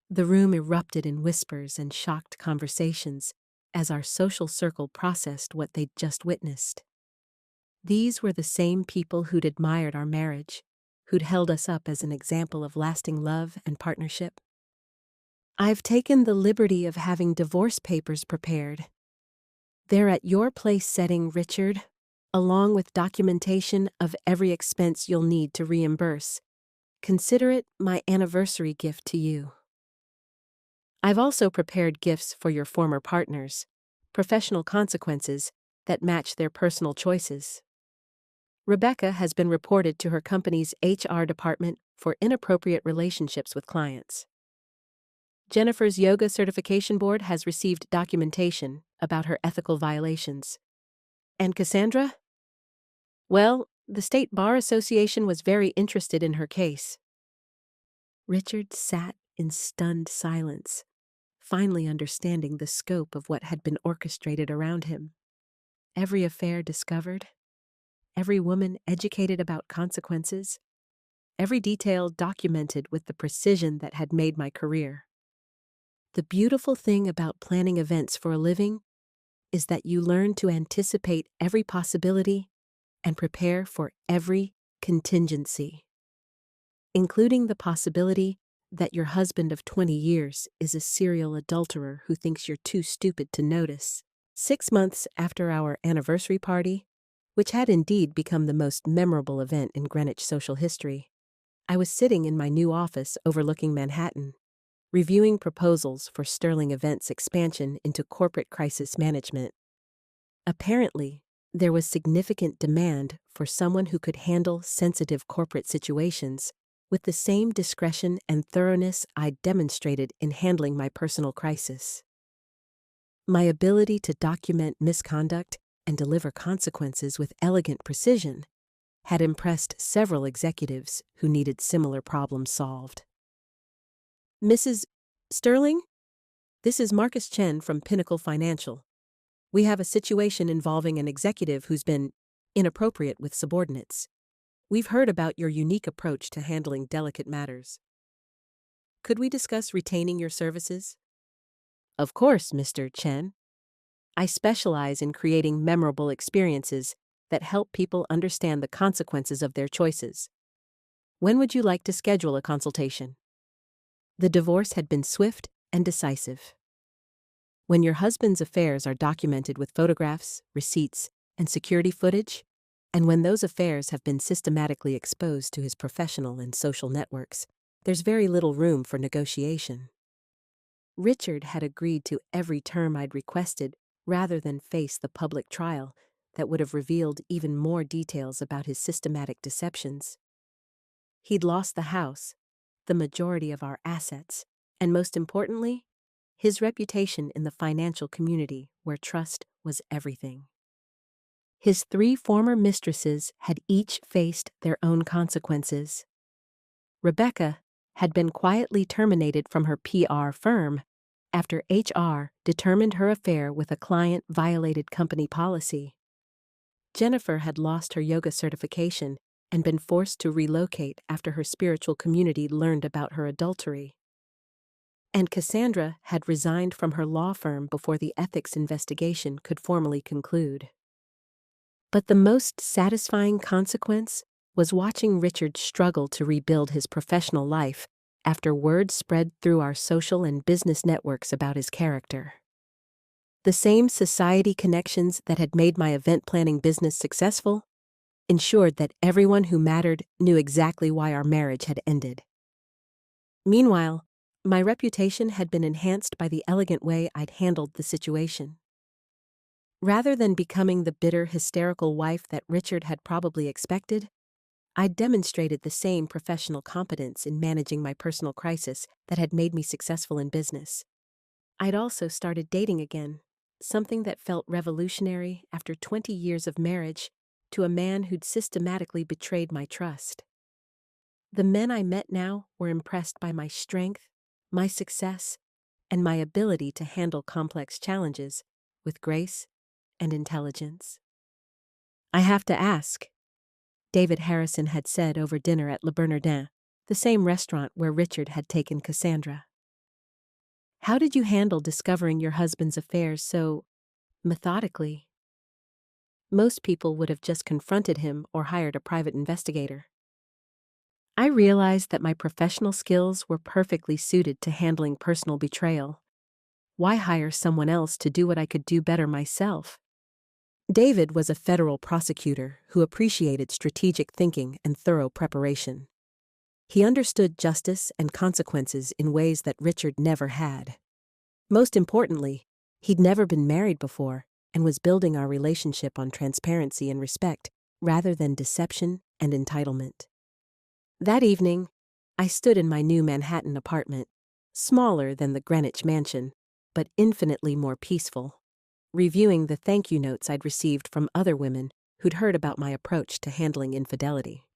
The room erupted in whispers and shocked conversations as our social circle processed what they'd just witnessed. These were the same people who'd admired our marriage, who'd held us up as an example of lasting love and partnership. I've taken the liberty of having divorce papers prepared. They're at your place setting, Richard, along with documentation of every expense you'll need to reimburse. Consider it my anniversary gift to you. I've also prepared gifts for your former partners, professional consequences that match their personal choices. Rebecca has been reported to her company's HR department for inappropriate relationships with clients. Jennifer's yoga certification board has received documentation about her ethical violations. And Cassandra? Well, the State Bar Association was very interested in her case. Richard sat in stunned silence, finally understanding the scope of what had been orchestrated around him. Every affair discovered, every woman educated about consequences, every detail documented with the precision that had made my career. The beautiful thing about planning events for a living is that you learn to anticipate every possibility and prepare for every contingency, including the possibility that your husband of 20 years is a serial adulterer who thinks you're too stupid to notice. 6 months after our anniversary party, which had indeed become the most memorable event in Greenwich social history, I was sitting in my new office overlooking Manhattan, reviewing proposals for Sterling Events' expansion into corporate crisis management. Apparently, there was significant demand for someone who could handle sensitive corporate situations with the same discretion and thoroughness I'd demonstrated in handling my personal crisis. My ability to document misconduct and deliver consequences with elegant precision had impressed several executives who needed similar problems solved. Mrs. Sterling? This is Marcus Chen from Pinnacle Financial. We have a situation involving an executive who's been inappropriate with subordinates. We've heard about your unique approach to handling delicate matters. Could we discuss retaining your services? Of course, Mr. Chen. I specialize in creating memorable experiences that help people understand the consequences of their choices. When would you like to schedule a consultation? The divorce had been swift and decisive. When your husband's affairs are documented with photographs, receipts, and security footage, And when those affairs have been systematically exposed to his professional and social networks, there's very little room for negotiation. Richard had agreed to every term I'd requested rather than face the public trial that would have revealed even more details about his systematic deceptions. He'd lost the house, the majority of our assets, and most importantly, his reputation in the financial community where trust was everything. His 3 former mistresses had each faced their own consequences. Rebecca had been quietly terminated from her PR firm after HR determined her affair with a client violated company policy. Jennifer had lost her yoga certification and been forced to relocate after her spiritual community learned about her adultery. And Cassandra had resigned from her law firm before the ethics investigation could formally conclude. But the most satisfying consequence was watching Richard struggle to rebuild his professional life after word spread through our social and business networks about his character. The same society connections that had made my event planning business successful ensured that everyone who mattered knew exactly why our marriage had ended. Meanwhile, my reputation had been enhanced by the elegant way I'd handled the situation. Rather than becoming the bitter, hysterical wife that Richard had probably expected, I demonstrated the same professional competence in managing my personal crisis that had made me successful in business. I'd also started dating again, something that felt revolutionary after 20 years of marriage to a man who'd systematically betrayed my trust. The men I met now were impressed by my strength, my success, and my ability to handle complex challenges with grace and intelligence. "I have to ask," David Harrison had said over dinner at Le Bernardin, the same restaurant where Richard had taken Cassandra. "How did you handle discovering your husband's affairs so methodically?" Most people would have just confronted him or hired a private investigator. I realized that my professional skills were perfectly suited to handling personal betrayal. Why hire someone else to do what I could do better myself? David was a federal prosecutor who appreciated strategic thinking and thorough preparation. He understood justice and consequences in ways that Richard never had. Most importantly, he'd never been married before and was building our relationship on transparency and respect rather than deception and entitlement. That evening, I stood in my new Manhattan apartment, smaller than the Greenwich mansion, but infinitely more peaceful, reviewing the thank you notes I'd received from other women who'd heard about my approach to handling infidelity.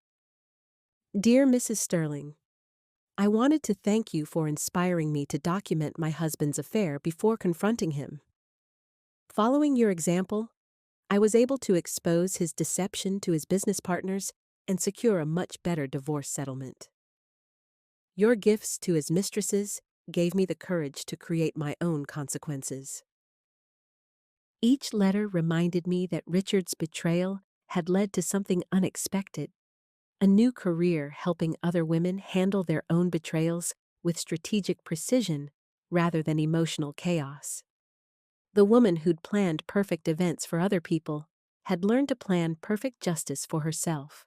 "Dear Mrs. Sterling, I wanted to thank you for inspiring me to document my husband's affair before confronting him. Following your example, I was able to expose his deception to his business partners and secure a much better divorce settlement. Your gifts to his mistresses gave me the courage to create my own consequences." Each letter reminded me that Richard's betrayal had led to something unexpected, a new career helping other women handle their own betrayals with strategic precision rather than emotional chaos. The woman who'd planned perfect events for other people had learned to plan perfect justice for herself.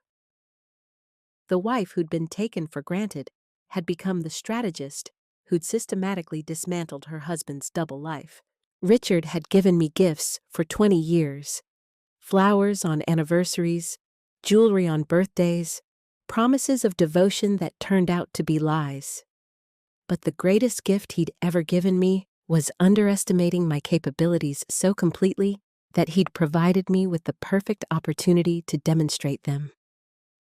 The wife who'd been taken for granted had become the strategist who'd systematically dismantled her husband's double life. Richard had given me gifts for 20 years. Flowers on anniversaries, jewelry on birthdays, promises of devotion that turned out to be lies. But the greatest gift he'd ever given me was underestimating my capabilities so completely that he'd provided me with the perfect opportunity to demonstrate them.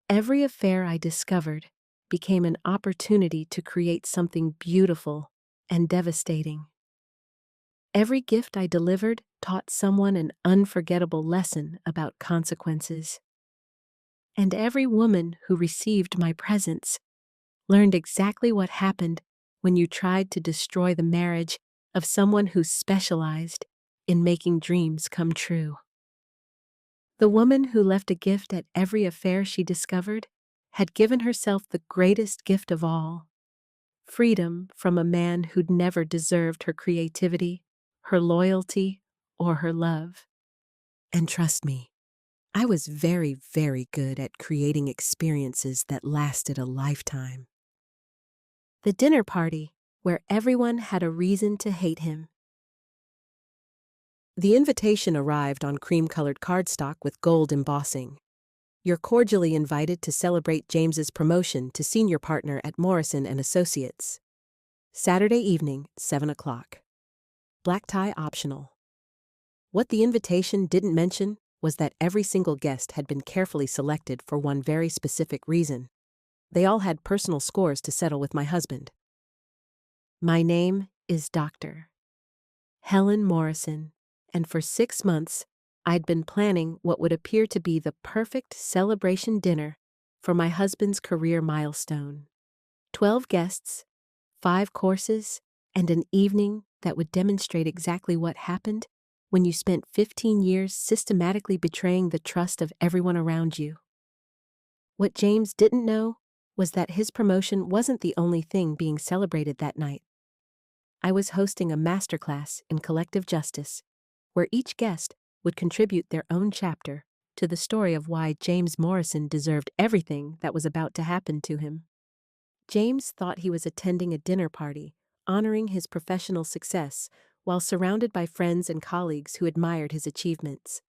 Every affair I discovered became an opportunity to create something beautiful and devastating. Every gift I delivered taught someone an unforgettable lesson about consequences. And every woman who received my presents learned exactly what happened when you tried to destroy the marriage of someone who specialized in making dreams come true. The woman who left a gift at every affair she discovered had given herself the greatest gift of all: freedom from a man who'd never deserved her creativity, her loyalty, or her love. And trust me, I was very, very good at creating experiences that lasted a lifetime. The dinner party, where everyone had a reason to hate him. The invitation arrived on cream-colored cardstock with gold embossing. You're cordially invited to celebrate James's promotion to senior partner at Morrison & Associates. Saturday evening, 7 o'clock. Black tie optional. What the invitation didn't mention was that every single guest had been carefully selected for one very specific reason. They all had personal scores to settle with my husband. My name is Dr. Helen Morrison, and for 6 months, I'd been planning what would appear to be the perfect celebration dinner for my husband's career milestone. 12 guests, 5 courses, and an evening that would demonstrate exactly what happened when you spent 15 years systematically betraying the trust of everyone around you. What James didn't know was that his promotion wasn't the only thing being celebrated that night. I was hosting a masterclass in collective justice, where each guest would contribute their own chapter to the story of why James Morrison deserved everything that was about to happen to him. James thought he was attending a dinner party, honoring his professional success while surrounded by friends and colleagues who admired his achievements.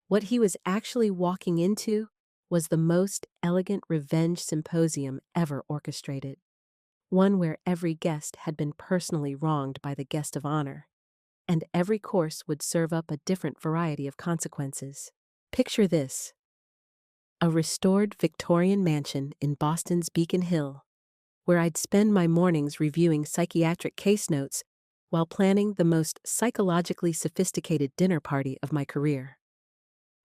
What he was actually walking into was the most elegant revenge symposium ever orchestrated, one where every guest had been personally wronged by the guest of honor, and every course would serve up a different variety of consequences. Picture this: a restored Victorian mansion in Boston's Beacon Hill, where I'd spend my mornings reviewing psychiatric case notes while planning the most psychologically sophisticated dinner party of my career.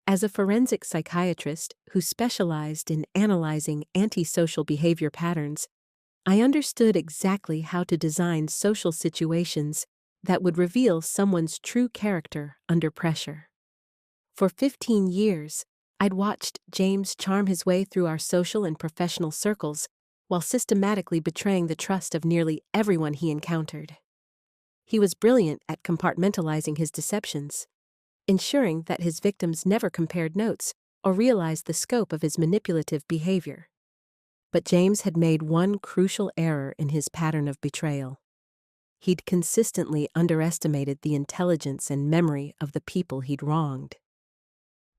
As a forensic psychiatrist who specialized in analyzing antisocial behavior patterns, I understood exactly how to design social situations that would reveal someone's true character under pressure. For 15 years, I'd watched James charm his way through our social and professional circles while systematically betraying the trust of nearly everyone he encountered. He was brilliant at compartmentalizing his deceptions, ensuring that his victims never compared notes or realized the scope of his manipulative behavior. But James had made one crucial error in his pattern of betrayal. He'd consistently underestimated the intelligence and memory of the people he'd wronged.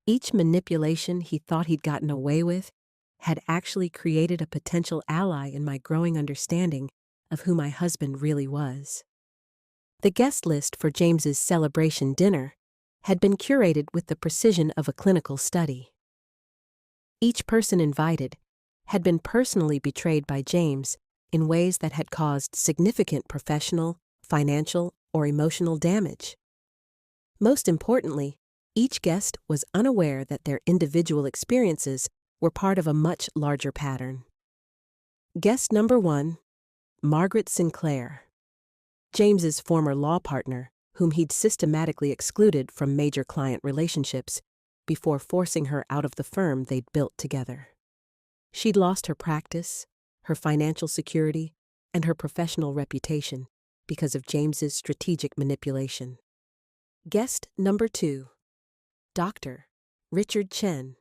Each manipulation he thought he'd gotten away with had actually created a potential ally in my growing understanding of who my husband really was. The guest list for James's celebration dinner had been curated with the precision of a clinical study. Each person invited had been personally betrayed by James in ways that had caused significant professional, financial, or emotional damage. Most importantly, each guest was unaware that their individual experiences were part of a much larger pattern. Guest number 1, Margaret Sinclair, James's former law partner, whom he'd systematically excluded from major client relationships before forcing her out of the firm they'd built together. She'd lost her practice, her financial security, and her professional reputation because of James's strategic manipulation. Guest number 2, Dr. Richard Chen,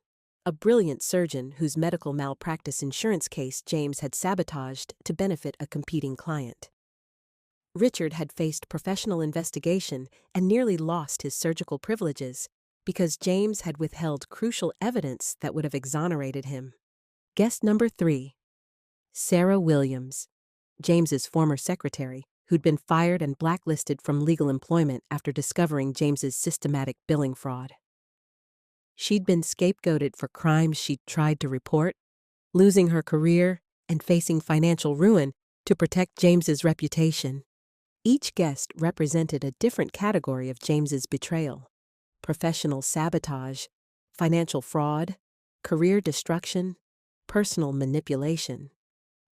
a brilliant surgeon whose medical malpractice insurance case James had sabotaged to benefit a competing client. Richard had faced professional investigation and nearly lost his surgical privileges because James had withheld crucial evidence that would have exonerated him. Guest number 3, Sarah Williams, James's former secretary, who'd been fired and blacklisted from legal employment after discovering James's systematic billing fraud. She'd been scapegoated for crimes she'd tried to report, losing her career and facing financial ruin to protect James's reputation. Each guest represented a different category of James's betrayal: professional sabotage, financial fraud, career destruction, personal manipulation.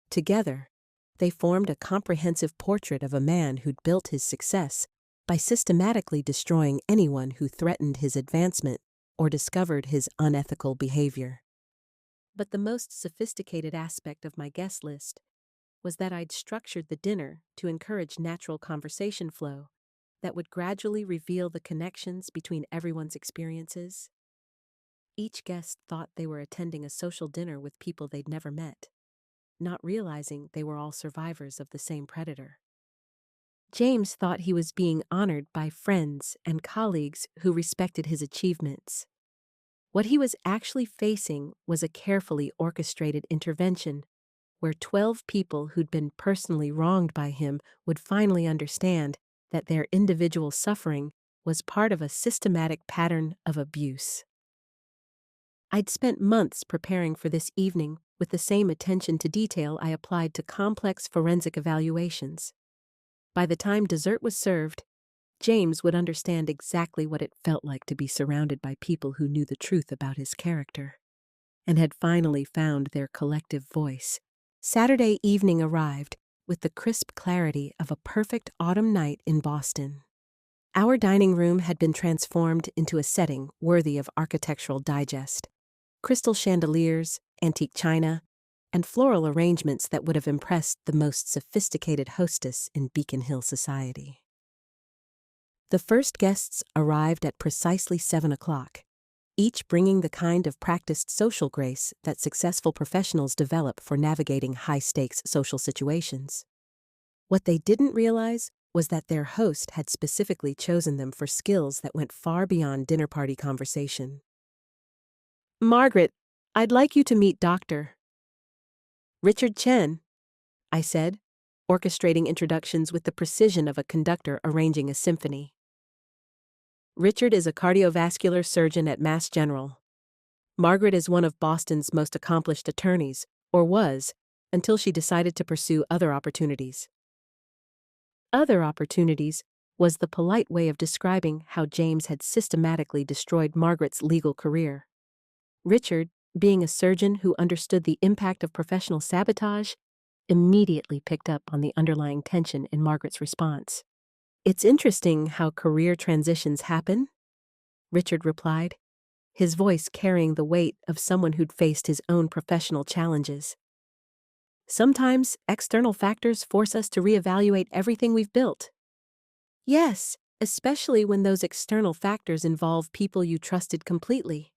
Together, they formed a comprehensive portrait of a man who'd built his success by systematically destroying anyone who threatened his advancement or discovered his unethical behavior. But the most sophisticated aspect of my guest list was that I'd structured the dinner to encourage natural conversation flow that would gradually reveal the connections between everyone's experiences. Each guest thought they were attending a social dinner with people they'd never met, not realizing they were all survivors of the same predator. James thought he was being honored by friends and colleagues who respected his achievements. What he was actually facing was a carefully orchestrated intervention where 12 people who'd been personally wronged by him would finally understand that their individual suffering was part of a systematic pattern of abuse. I'd spent months preparing for this evening with the same attention to detail I applied to complex forensic evaluations. By the time dessert was served, James would understand exactly what it felt like to be surrounded by people who knew the truth about his character and had finally found their collective voice. Saturday evening arrived with the crisp clarity of a perfect autumn night in Boston. Our dining room had been transformed into a setting worthy of Architectural Digest. Crystal chandeliers, antique china, and floral arrangements that would have impressed the most sophisticated hostess in Beacon Hill society. The first guests arrived at precisely 7 o'clock, each bringing the kind of practiced social grace that successful professionals develop for navigating high-stakes social situations. What they didn't realize was that their host had specifically chosen them for skills that went far beyond dinner party conversation. "Margaret, I'd like you to meet Dr. Richard Chen," I said, orchestrating introductions with the precision of a conductor arranging a symphony. "Richard is a cardiovascular surgeon at Mass General. Margaret is one of Boston's most accomplished attorneys, or was, until she decided to pursue other opportunities." Other opportunities was the polite way of describing how James had systematically destroyed Margaret's legal career. Richard, being a surgeon who understood the impact of professional sabotage, immediately picked up on the underlying tension in Margaret's response. "It's interesting how career transitions happen," Richard replied, his voice carrying the weight of someone who'd faced his own professional challenges. "Sometimes external factors force us to reevaluate everything we've built." "Yes, especially when those external factors involve people you trusted completely,"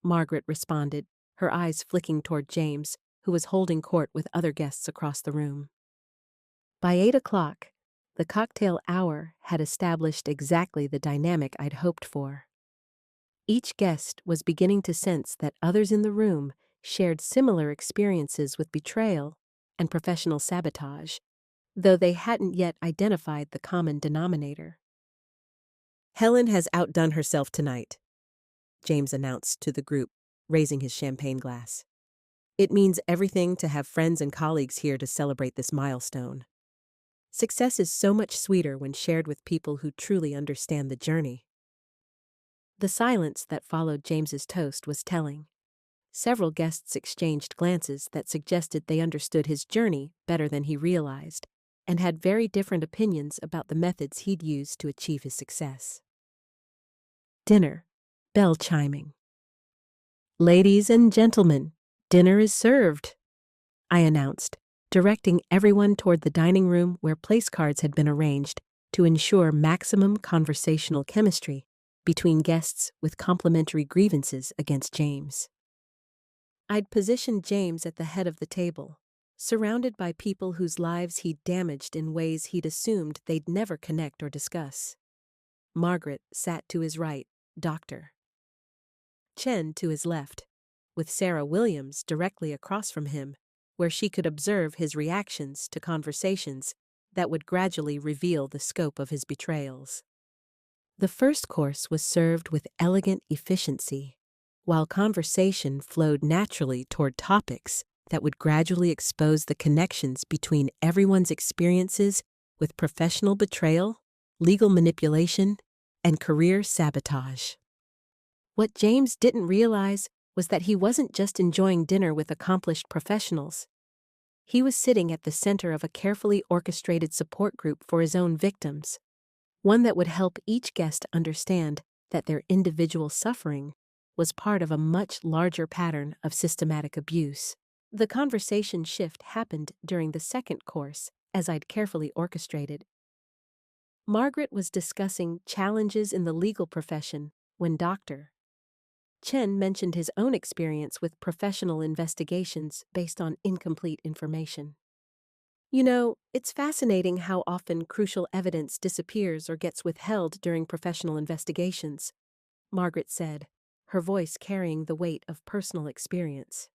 Margaret responded, her eyes flicking toward James, who was holding court with other guests across the room. By 8 o'clock, the cocktail hour had established exactly the dynamic I'd hoped for. Each guest was beginning to sense that others in the room shared similar experiences with betrayal and professional sabotage, though they hadn't yet identified the common denominator. "Helen has outdone herself tonight," James announced to the group, raising his champagne glass. "It means everything to have friends and colleagues here to celebrate this milestone. Success is so much sweeter when shared with people who truly understand the journey." The silence that followed James's toast was telling. Several guests exchanged glances that suggested they understood his journey better than he realized, and had very different opinions about the methods he'd used to achieve his success. Dinner. Bell chiming. "Ladies and gentlemen, dinner is served," I announced, directing everyone toward the dining room where place cards had been arranged to ensure maximum conversational chemistry between guests with complementary grievances against James. I'd positioned James at the head of the table, surrounded by people whose lives he'd damaged in ways he'd assumed they'd never connect or discuss. Margaret sat to his right, Dr. Chen to his left, with Sarah Williams directly across from him, where she could observe his reactions to conversations that would gradually reveal the scope of his betrayals. The first course was served with elegant efficiency, while conversation flowed naturally toward topics that would gradually expose the connections between everyone's experiences with professional betrayal, legal manipulation, and career sabotage. What James didn't realize was that he wasn't just enjoying dinner with accomplished professionals. He was sitting at the center of a carefully orchestrated support group for his own victims, one that would help each guest understand that their individual suffering was part of a much larger pattern of systematic abuse. The conversation shift happened during the second course, as I'd carefully orchestrated. Margaret was discussing challenges in the legal profession when Dr. Chen mentioned his own experience with professional investigations based on incomplete information. You know, it's fascinating how often crucial evidence disappears or gets withheld during professional investigations, Margaret said, her voice carrying the weight of personal experience.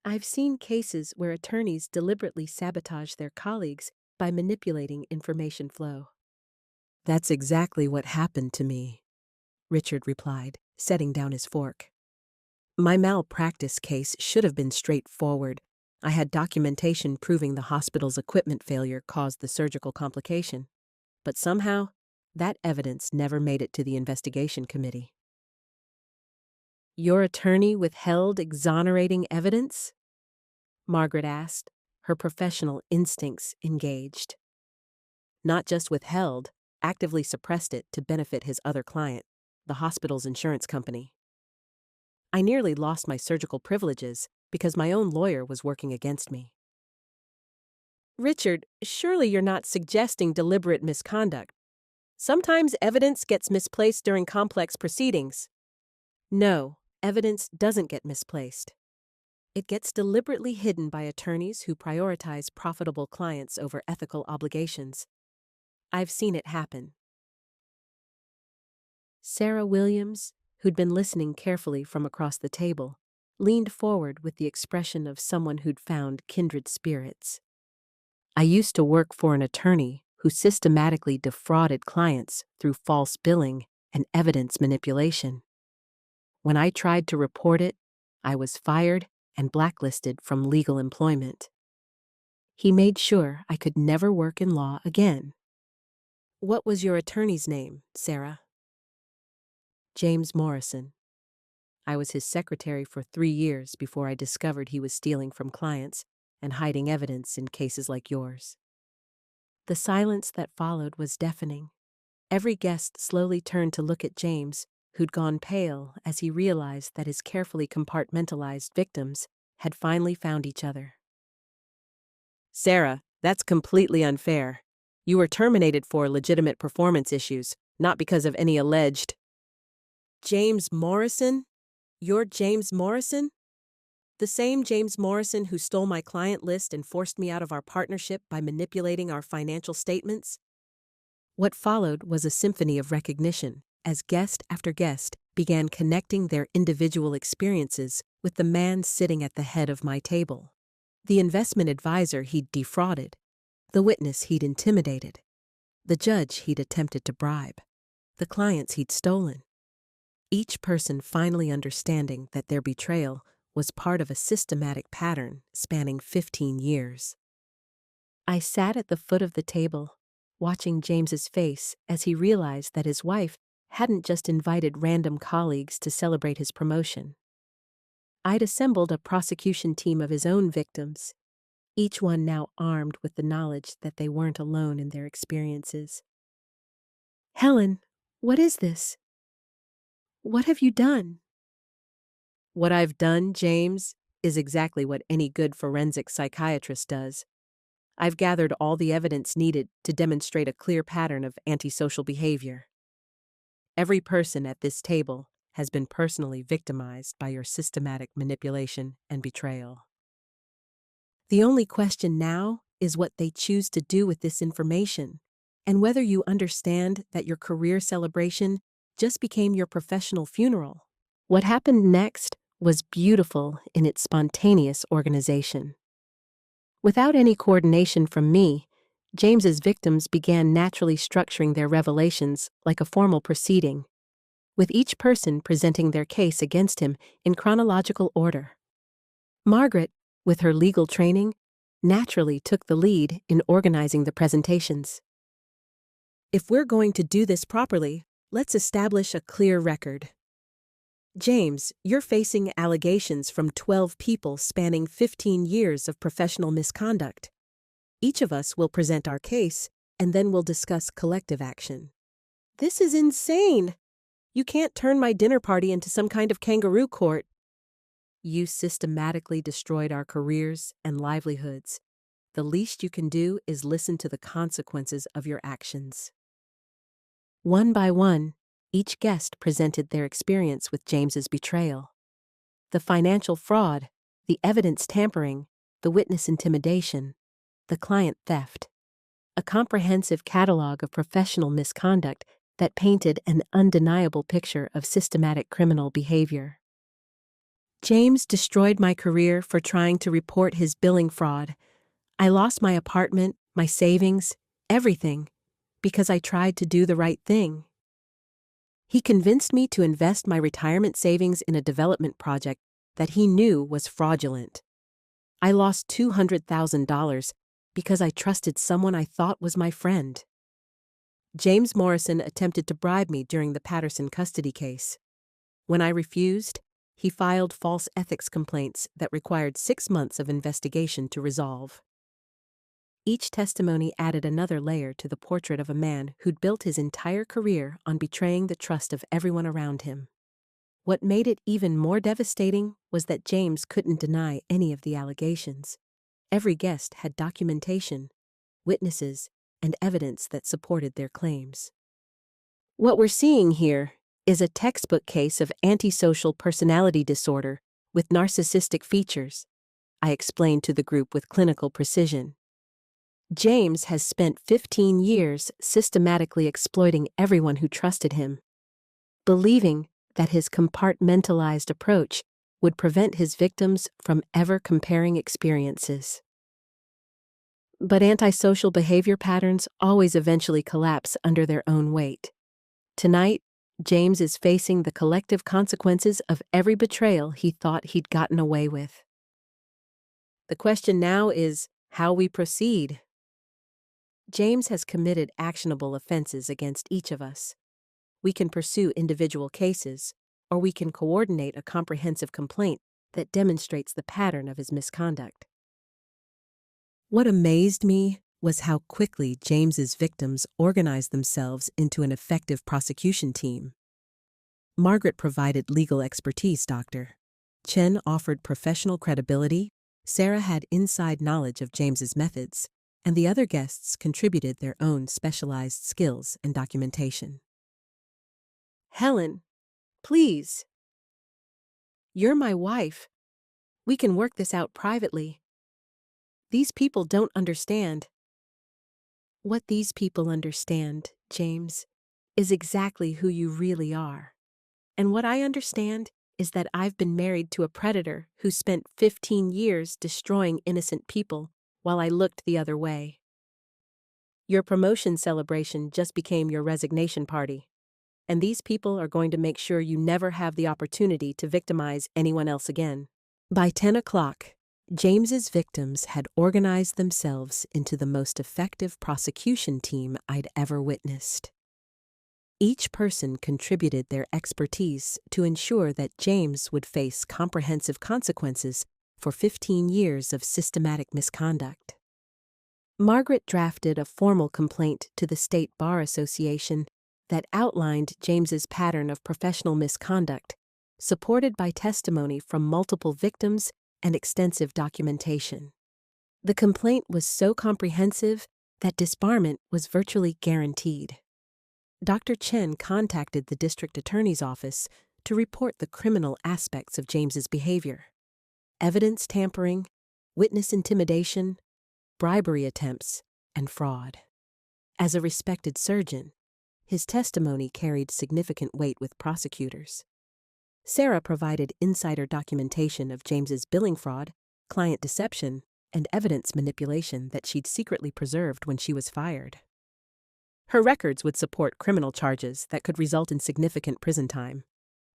I've seen cases where attorneys deliberately sabotage their colleagues by manipulating information flow. That's exactly what happened to me, Richard replied, setting down his fork. My malpractice case should have been straightforward. I had documentation proving the hospital's equipment failure caused the surgical complication. But somehow, that evidence never made it to the investigation committee. Your attorney withheld exonerating evidence? Margaret asked, her professional instincts engaged. Not just withheld, actively suppressed it to benefit his other client, the hospital's insurance company. I nearly lost my surgical privileges because my own lawyer was working against me. Richard, surely you're not suggesting deliberate misconduct. Sometimes evidence gets misplaced during complex proceedings. No, evidence doesn't get misplaced. It gets deliberately hidden by attorneys who prioritize profitable clients over ethical obligations. I've seen it happen. Sarah Williams, who'd been listening carefully from across the table, leaned forward with the expression of someone who'd found kindred spirits. I used to work for an attorney who systematically defrauded clients through false billing and evidence manipulation. When I tried to report it, I was fired and blacklisted from legal employment. He made sure I could never work in law again. What was your attorney's name, Sarah? James Morrison. I was his secretary for 3 years before I discovered he was stealing from clients and hiding evidence in cases like yours. The silence that followed was deafening. Every guest slowly turned to look at James, who'd gone pale as he realized that his carefully compartmentalized victims had finally found each other. Sarah, that's completely unfair. You were terminated for legitimate performance issues, not because of any alleged... James Morrison? You're James Morrison? The same James Morrison who stole my client list and forced me out of our partnership by manipulating our financial statements? What followed was a symphony of recognition, as guest after guest began connecting their individual experiences with the man sitting at the head of my table. The investment advisor he'd defrauded, the witness he'd intimidated, the judge he'd attempted to bribe, the clients he'd stolen. Each person finally understanding that their betrayal was part of a systematic pattern spanning 15 years. I sat at the foot of the table, watching James's face as he realized that his wife hadn't just invited random colleagues to celebrate his promotion. I'd assembled a prosecution team of his own victims, each one now armed with the knowledge that they weren't alone in their experiences. Helen, what is this? What have you done? What I've done, James, is exactly what any good forensic psychiatrist does. I've gathered all the evidence needed to demonstrate a clear pattern of antisocial behavior. Every person at this table has been personally victimized by your systematic manipulation and betrayal. The only question now is what they choose to do with this information, and whether you understand that your career celebration just became your professional funeral. What happened next was beautiful in its spontaneous organization. Without any coordination from me, James's victims began naturally structuring their revelations like a formal proceeding, with each person presenting their case against him in chronological order. Margaret, with her legal training, naturally took the lead in organizing the presentations. If we're going to do this properly, let's establish a clear record. James, you're facing allegations from 12 people spanning 15 years of professional misconduct. Each of us will present our case, and then we'll discuss collective action. This is insane! You can't turn my dinner party into some kind of kangaroo court. You systematically destroyed our careers and livelihoods. The least you can do is listen to the consequences of your actions. One by one, Each guest presented their experience with James's betrayal. The financial fraud, the evidence tampering, the witness intimidation, the client theft. A comprehensive catalog of professional misconduct that painted an undeniable picture of systematic criminal behavior. James destroyed my career for trying to report his billing fraud. I lost my apartment, my savings, everything, because I tried to do the right thing. He convinced me to invest my retirement savings in a development project that he knew was fraudulent. I lost $200,000 because I trusted someone I thought was my friend. James Morrison attempted to bribe me during the Patterson custody case. When I refused, he filed false ethics complaints that required 6 months of investigation to resolve. Each testimony added another layer to the portrait of a man who'd built his entire career on betraying the trust of everyone around him. What made it even more devastating was that James couldn't deny any of the allegations. Every guest had documentation, witnesses, and evidence that supported their claims. What we're seeing here is a textbook case of antisocial personality disorder with narcissistic features, I explained to the group with clinical precision. James has spent 15 years systematically exploiting everyone who trusted him, believing that his compartmentalized approach would prevent his victims from ever comparing experiences. But antisocial behavior patterns always eventually collapse under their own weight. Tonight, James is facing the collective consequences of every betrayal he thought he'd gotten away with. The question now is how we proceed. James has committed actionable offenses against each of us. We can pursue individual cases, or we can coordinate a comprehensive complaint that demonstrates the pattern of his misconduct. What amazed me was how quickly James's victims organized themselves into an effective prosecution team. Margaret provided legal expertise, Dr. Chen offered professional credibility, Sarah had inside knowledge of James's methods, and the other guests contributed their own specialized skills and documentation. Helen, please. You're my wife. We can work this out privately. These people don't understand. What these people understand, James, is exactly who you really are. And what I understand is that I've been married to a predator who spent 15 years destroying innocent people while I looked the other way. Your promotion celebration just became your resignation party, and these people are going to make sure you never have the opportunity to victimize anyone else again. By 10 o'clock, James's victims had organized themselves into the most effective prosecution team I'd ever witnessed. Each person contributed their expertise to ensure that James would face comprehensive consequences for 15 years of systematic misconduct. Margaret drafted a formal complaint to the State Bar Association that outlined James's pattern of professional misconduct, supported by testimony from multiple victims and extensive documentation. The complaint was so comprehensive that disbarment was virtually guaranteed. Dr. Chen contacted the district attorney's office to report the criminal aspects of James's behavior: evidence tampering, witness intimidation, bribery attempts, and fraud. As a respected surgeon, his testimony carried significant weight with prosecutors. Sarah provided insider documentation of James's billing fraud, client deception, and evidence manipulation that she'd secretly preserved when she was fired. Her records would support criminal charges that could result in significant prison time.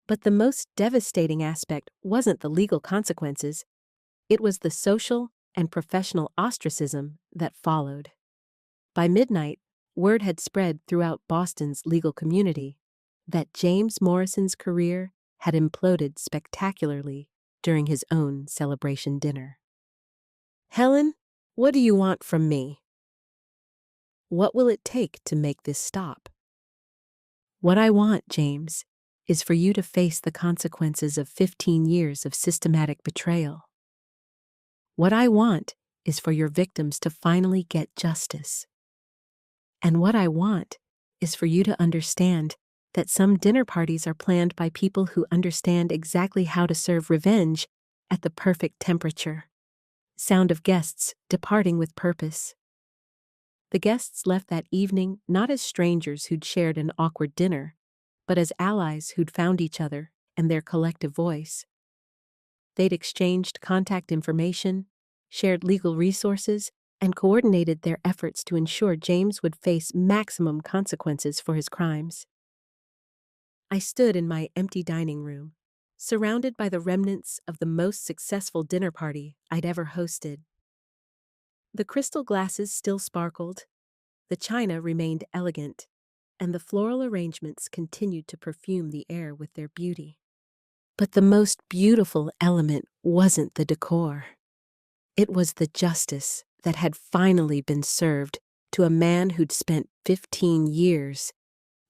But the most devastating aspect wasn't the legal consequences, it was the social and professional ostracism that followed. By midnight, word had spread throughout Boston's legal community that James Morrison's career had imploded spectacularly during his own celebration dinner. Helen, what do you want from me? What will it take to make this stop? What I want, James, is for you to face the consequences of 15 years of systematic betrayal. What I want is for your victims to finally get justice. And what I want is for you to understand that some dinner parties are planned by people who understand exactly how to serve revenge at the perfect temperature. Sound of guests departing with purpose. The guests left that evening not as strangers who'd shared an awkward dinner, but as allies who'd found each other and their collective voice. They'd exchanged contact information, shared legal resources, and coordinated their efforts to ensure James would face maximum consequences for his crimes. I stood in my empty dining room, surrounded by the remnants of the most successful dinner party I'd ever hosted. The crystal glasses still sparkled, the china remained elegant, and the floral arrangements continued to perfume the air with their beauty. But the most beautiful element wasn't the decor. It was the justice that had finally been served to a man who'd spent 15 years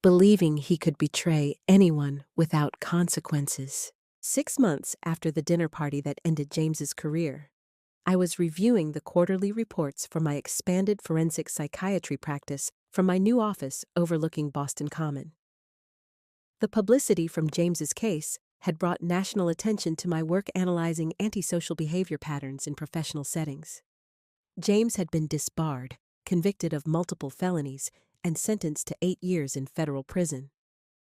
believing he could betray anyone without consequences. 6 months after the dinner party that ended James's career, I was reviewing the quarterly reports for my expanded forensic psychiatry practice from my new office overlooking Boston Common. The publicity from James's case had brought national attention to my work analyzing antisocial behavior patterns in professional settings. James had been disbarred, convicted of multiple felonies, and sentenced to 8 years in federal prison.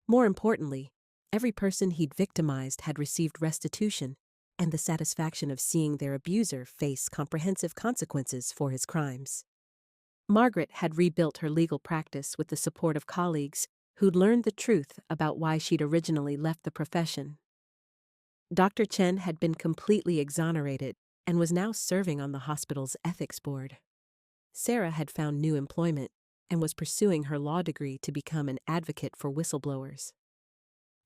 More importantly, every person he'd victimized had received restitution and the satisfaction of seeing their abuser face comprehensive consequences for his crimes. Margaret had rebuilt her legal practice with the support of colleagues who'd learned the truth about why she'd originally left the profession. Dr. Chen had been completely exonerated and was now serving on the hospital's ethics board. Sarah had found new employment and was pursuing her law degree to become an advocate for whistleblowers.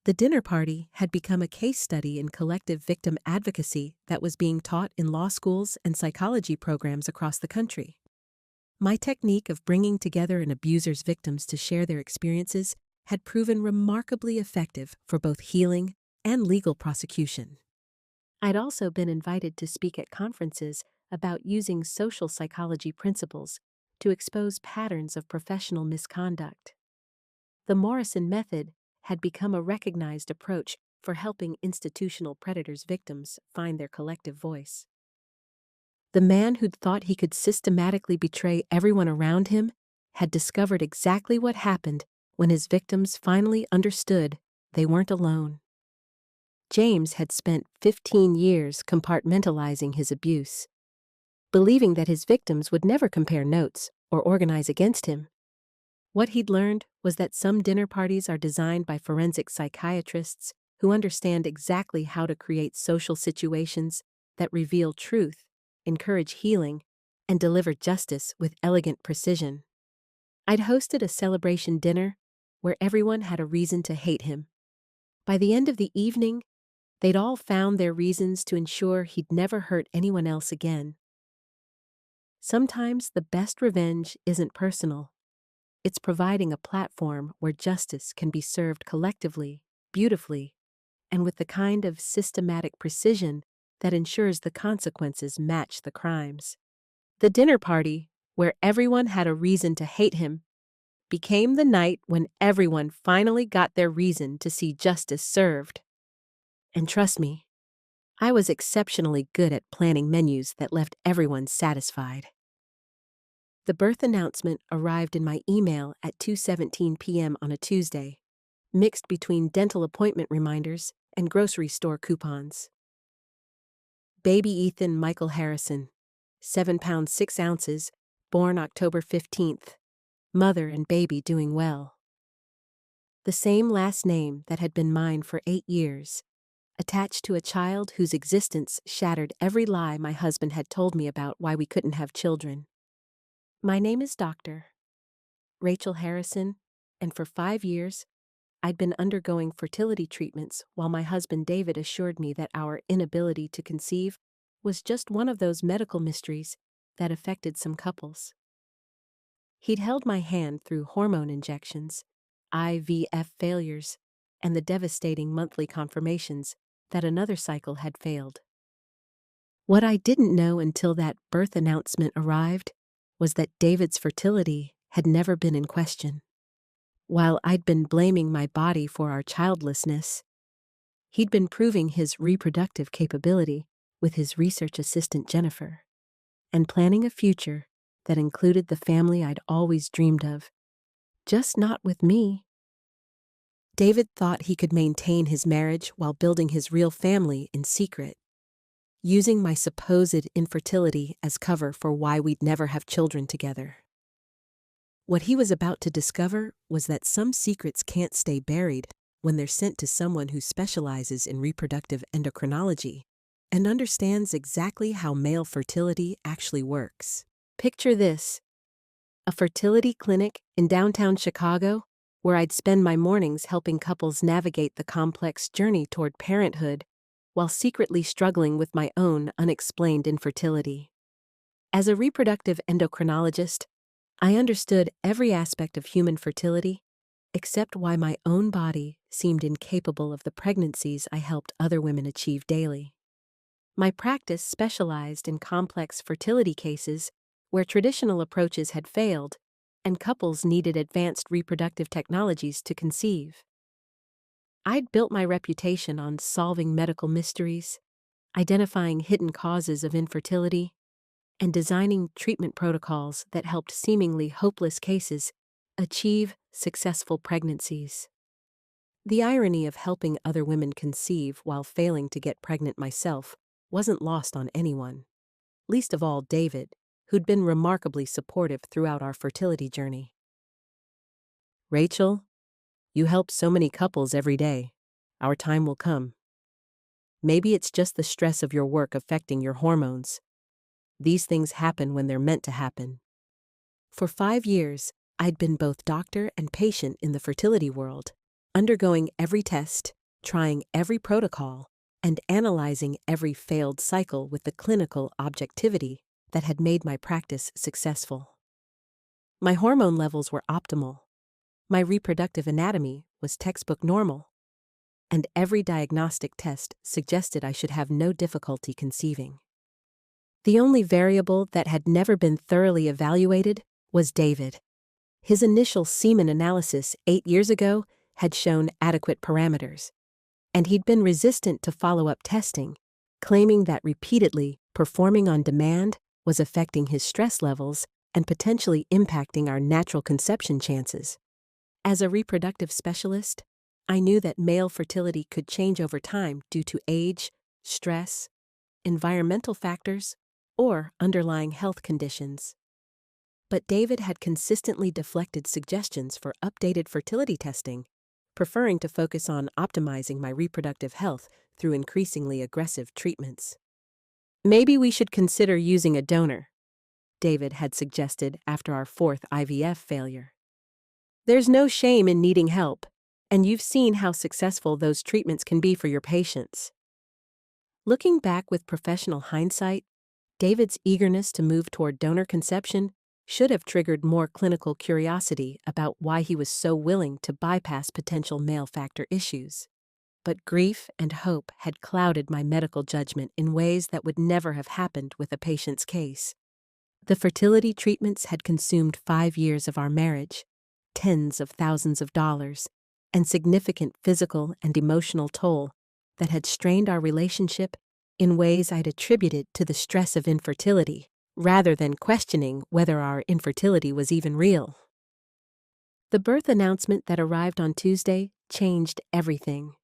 The dinner party had become a case study in collective victim advocacy that was being taught in law schools and psychology programs across the country. My technique of bringing together an abuser's victims to share their experiences had proven remarkably effective for both healing and legal prosecution. I'd also been invited to speak at conferences about using social psychology principles to expose patterns of professional misconduct. The Morrison method had become a recognized approach for helping institutional predators' victims find their collective voice. The man who'd thought he could systematically betray everyone around him had discovered exactly what happened when his victims finally understood they weren't alone. James had spent 15 years compartmentalizing his abuse, believing that his victims would never compare notes or organize against him. What he'd learned was that some dinner parties are designed by forensic psychiatrists who understand exactly how to create social situations that reveal truth, encourage healing, and deliver justice with elegant precision. I'd hosted a celebration dinner where everyone had a reason to hate him. By the end of the evening, they'd all found their reasons to ensure he'd never hurt anyone else again. Sometimes the best revenge isn't personal. It's providing a platform where justice can be served collectively, beautifully, and with the kind of systematic precision that ensures the consequences match the crimes. The dinner party, where everyone had a reason to hate him, became the night when everyone finally got their reason to see justice served. And trust me, I was exceptionally good at planning menus that left everyone satisfied. The birth announcement arrived in my email at 2:17 p.m. on a Tuesday, mixed between dental appointment reminders and grocery store coupons. Baby Ethan Michael Harrison, 7 pounds 6 ounces, born October 15th. Mother and baby doing well. The same last name that had been mine for 8 years, attached to a child whose existence shattered every lie my husband had told me about why we couldn't have children. My name is Dr. Rachel Harrison, and for 5 years, I'd been undergoing fertility treatments while my husband David assured me that our inability to conceive was just one of those medical mysteries that affected some couples. He'd held my hand through hormone injections, IVF failures, and the devastating monthly confirmations that another cycle had failed. What I didn't know until that birth announcement arrived was that David's fertility had never been in question. While I'd been blaming my body for our childlessness, he'd been proving his reproductive capability with his research assistant Jennifer, and planning a future that included the family I'd always dreamed of, just not with me. David thought he could maintain his marriage while building his real family in secret, using my supposed infertility as cover for why we'd never have children together. What he was about to discover was that some secrets can't stay buried when they're sent to someone who specializes in reproductive endocrinology and understands exactly how male fertility actually works. Picture this: a fertility clinic in downtown Chicago where I'd spend my mornings helping couples navigate the complex journey toward parenthood while secretly struggling with my own unexplained infertility. As a reproductive endocrinologist, I understood every aspect of human fertility, except why my own body seemed incapable of the pregnancies I helped other women achieve daily. My practice specialized in complex fertility cases where traditional approaches had failed and couples needed advanced reproductive technologies to conceive. I'd built my reputation on solving medical mysteries, identifying hidden causes of infertility, and designing treatment protocols that helped seemingly hopeless cases achieve successful pregnancies. The irony of helping other women conceive while failing to get pregnant myself wasn't lost on anyone, least of all David, who'd been remarkably supportive throughout our fertility journey. "Rachel, you help so many couples every day. Our time will come. Maybe it's just the stress of your work affecting your hormones. These things happen when they're meant to happen." For 5 years, I'd been both doctor and patient in the fertility world, undergoing every test, trying every protocol, and analyzing every failed cycle with the clinical objectivity that had made my practice successful. My hormone levels were optimal, my reproductive anatomy was textbook normal, and every diagnostic test suggested I should have no difficulty conceiving. The only variable that had never been thoroughly evaluated was David. His initial semen analysis 8 years ago had shown adequate parameters, and he'd been resistant to follow-up testing, claiming that repeatedly performing on demand was affecting his stress levels and potentially impacting our natural conception chances. As a reproductive specialist, I knew that male fertility could change over time due to age, stress, environmental factors, or underlying health conditions. But David had consistently deflected suggestions for updated fertility testing, preferring to focus on optimizing my reproductive health through increasingly aggressive treatments. "Maybe we should consider using a donor," David had suggested after our 4th IVF failure. "There's no shame in needing help, and you've seen how successful those treatments can be for your patients." Looking back with professional hindsight, David's eagerness to move toward donor conception should have triggered more clinical curiosity about why he was so willing to bypass potential male factor issues. But grief and hope had clouded my medical judgment in ways that would never have happened with a patient's case. The fertility treatments had consumed 5 years of our marriage, tens of thousands of dollars, and significant physical and emotional toll that had strained our relationship in ways I'd attributed to the stress of infertility, rather than questioning whether our infertility was even real. The birth announcement that arrived on Tuesday changed everything.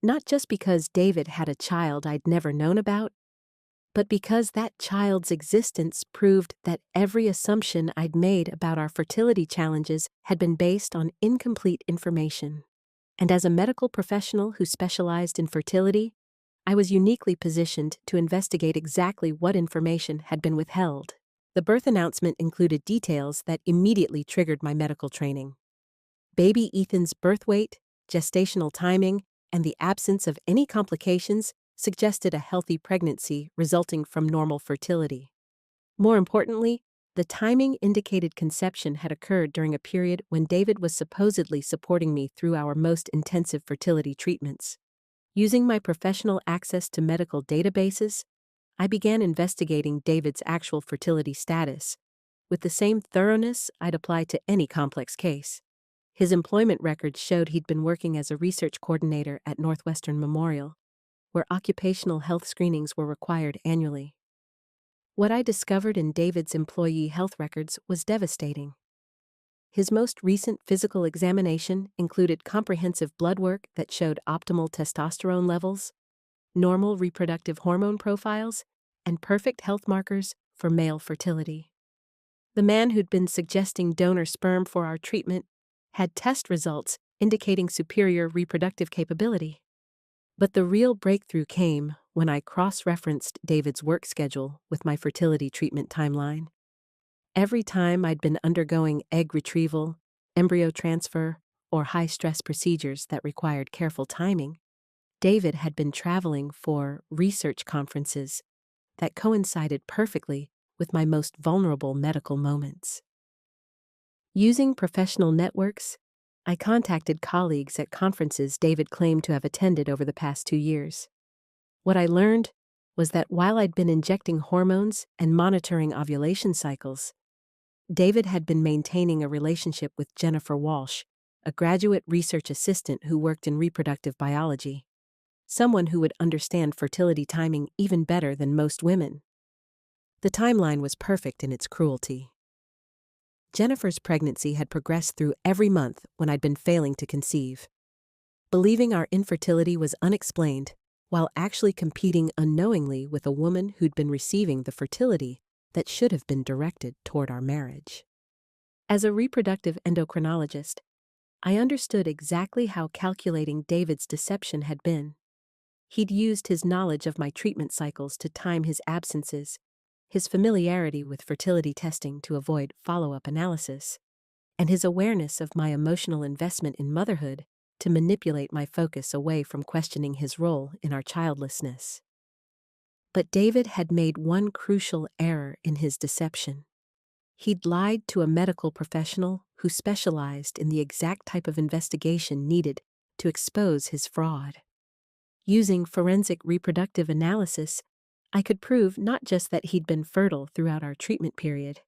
Not just because David had a child I'd never known about, but because that child's existence proved that every assumption I'd made about our fertility challenges had been based on incomplete information. And as a medical professional who specialized in fertility, I was uniquely positioned to investigate exactly what information had been withheld. The birth announcement included details that immediately triggered my medical training. Baby Ethan's birth weight, gestational timing, and the absence of any complications suggested a healthy pregnancy resulting from normal fertility. More importantly, the timing indicated conception had occurred during a period when David was supposedly supporting me through our most intensive fertility treatments. Using my professional access to medical databases, I began investigating David's actual fertility status with the same thoroughness I'd apply to any complex case. His employment records showed he'd been working as a research coordinator at Northwestern Memorial, where occupational health screenings were required annually. What I discovered in David's employee health records was devastating. His most recent physical examination included comprehensive blood work that showed optimal testosterone levels, normal reproductive hormone profiles, and perfect health markers for male fertility. The man who'd been suggesting donor sperm for our treatment had test results indicating superior reproductive capability. But the real breakthrough came when I cross-referenced David's work schedule with my fertility treatment timeline. Every time I'd been undergoing egg retrieval, embryo transfer, or high-stress procedures that required careful timing, David had been traveling for research conferences that coincided perfectly with my most vulnerable medical moments. Using professional networks, I contacted colleagues at conferences David claimed to have attended over the past 2 years. What I learned was that while I'd been injecting hormones and monitoring ovulation cycles, David had been maintaining a relationship with Jennifer Walsh, a graduate research assistant who worked in reproductive biology, someone who would understand fertility timing even better than most women. The timeline was perfect in its cruelty. Jennifer's pregnancy had progressed through every month when I'd been failing to conceive. Believing our infertility was unexplained, while actually competing unknowingly with a woman who'd been receiving the fertility that should have been directed toward our marriage. As a reproductive endocrinologist, I understood exactly how calculating David's deception had been. He'd used his knowledge of my treatment cycles to time his absences, his familiarity with fertility testing to avoid follow-up analysis, and his awareness of my emotional investment in motherhood to manipulate my focus away from questioning his role in our childlessness. But David had made one crucial error in his deception. He'd lied to a medical professional who specialized in the exact type of investigation needed to expose his fraud. Using forensic reproductive analysis, I could prove not just that he'd been fertile throughout our treatment period,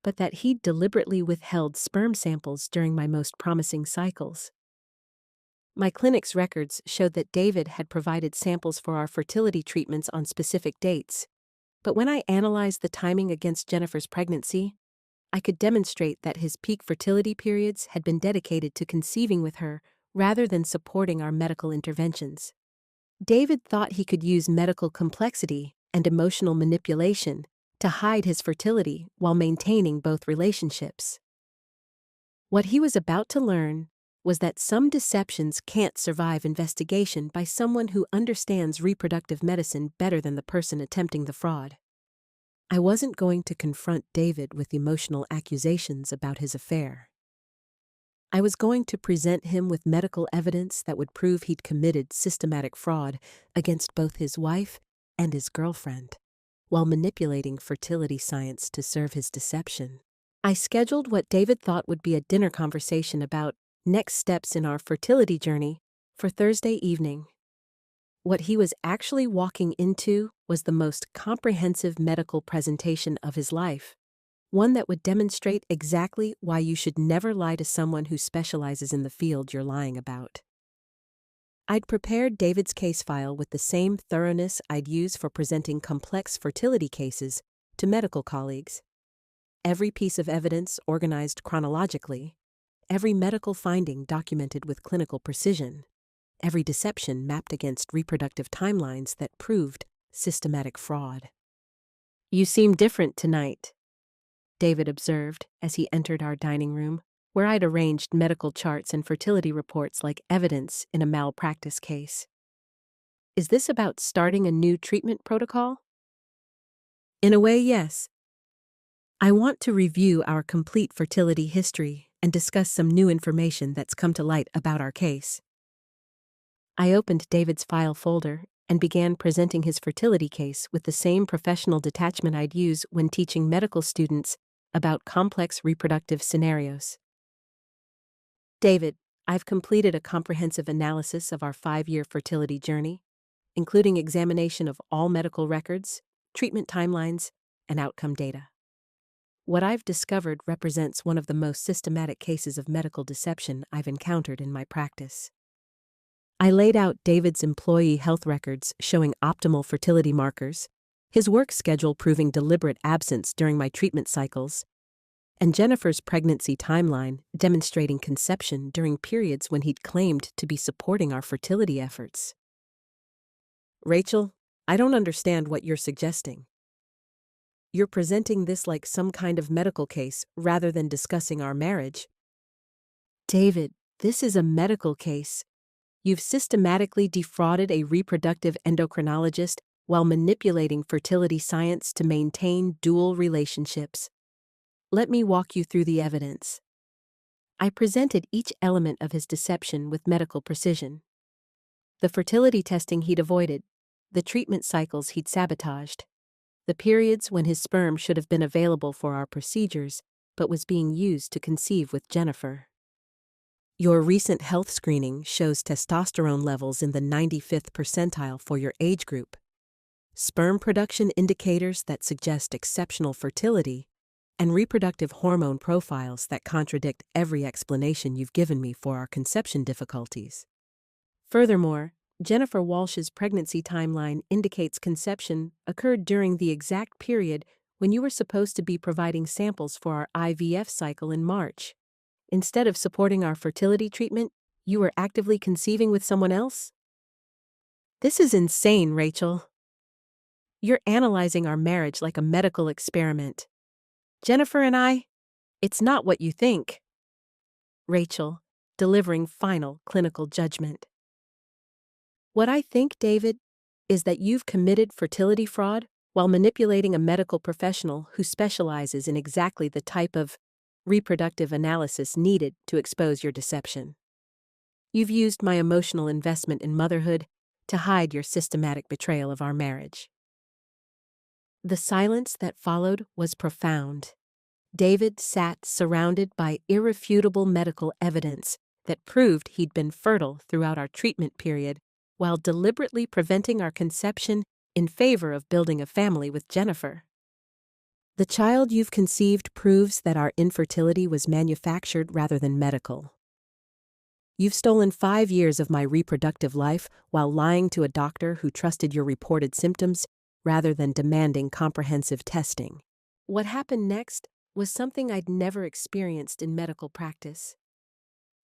but that he'd deliberately withheld sperm samples during my most promising cycles. My clinic's records showed that David had provided samples for our fertility treatments on specific dates, but when I analyzed the timing against Jennifer's pregnancy, I could demonstrate that his peak fertility periods had been dedicated to conceiving with her rather than supporting our medical interventions. David thought he could use medical complexity and emotional manipulation to hide his fertility while maintaining both relationships. What he was about to learn was that some deceptions can't survive investigation by someone who understands reproductive medicine better than the person attempting the fraud. I wasn't going to confront David with emotional accusations about his affair. I was going to present him with medical evidence that would prove he'd committed systematic fraud against both his wife and his girlfriend, while manipulating fertility science to serve his deception. I scheduled what David thought would be a dinner conversation about next steps in our fertility journey for Thursday evening. What he was actually walking into was the most comprehensive medical presentation of his life, one that would demonstrate exactly why you should never lie to someone who specializes in the field you're lying about. I'd prepared David's case file with the same thoroughness I'd use for presenting complex fertility cases to medical colleagues. Every piece of evidence organized chronologically, every medical finding documented with clinical precision, every deception mapped against reproductive timelines that proved systematic fraud. "You seem different tonight," David observed as he entered our dining room, where I'd arranged medical charts and fertility reports like evidence in a malpractice case. "Is this about starting a new treatment protocol?" "In a way, yes. I want to review our complete fertility history and discuss some new information that's come to light about our case." I opened David's file folder and began presenting his fertility case with the same professional detachment I'd use when teaching medical students about complex reproductive scenarios. "David, I've completed a comprehensive analysis of our 5-year fertility journey, including examination of all medical records, treatment timelines, and outcome data. What I've discovered represents one of the most systematic cases of medical deception I've encountered in my practice. I laid out David's employee health records showing optimal fertility markers, his work schedule proving deliberate absence during my treatment cycles, and Jennifer's pregnancy timeline demonstrating conception during periods when he'd claimed to be supporting our fertility efforts. Rachel, I don't understand what you're suggesting. You're presenting this like some kind of medical case rather than discussing our marriage. David, this is a medical case. You've systematically defrauded a reproductive endocrinologist while manipulating fertility science to maintain dual relationships. Let me walk you through the evidence. I presented each element of his deception with medical precision. The fertility testing he'd avoided, the treatment cycles he'd sabotaged, the periods when his sperm should have been available for our procedures but was being used to conceive with Jennifer. Your recent health screening shows testosterone levels in the 95th percentile for your age group, sperm production indicators that suggest exceptional fertility, and reproductive hormone profiles that contradict every explanation you've given me for our conception difficulties. Furthermore, Jennifer Walsh's pregnancy timeline indicates conception occurred during the exact period when you were supposed to be providing samples for our IVF cycle in March. Instead of supporting our fertility treatment, you were actively conceiving with someone else? This is insane, Rachel. You're analyzing our marriage like a medical experiment. Jennifer and I, it's not what you think. Rachel, delivering final clinical judgment. What I think, David, is that you've committed fertility fraud while manipulating a medical professional who specializes in exactly the type of reproductive analysis needed to expose your deception. You've used my emotional investment in motherhood to hide your systematic betrayal of our marriage. The silence that followed was profound. David sat surrounded by irrefutable medical evidence that proved he'd been fertile throughout our treatment period while deliberately preventing our conception in favor of building a family with Jennifer. The child you've conceived proves that our infertility was manufactured rather than medical. You've stolen 5 years of my reproductive life while lying to a doctor who trusted your reported symptoms rather than demanding comprehensive testing. What happened next was something I'd never experienced in medical practice.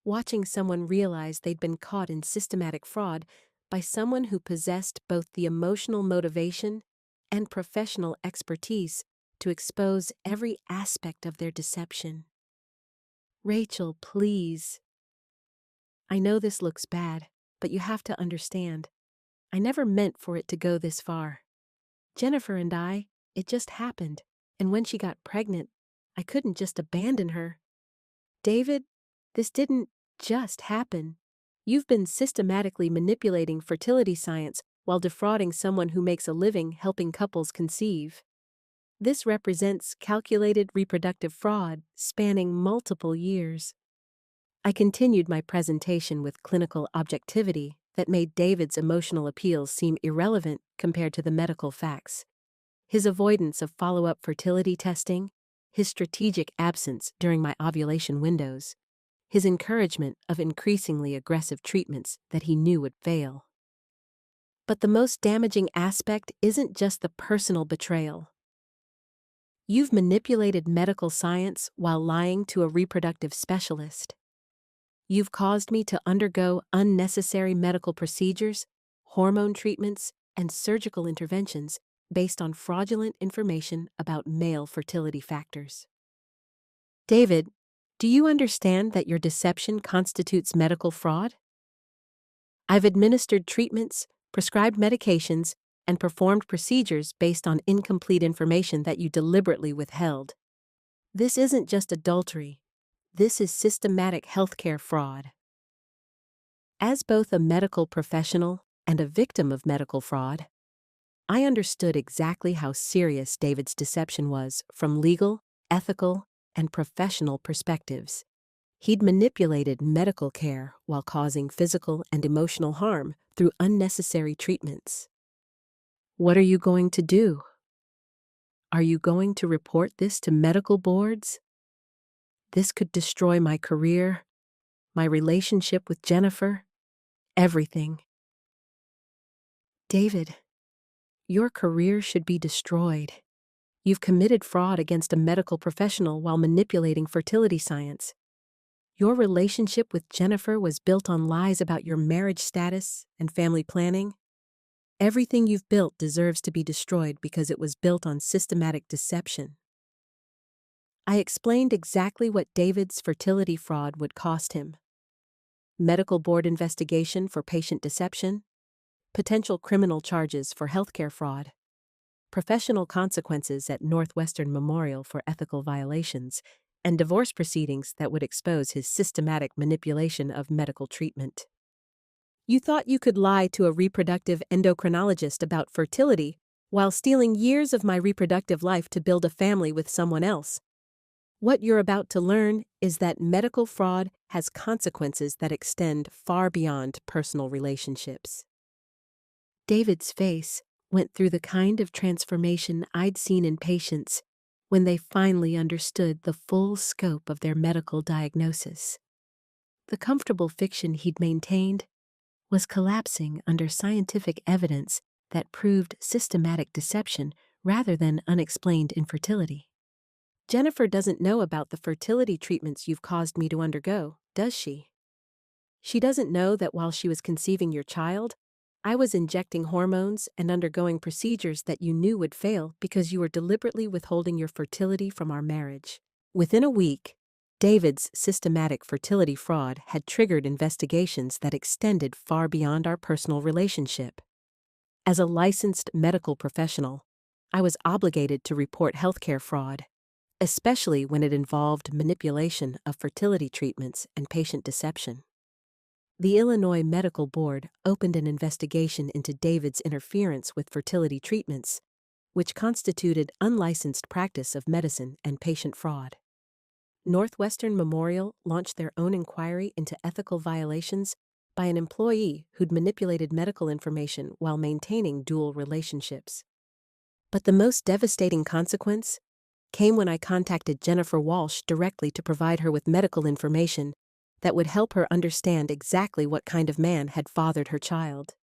Watching someone realize they'd been caught in systematic fraud by someone who possessed both the emotional motivation and professional expertise to expose every aspect of their deception. Rachel, please. I know this looks bad, but you have to understand. I never meant for it to go this far. Jennifer and I, it just happened, and when she got pregnant, I couldn't just abandon her. David, this didn't just happen. You've been systematically manipulating fertility science while defrauding someone who makes a living helping couples conceive. This represents calculated reproductive fraud spanning multiple years. I continued my presentation with clinical objectivity that made David's emotional appeals seem irrelevant compared to the medical facts. His avoidance of follow-up fertility testing, his strategic absence during my ovulation windows, his encouragement of increasingly aggressive treatments that he knew would fail. But the most damaging aspect isn't just the personal betrayal. You've manipulated medical science while lying to a reproductive specialist. You've caused me to undergo unnecessary medical procedures, hormone treatments, and surgical interventions based on fraudulent information about male fertility factors. David, do you understand that your deception constitutes medical fraud? I've administered treatments, prescribed medications, and performed procedures based on incomplete information that you deliberately withheld. This isn't just adultery. This is systematic healthcare fraud. As both a medical professional and a victim of medical fraud, I understood exactly how serious David's deception was from legal, ethical, and professional perspectives. He'd manipulated medical care while causing physical and emotional harm through unnecessary treatments. What are you going to do? Are you going to report this to medical boards? This could destroy my career, my relationship with Jennifer, everything. David, your career should be destroyed. You've committed fraud against a medical professional while manipulating fertility science. Your relationship with Jennifer was built on lies about your marriage status and family planning. Everything you've built deserves to be destroyed because it was built on systematic deception. I explained exactly what David's fertility fraud would cost him. Medical board investigation for patient deception, potential criminal charges for healthcare fraud, professional consequences at Northwestern Memorial for ethical violations, and divorce proceedings that would expose his systematic manipulation of medical treatment. You thought you could lie to a reproductive endocrinologist about fertility while stealing years of my reproductive life to build a family with someone else. What you're about to learn is that medical fraud has consequences that extend far beyond personal relationships. David's face went through the kind of transformation I'd seen in patients when they finally understood the full scope of their medical diagnosis. The comfortable fiction he'd maintained was collapsing under scientific evidence that proved systematic deception rather than unexplained infertility. Jennifer doesn't know about the fertility treatments you've caused me to undergo, does she? She doesn't know that while she was conceiving your child, I was injecting hormones and undergoing procedures that you knew would fail because you were deliberately withholding your fertility from our marriage. Within a week, David's systematic fertility fraud had triggered investigations that extended far beyond our personal relationship. As a licensed medical professional, I was obligated to report healthcare fraud, especially when it involved manipulation of fertility treatments and patient deception. The Illinois Medical Board opened an investigation into David's interference with fertility treatments, which constituted unlicensed practice of medicine and patient fraud. Northwestern Memorial launched their own inquiry into ethical violations by an employee who'd manipulated medical information while maintaining dual relationships. But the most devastating consequence came when I contacted Jennifer Walsh directly to provide her with medical information that would help her understand exactly what kind of man had fathered her child.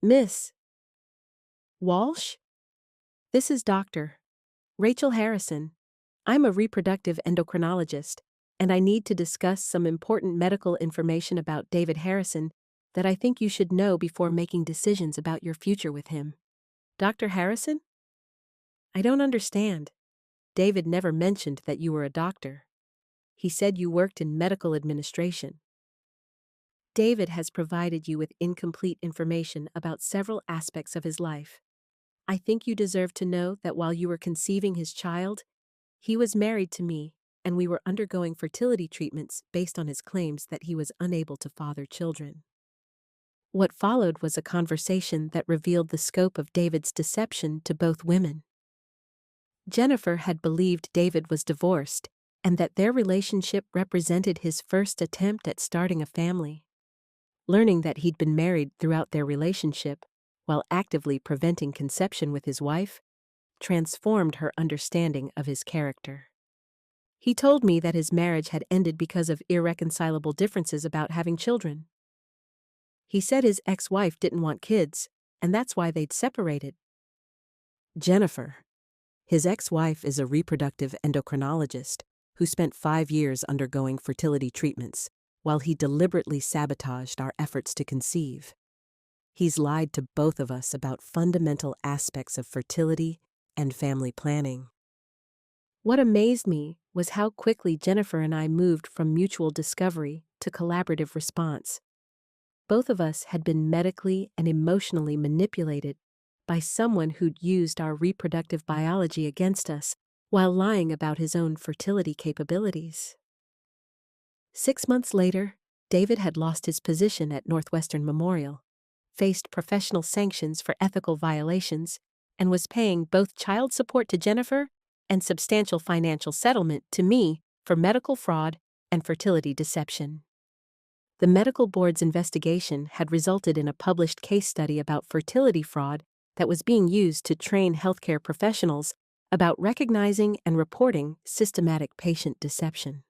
Miss Walsh? This is Dr. Rachel Harrison. I'm a reproductive endocrinologist, and I need to discuss some important medical information about David Harrison that I think you should know before making decisions about your future with him. Dr. Harrison? I don't understand. David never mentioned that you were a doctor. He said you worked in medical administration. David has provided you with incomplete information about several aspects of his life. I think you deserve to know that while you were conceiving his child, he was married to me, and we were undergoing fertility treatments based on his claims that he was unable to father children. What followed was a conversation that revealed the scope of David's deception to both women. Jennifer had believed David was divorced, and that their relationship represented his first attempt at starting a family. Learning that he'd been married throughout their relationship, while actively preventing conception with his wife, transformed her understanding of his character. He told me that his marriage had ended because of irreconcilable differences about having children. He said his ex-wife didn't want kids, and that's why they'd separated. Jennifer, his ex-wife, is a reproductive endocrinologist who spent 5 years undergoing fertility treatments while he deliberately sabotaged our efforts to conceive. He's lied to both of us about fundamental aspects of fertility and family planning. What amazed me was how quickly Jennifer and I moved from mutual discovery to collaborative response. Both of us had been medically and emotionally manipulated by someone who'd used our reproductive biology against us while lying about his own fertility capabilities. 6 months later, David had lost his position at Northwestern Memorial, faced professional sanctions for ethical violations, and was paying both child support to Jennifer and substantial financial settlement to me for medical fraud and fertility deception. The medical board's investigation had resulted in a published case study about fertility fraud that was being used to train healthcare professionals about recognizing and reporting systematic patient deception.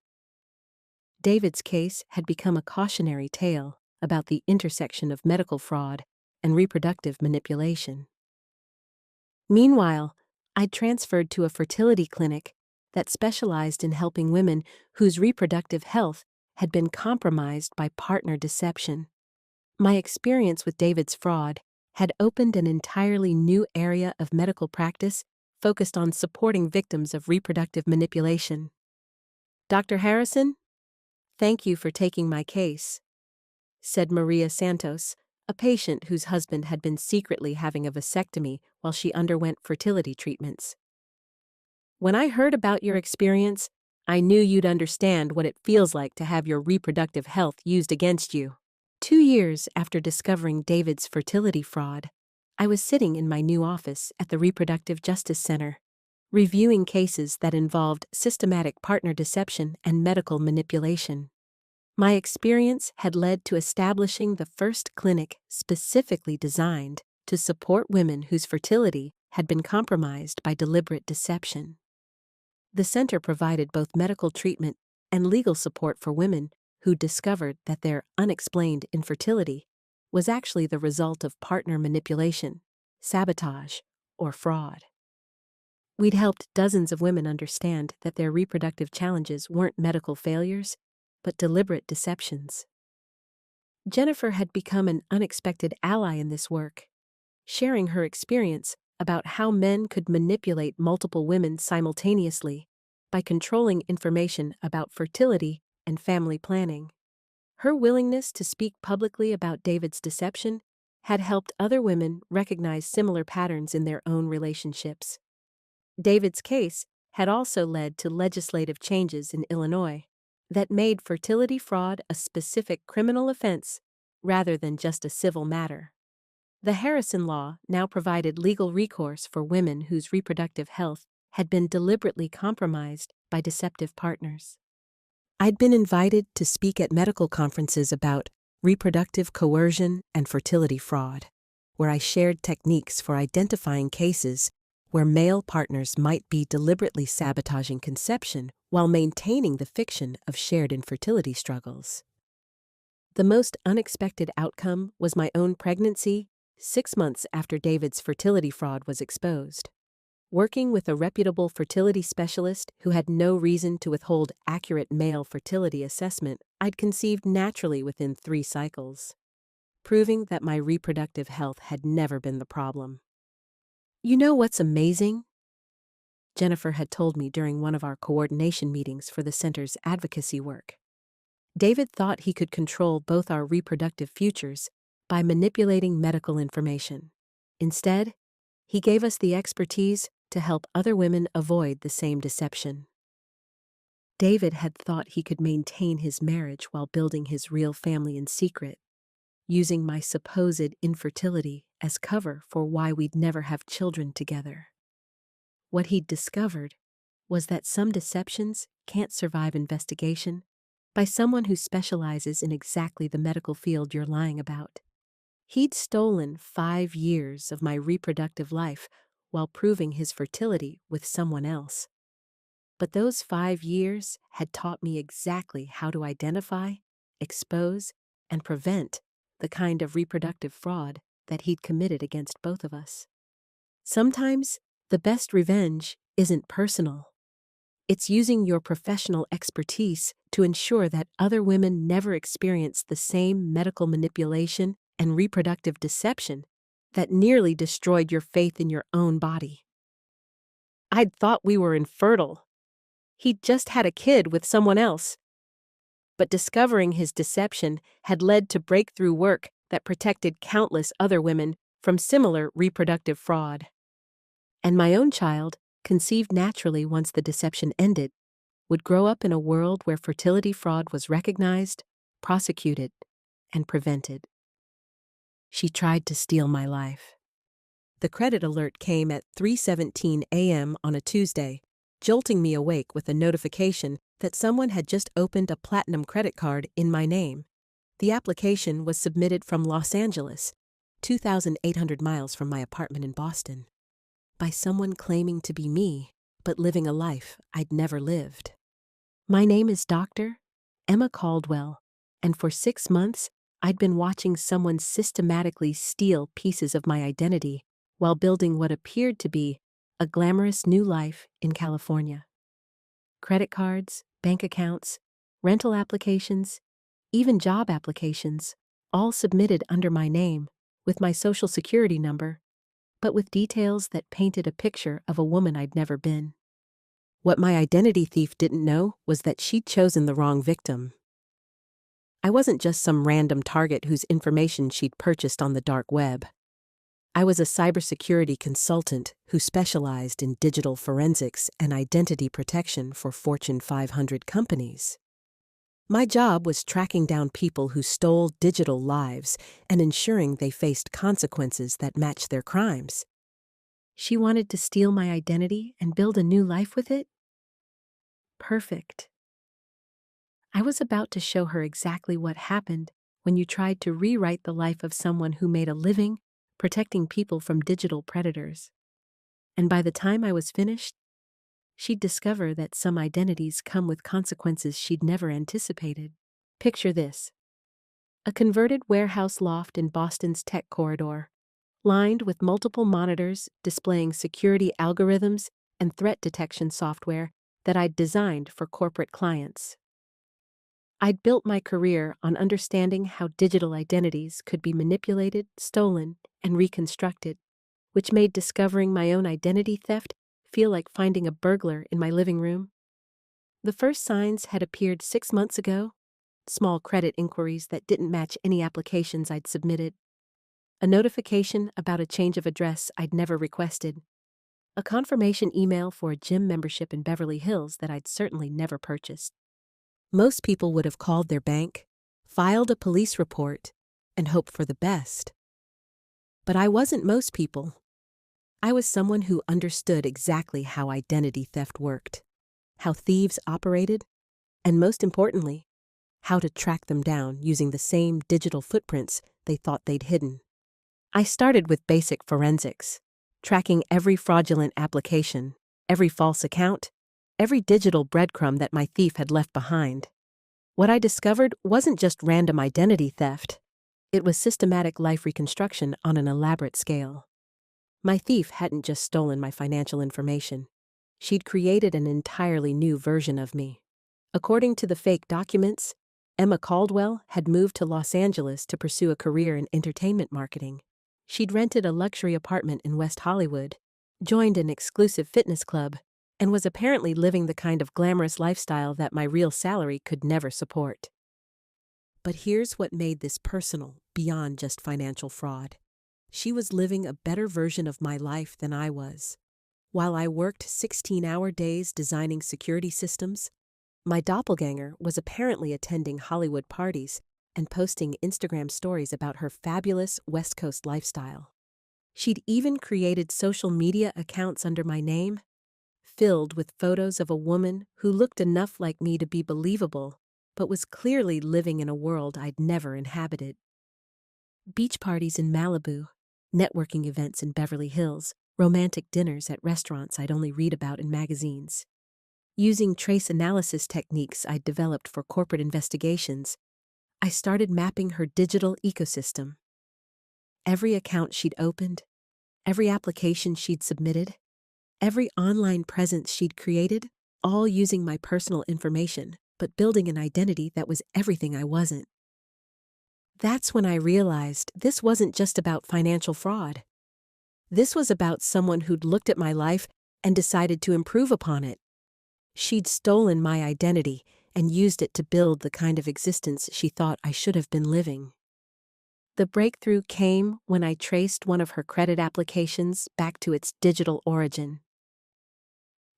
David's case had become a cautionary tale about the intersection of medical fraud and reproductive manipulation. Meanwhile, I'd transferred to a fertility clinic that specialized in helping women whose reproductive health had been compromised by partner deception. My experience with David's fraud had opened an entirely new area of medical practice focused on supporting victims of reproductive manipulation. "Dr. Harrison, thank you for taking my case," said Maria Santos, a patient whose husband had been secretly having a vasectomy while she underwent fertility treatments. "When I heard about your experience, I knew you'd understand what it feels like to have your reproductive health used against you." 2 years after discovering David's fertility fraud, I was sitting in my new office at the Reproductive Justice Center, reviewing cases that involved systematic partner deception and medical manipulation. My experience had led to establishing the first clinic specifically designed to support women whose fertility had been compromised by deliberate deception. The center provided both medical treatment and legal support for women who discovered that their unexplained infertility was actually the result of partner manipulation, sabotage, or fraud. We'd helped dozens of women understand that their reproductive challenges weren't medical failures, but deliberate deceptions. Jennifer had become an unexpected ally in this work, sharing her experience about how men could manipulate multiple women simultaneously by controlling information about fertility and family planning. Her willingness to speak publicly about David's deception had helped other women recognize similar patterns in their own relationships. David's case had also led to legislative changes in Illinois that made fertility fraud a specific criminal offense rather than just a civil matter. The Harrison Law now provided legal recourse for women whose reproductive health had been deliberately compromised by deceptive partners. I'd been invited to speak at medical conferences about reproductive coercion and fertility fraud, where I shared techniques for identifying cases where male partners might be deliberately sabotaging conception while maintaining the fiction of shared infertility struggles. The most unexpected outcome was my own pregnancy 6 months after David's fertility fraud was exposed. Working with a reputable fertility specialist who had no reason to withhold accurate male fertility assessment, I'd conceived naturally within 3 cycles, proving that my reproductive health had never been the problem. "You know what's amazing?" Jennifer had told me during one of our coordination meetings for the center's advocacy work. "David thought he could control both our reproductive futures by manipulating medical information. Instead, he gave us the expertise to help other women avoid the same deception." David had thought he could maintain his marriage while building his real family in secret, using my supposed infertility as cover for why we'd never have children together. What he'd discovered was that some deceptions can't survive investigation by someone who specializes in exactly the medical field you're lying about. He'd stolen 5 years of my reproductive life while proving his fertility with someone else. But those 5 years had taught me exactly how to identify, expose, and prevent the kind of reproductive fraud that he'd committed against both of us. Sometimes, the best revenge isn't personal. It's using your professional expertise to ensure that other women never experience the same medical manipulation and reproductive deception that nearly destroyed your faith in your own body. I'd thought we were infertile. He'd just had a kid with someone else. But discovering his deception had led to breakthrough work that protected countless other women from similar reproductive fraud. And my own child, conceived naturally once the deception ended, would grow up in a world where fertility fraud was recognized, prosecuted, and prevented. She tried to steal my life. The credit alert came at 3:17 a.m. on a Tuesday, jolting me awake with a notification that someone had just opened a platinum credit card in my name. The application was submitted from Los Angeles, 2,800 miles from my apartment in Boston. by someone claiming to be me, but living a life I'd never lived. My name is Dr. Emma Caldwell, and for 6 months, I'd been watching someone systematically steal pieces of my identity while building what appeared to be a glamorous new life in California. Credit cards, bank accounts, rental applications, even job applications, all submitted under my name, with my social security number, but with details that painted a picture of a woman I'd never been. What my identity thief didn't know was that she'd chosen the wrong victim. I wasn't just some random target whose information she'd purchased on the dark web. I was a cybersecurity consultant who specialized in digital forensics and identity protection for Fortune 500 companies. My job was tracking down people who stole digital lives and ensuring they faced consequences that matched their crimes. She wanted to steal my identity and build a new life with it? Perfect. I was about to show her exactly what happened when you tried to rewrite the life of someone who made a living protecting people from digital predators. And by the time I was finished, she'd discover that some identities come with consequences she'd never anticipated. Picture this: a converted warehouse loft in Boston's tech corridor, lined with multiple monitors displaying security algorithms and threat detection software that I'd designed for corporate clients. I'd built my career on understanding how digital identities could be manipulated, stolen, and reconstructed, which made discovering my own identity theft feel like finding a burglar in my living room. The first signs had appeared 6 months ago, small credit inquiries that didn't match any applications I'd submitted, a notification about a change of address I'd never requested, a confirmation email for a gym membership in Beverly Hills that I'd certainly never purchased. Most people would have called their bank, filed a police report, and hoped for the best. But I wasn't most people. I was someone who understood exactly how identity theft worked, how thieves operated, and most importantly, how to track them down using the same digital footprints they thought they'd hidden. I started with basic forensics, tracking every fraudulent application, every false account, every digital breadcrumb that my thief had left behind. What I discovered wasn't just random identity theft. It was systematic life reconstruction on an elaborate scale. My thief hadn't just stolen my financial information. She'd created an entirely new version of me. According to the fake documents, Emma Caldwell had moved to Los Angeles to pursue a career in entertainment marketing. She'd rented a luxury apartment in West Hollywood, joined an exclusive fitness club, and was apparently living the kind of glamorous lifestyle that my real salary could never support. But here's what made this personal, beyond just financial fraud. She was living a better version of my life than I was. While I worked 16-hour days designing security systems, my doppelganger was apparently attending Hollywood parties and posting Instagram stories about her fabulous West Coast lifestyle. She'd even created social media accounts under my name, filled with photos of a woman who looked enough like me to be believable, but was clearly living in a world I'd never inhabited. Beach parties in Malibu, networking events in Beverly Hills, romantic dinners at restaurants I'd only read about in magazines. Using trace analysis techniques I'd developed for corporate investigations, I started mapping her digital ecosystem. Every account she'd opened, every application she'd submitted, every online presence she'd created, all using my personal information, but building an identity that was everything I wasn't. That's when I realized this wasn't just about financial fraud. This was about someone who'd looked at my life and decided to improve upon it. She'd stolen my identity and used it to build the kind of existence she thought I should have been living. The breakthrough came when I traced one of her credit applications back to its digital origin.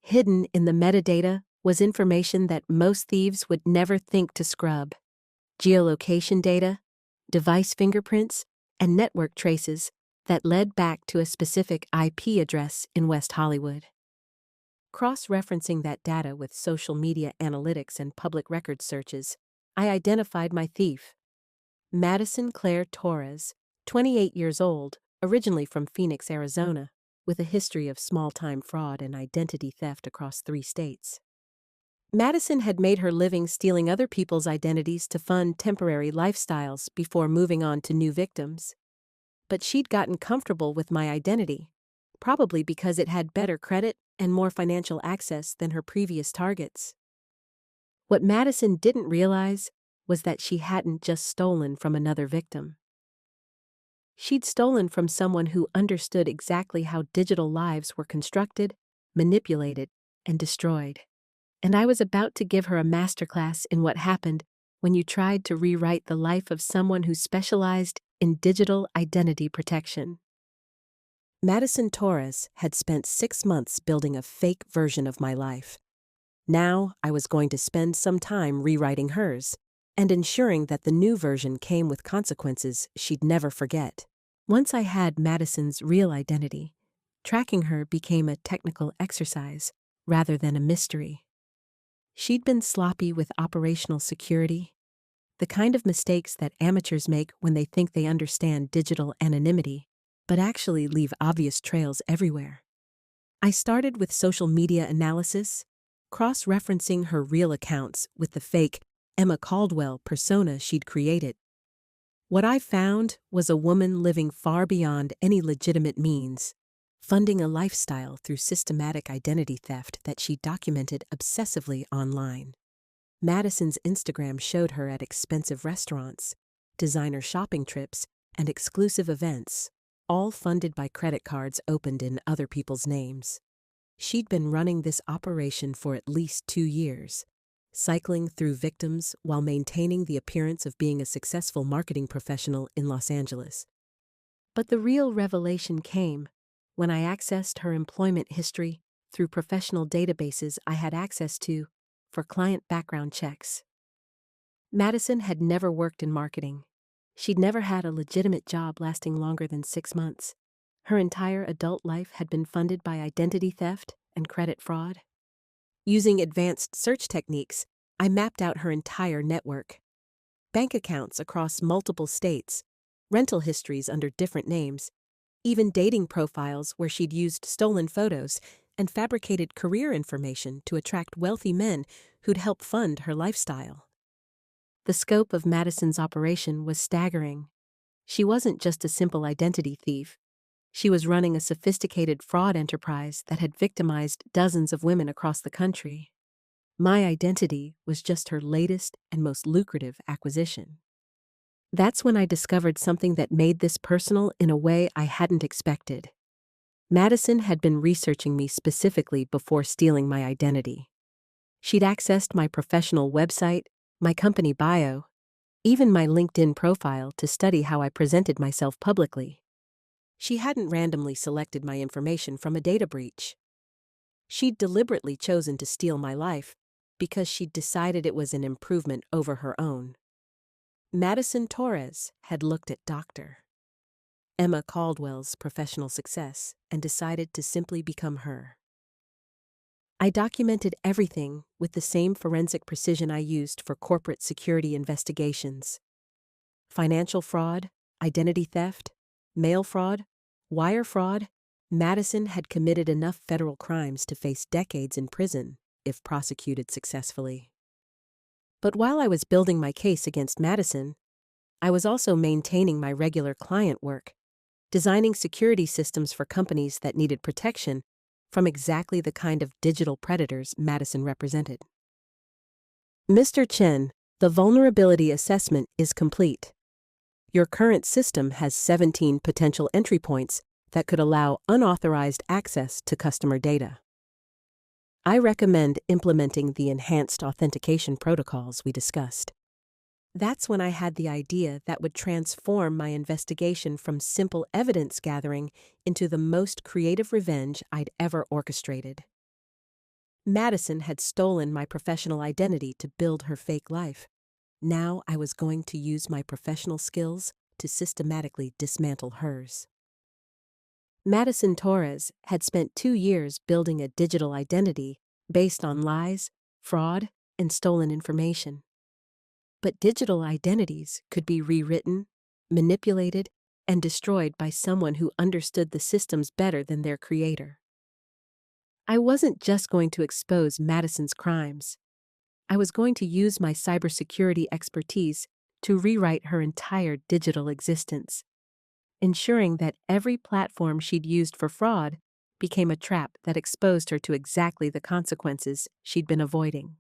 Hidden in the metadata was information that most thieves would never think to scrub: geolocation data, device fingerprints, and network traces that led back to a specific IP address in West Hollywood. Cross-referencing that data with social media analytics and public record searches, I identified my thief. Madison Claire Torres, 28 years old, originally from Phoenix, Arizona. with a history of small-time fraud and identity theft across 3 states. Madison had made her living stealing other people's identities to fund temporary lifestyles before moving on to new victims. But she'd gotten comfortable with my identity, probably because it had better credit and more financial access than her previous targets. What Madison didn't realize was that she hadn't just stolen from another victim. She'd stolen from someone who understood exactly how digital lives were constructed, manipulated, and destroyed. And I was about to give her a masterclass in what happened when you tried to rewrite the life of someone who specialized in digital identity protection. Madison Torres had spent 6 months building a fake version of my life. Now I was going to spend some time rewriting hers and ensuring that the new version came with consequences she'd never forget. Once I had Madison's real identity, tracking her became a technical exercise rather than a mystery. She'd been sloppy with operational security, the kind of mistakes that amateurs make when they think they understand digital anonymity, but actually leave obvious trails everywhere. I started with social media analysis, cross-referencing her real accounts with the fake Emma Caldwell persona she'd created. What I found was a woman living far beyond any legitimate means, funding a lifestyle through systematic identity theft that she documented obsessively online. Madison's Instagram showed her at expensive restaurants, designer shopping trips, and exclusive events, all funded by credit cards opened in other people's names. She'd been running this operation for at least 2 years, cycling through victims while maintaining the appearance of being a successful marketing professional in Los Angeles. But the real revelation came when I accessed her employment history through professional databases I had access to for client background checks. Madison had never worked in marketing. She'd never had a legitimate job lasting longer than 6 months. Her entire adult life had been funded by identity theft and credit fraud. Using advanced search techniques, I mapped out her entire network. Bank accounts across multiple states, rental histories under different names, even dating profiles where she'd used stolen photos and fabricated career information to attract wealthy men who'd help fund her lifestyle. The scope of Madison's operation was staggering. She wasn't just a simple identity thief. She was running a sophisticated fraud enterprise that had victimized dozens of women across the country. My identity was just her latest and most lucrative acquisition. That's when I discovered something that made this personal in a way I hadn't expected. Madison had been researching me specifically before stealing my identity. She'd accessed my professional website, my company bio, even my LinkedIn profile to study how I presented myself publicly. She hadn't randomly selected my information from a data breach. She'd deliberately chosen to steal my life because she'd decided it was an improvement over her own. Madison Torres had looked at Dr. Emma Caldwell's professional success and decided to simply become her. I documented everything with the same forensic precision I used for corporate security investigations. Financial fraud, identity theft, mail fraud, wire fraud. Madison had committed enough federal crimes to face decades in prison if prosecuted successfully. But while I was building my case against Madison, I was also maintaining my regular client work, designing security systems for companies that needed protection from exactly the kind of digital predators Madison represented. Mr. Chen, the vulnerability assessment is complete. Your current system has 17 potential entry points that could allow unauthorized access to customer data. I recommend implementing the enhanced authentication protocols we discussed. That's when I had the idea that would transform my investigation from simple evidence gathering into the most creative revenge I'd ever orchestrated. Madison had stolen my professional identity to build her fake life. Now I was going to use my professional skills to systematically dismantle hers. Madison Torres had spent 2 years building a digital identity based on lies, fraud, and stolen information. But digital identities could be rewritten, manipulated, and destroyed by someone who understood the systems better than their creator. I wasn't just going to expose Madison's crimes. I was going to use my cybersecurity expertise to rewrite her entire digital existence, ensuring that every platform she'd used for fraud became a trap that exposed her to exactly the consequences she'd been avoiding.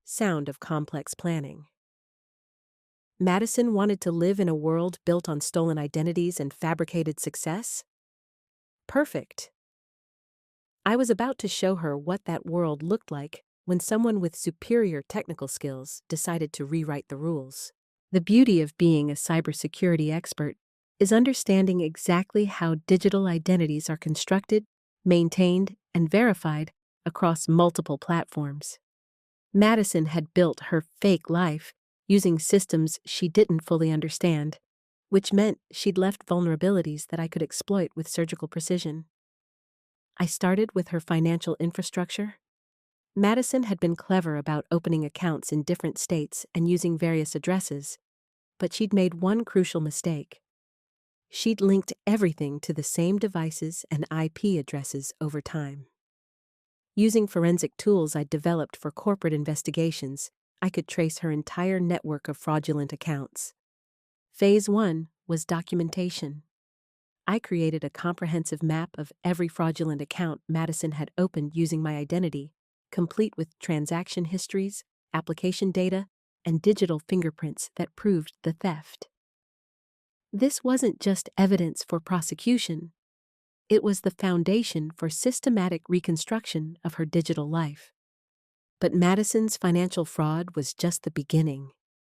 Sound of complex planning. Madison wanted to live in a world built on stolen identities and fabricated success? Perfect. I was about to show her what that world looked like when someone with superior technical skills decided to rewrite the rules. The beauty of being a cybersecurity expert is understanding exactly how digital identities are constructed, maintained, and verified across multiple platforms. Madison had built her fake life using systems she didn't fully understand, which meant she'd left vulnerabilities that I could exploit with surgical precision. I started with her financial infrastructure. Madison had been clever about opening accounts in different states and using various addresses, but she'd made one crucial mistake. She'd linked everything to the same devices and IP addresses over time. Using forensic tools I'd developed for corporate investigations, I could trace her entire network of fraudulent accounts. Phase 1 was documentation. I created a comprehensive map of every fraudulent account Madison had opened using my identity, complete with transaction histories, application data, and digital fingerprints that proved the theft. This wasn't just evidence for prosecution. It was the foundation for systematic reconstruction of her digital life. But Madison's financial fraud was just the beginning.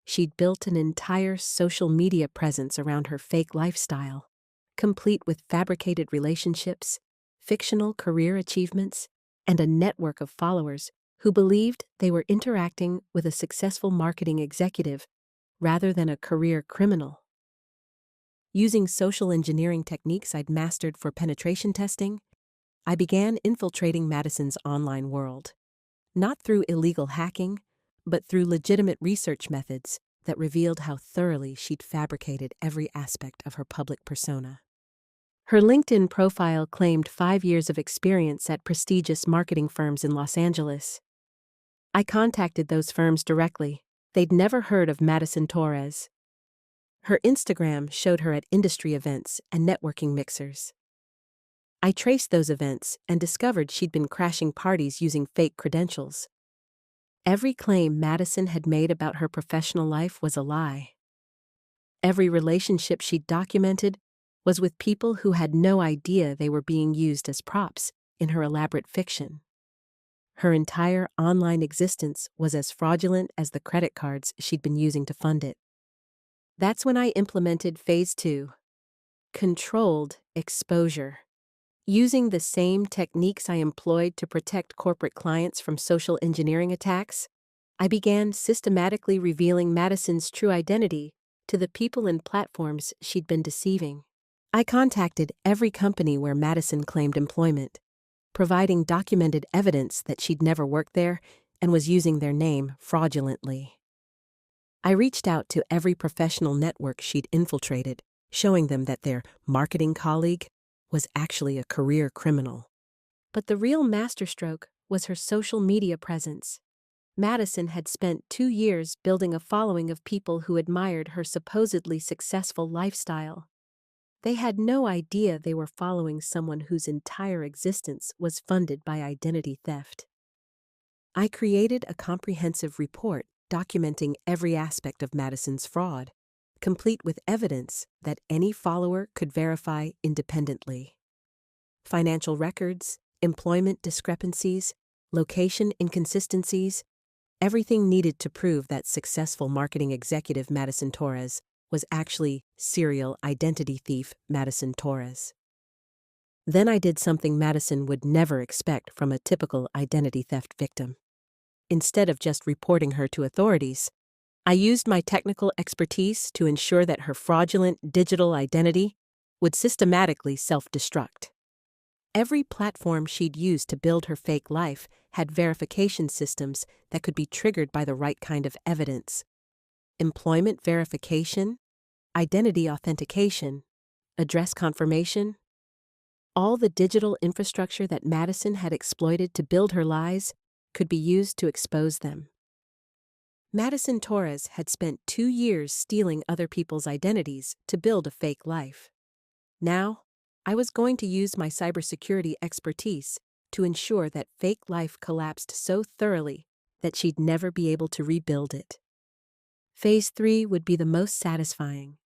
She'd built an entire social media presence around her fake lifestyle, complete with fabricated relationships, fictional career achievements, and a network of followers who believed they were interacting with a successful marketing executive rather than a career criminal. Using social engineering techniques I'd mastered for penetration testing, I began infiltrating Madison's online world. Not through illegal hacking, but through legitimate research methods that revealed how thoroughly she'd fabricated every aspect of her public persona. Her LinkedIn profile claimed 5 years of experience at prestigious marketing firms in Los Angeles. I contacted those firms directly. They'd never heard of Madison Torres. Her Instagram showed her at industry events and networking mixers. I traced those events and discovered she'd been crashing parties using fake credentials. Every claim Madison had made about her professional life was a lie. Every relationship she'd documented was with people who had no idea they were being used as props in her elaborate fiction. Her entire online existence was as fraudulent as the credit cards she'd been using to fund it. That's when I implemented Phase 2, controlled exposure. Using the same techniques I employed to protect corporate clients from social engineering attacks, I began systematically revealing Madison's true identity to the people and platforms she'd been deceiving. I contacted every company where Madison claimed employment, providing documented evidence that she'd never worked there and was using their name fraudulently. I reached out to every professional network she'd infiltrated, showing them that their marketing colleague was actually a career criminal. But the real masterstroke was her social media presence. Madison had spent 2 years building a following of people who admired her supposedly successful lifestyle. They had no idea they were following someone whose entire existence was funded by identity theft. I created a comprehensive report documenting every aspect of Madison's fraud, complete with evidence that any follower could verify independently. Financial records, employment discrepancies, location inconsistencies, everything needed to prove that successful marketing executive Madison Torres was actually serial identity thief Madison Torres. Then I did something Madison would never expect from a typical identity theft victim. Instead of just reporting her to authorities, I used my technical expertise to ensure that her fraudulent digital identity would systematically self-destruct. Every platform she'd used to build her fake life had verification systems that could be triggered by the right kind of evidence. Employment verification, identity authentication, address confirmation. All the digital infrastructure that Madison had exploited to build her lies could be used to expose them. Madison Torres had spent 2 years stealing other people's identities to build a fake life. Now, I was going to use my cybersecurity expertise to ensure that fake life collapsed so thoroughly that she'd never be able to rebuild it. Phase 3 would be the most satisfying.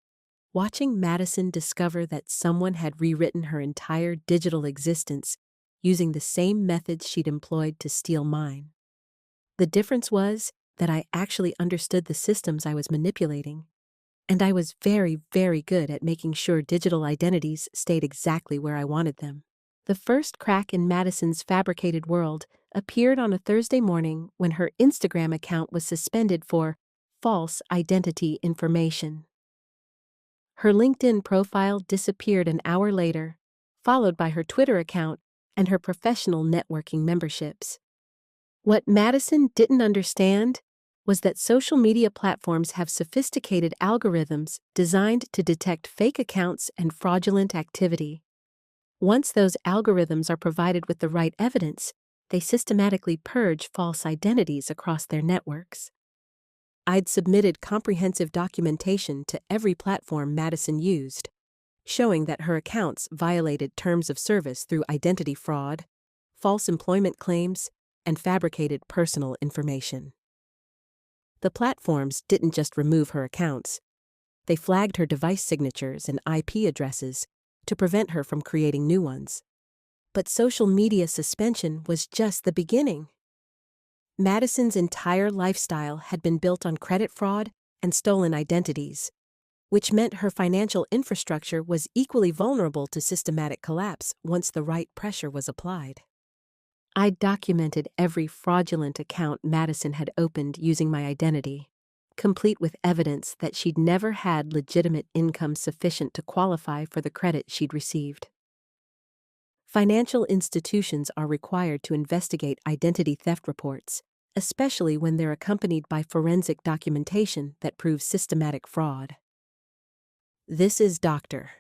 Watching Madison discover that someone had rewritten her entire digital existence using the same methods she'd employed to steal mine. The difference was that I actually understood the systems I was manipulating, and I was very, very good at making sure digital identities stayed exactly where I wanted them. The first crack in Madison's fabricated world appeared on a Thursday morning when her Instagram account was suspended for false identity information. Her LinkedIn profile disappeared an hour later, followed by her Twitter account and her professional networking memberships. What Madison didn't understand was that social media platforms have sophisticated algorithms designed to detect fake accounts and fraudulent activity. Once those algorithms are provided with the right evidence, they systematically purge false identities across their networks. I'd submitted comprehensive documentation to every platform Madison used, showing that her accounts violated terms of service through identity fraud, false employment claims, and fabricated personal information. The platforms didn't just remove her accounts. They flagged her device signatures and IP addresses to prevent her from creating new ones. But social media suspension was just the beginning. Madison's entire lifestyle had been built on credit fraud and stolen identities, which meant her financial infrastructure was equally vulnerable to systematic collapse once the right pressure was applied. I documented every fraudulent account Madison had opened using my identity, complete with evidence that she'd never had legitimate income sufficient to qualify for the credit she'd received. Financial institutions are required to investigate identity theft reports, especially when they're accompanied by forensic documentation that proves systematic fraud. This is Dr.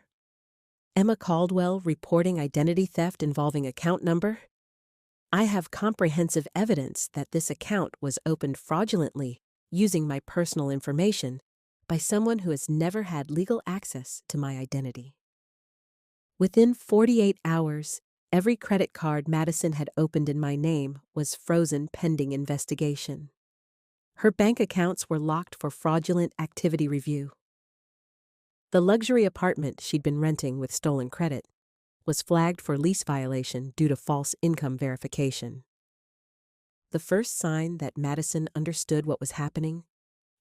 Emma Caldwell reporting identity theft involving account number. I have comprehensive evidence that this account was opened fraudulently using my personal information by someone who has never had legal access to my identity. Within 48 hours, every credit card Madison had opened in my name was frozen pending investigation. Her bank accounts were locked for fraudulent activity review. The luxury apartment she'd been renting with stolen credit was flagged for lease violation due to false income verification. The first sign that Madison understood what was happening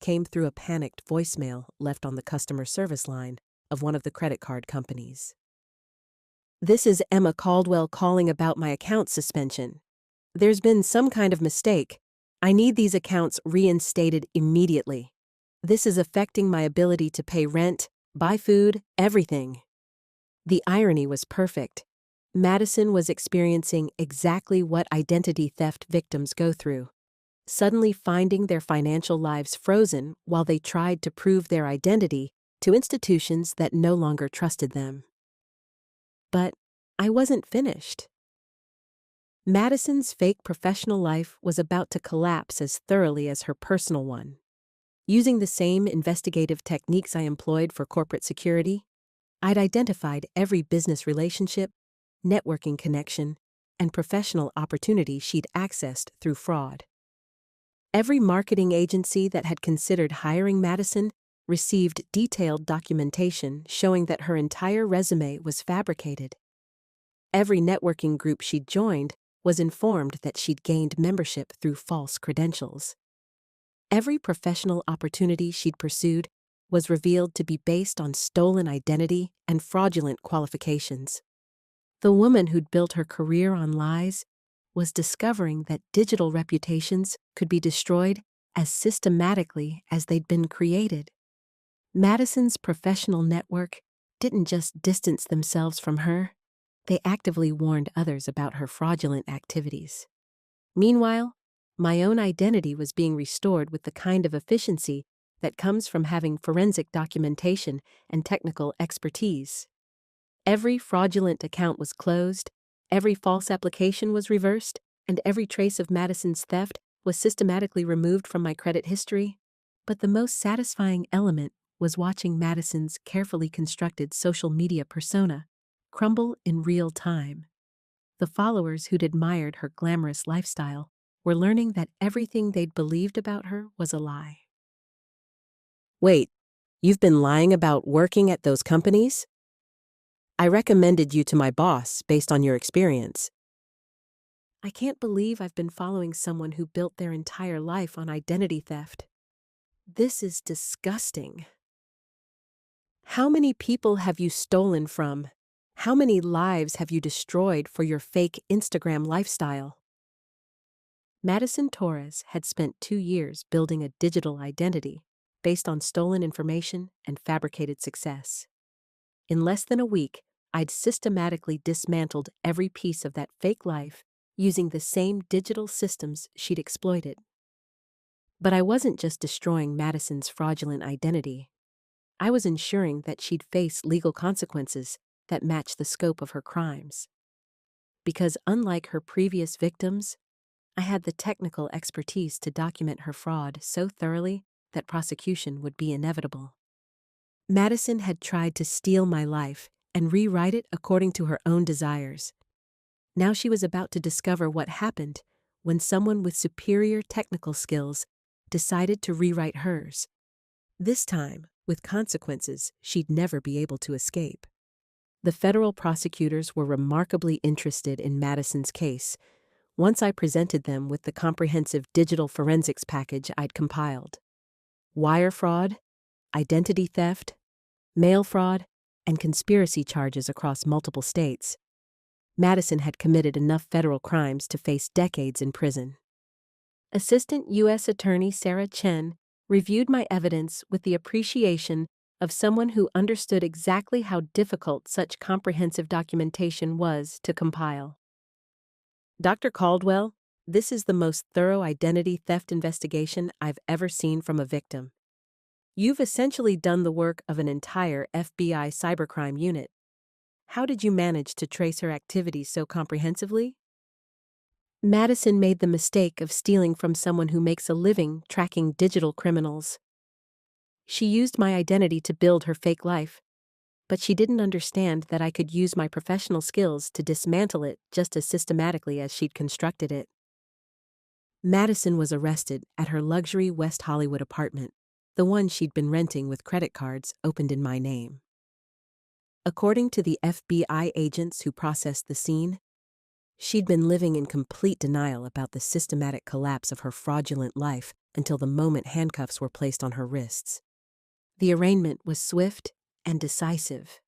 came through a panicked voicemail left on the customer service line of one of the credit card companies. "This is Emma Caldwell calling about my account suspension. There's been some kind of mistake. I need these accounts reinstated immediately. This is affecting my ability to pay rent, buy food, everything." The irony was perfect. Madison was experiencing exactly what identity theft victims go through, suddenly finding their financial lives frozen while they tried to prove their identity to institutions that no longer trusted them. But I wasn't finished. Madison's fake professional life was about to collapse as thoroughly as her personal one. Using the same investigative techniques I employed for corporate security, I'd identified every business relationship, networking connection, and professional opportunity she'd accessed through fraud. Every marketing agency that had considered hiring Madison received detailed documentation showing that her entire resume was fabricated. Every networking group she'd joined was informed that she'd gained membership through false credentials. Every professional opportunity she'd pursued was revealed to be based on stolen identity and fraudulent qualifications. The woman who'd built her career on lies was discovering that digital reputations could be destroyed as systematically as they'd been created. Madison's professional network didn't just distance themselves from her, they actively warned others about her fraudulent activities. Meanwhile, my own identity was being restored with the kind of efficiency that comes from having forensic documentation and technical expertise. Every fraudulent account was closed, every false application was reversed, and every trace of Madison's theft was systematically removed from my credit history. But the most satisfying element was watching Madison's carefully constructed social media persona crumble in real time. The followers who'd admired her glamorous lifestyle were learning that everything they'd believed about her was a lie. Wait, you've been lying about working at those companies? I recommended you to my boss based on your experience. I can't believe I've been following someone who built their entire life on identity theft. This is disgusting. How many people have you stolen from? How many lives have you destroyed for your fake Instagram lifestyle? Madison Torres had spent 2 years building a digital identity based on stolen information and fabricated success. In less than a week, I'd systematically dismantled every piece of that fake life using the same digital systems she'd exploited. But I wasn't just destroying Madison's fraudulent identity. I was ensuring that she'd face legal consequences that matched the scope of her crimes. Because unlike her previous victims, I had the technical expertise to document her fraud so thoroughly that prosecution would be inevitable. Madison had tried to steal my life and rewrite it according to her own desires. Now she was about to discover what happened when someone with superior technical skills decided to rewrite hers. This time, with consequences she'd never be able to escape. The federal prosecutors were remarkably interested in Madison's case once I presented them with the comprehensive digital forensics package I'd compiled. Wire fraud, identity theft, mail fraud, and conspiracy charges across multiple states. Madison had committed enough federal crimes to face decades in prison. Assistant U.S. Attorney Sarah Chen reviewed my evidence with the appreciation of someone who understood exactly how difficult such comprehensive documentation was to compile. Dr. Caldwell, this is the most thorough identity theft investigation I've ever seen from a victim. You've essentially done the work of an entire FBI cybercrime unit. How did you manage to trace her activities so comprehensively? Madison made the mistake of stealing from someone who makes a living tracking digital criminals. She used my identity to build her fake life, but she didn't understand that I could use my professional skills to dismantle it just as systematically as she'd constructed it. Madison was arrested at her luxury West Hollywood apartment, the one she'd been renting with credit cards opened in my name. According to the FBI agents who processed the scene, she'd been living in complete denial about the systematic collapse of her fraudulent life until the moment handcuffs were placed on her wrists. The arraignment was swift and decisive.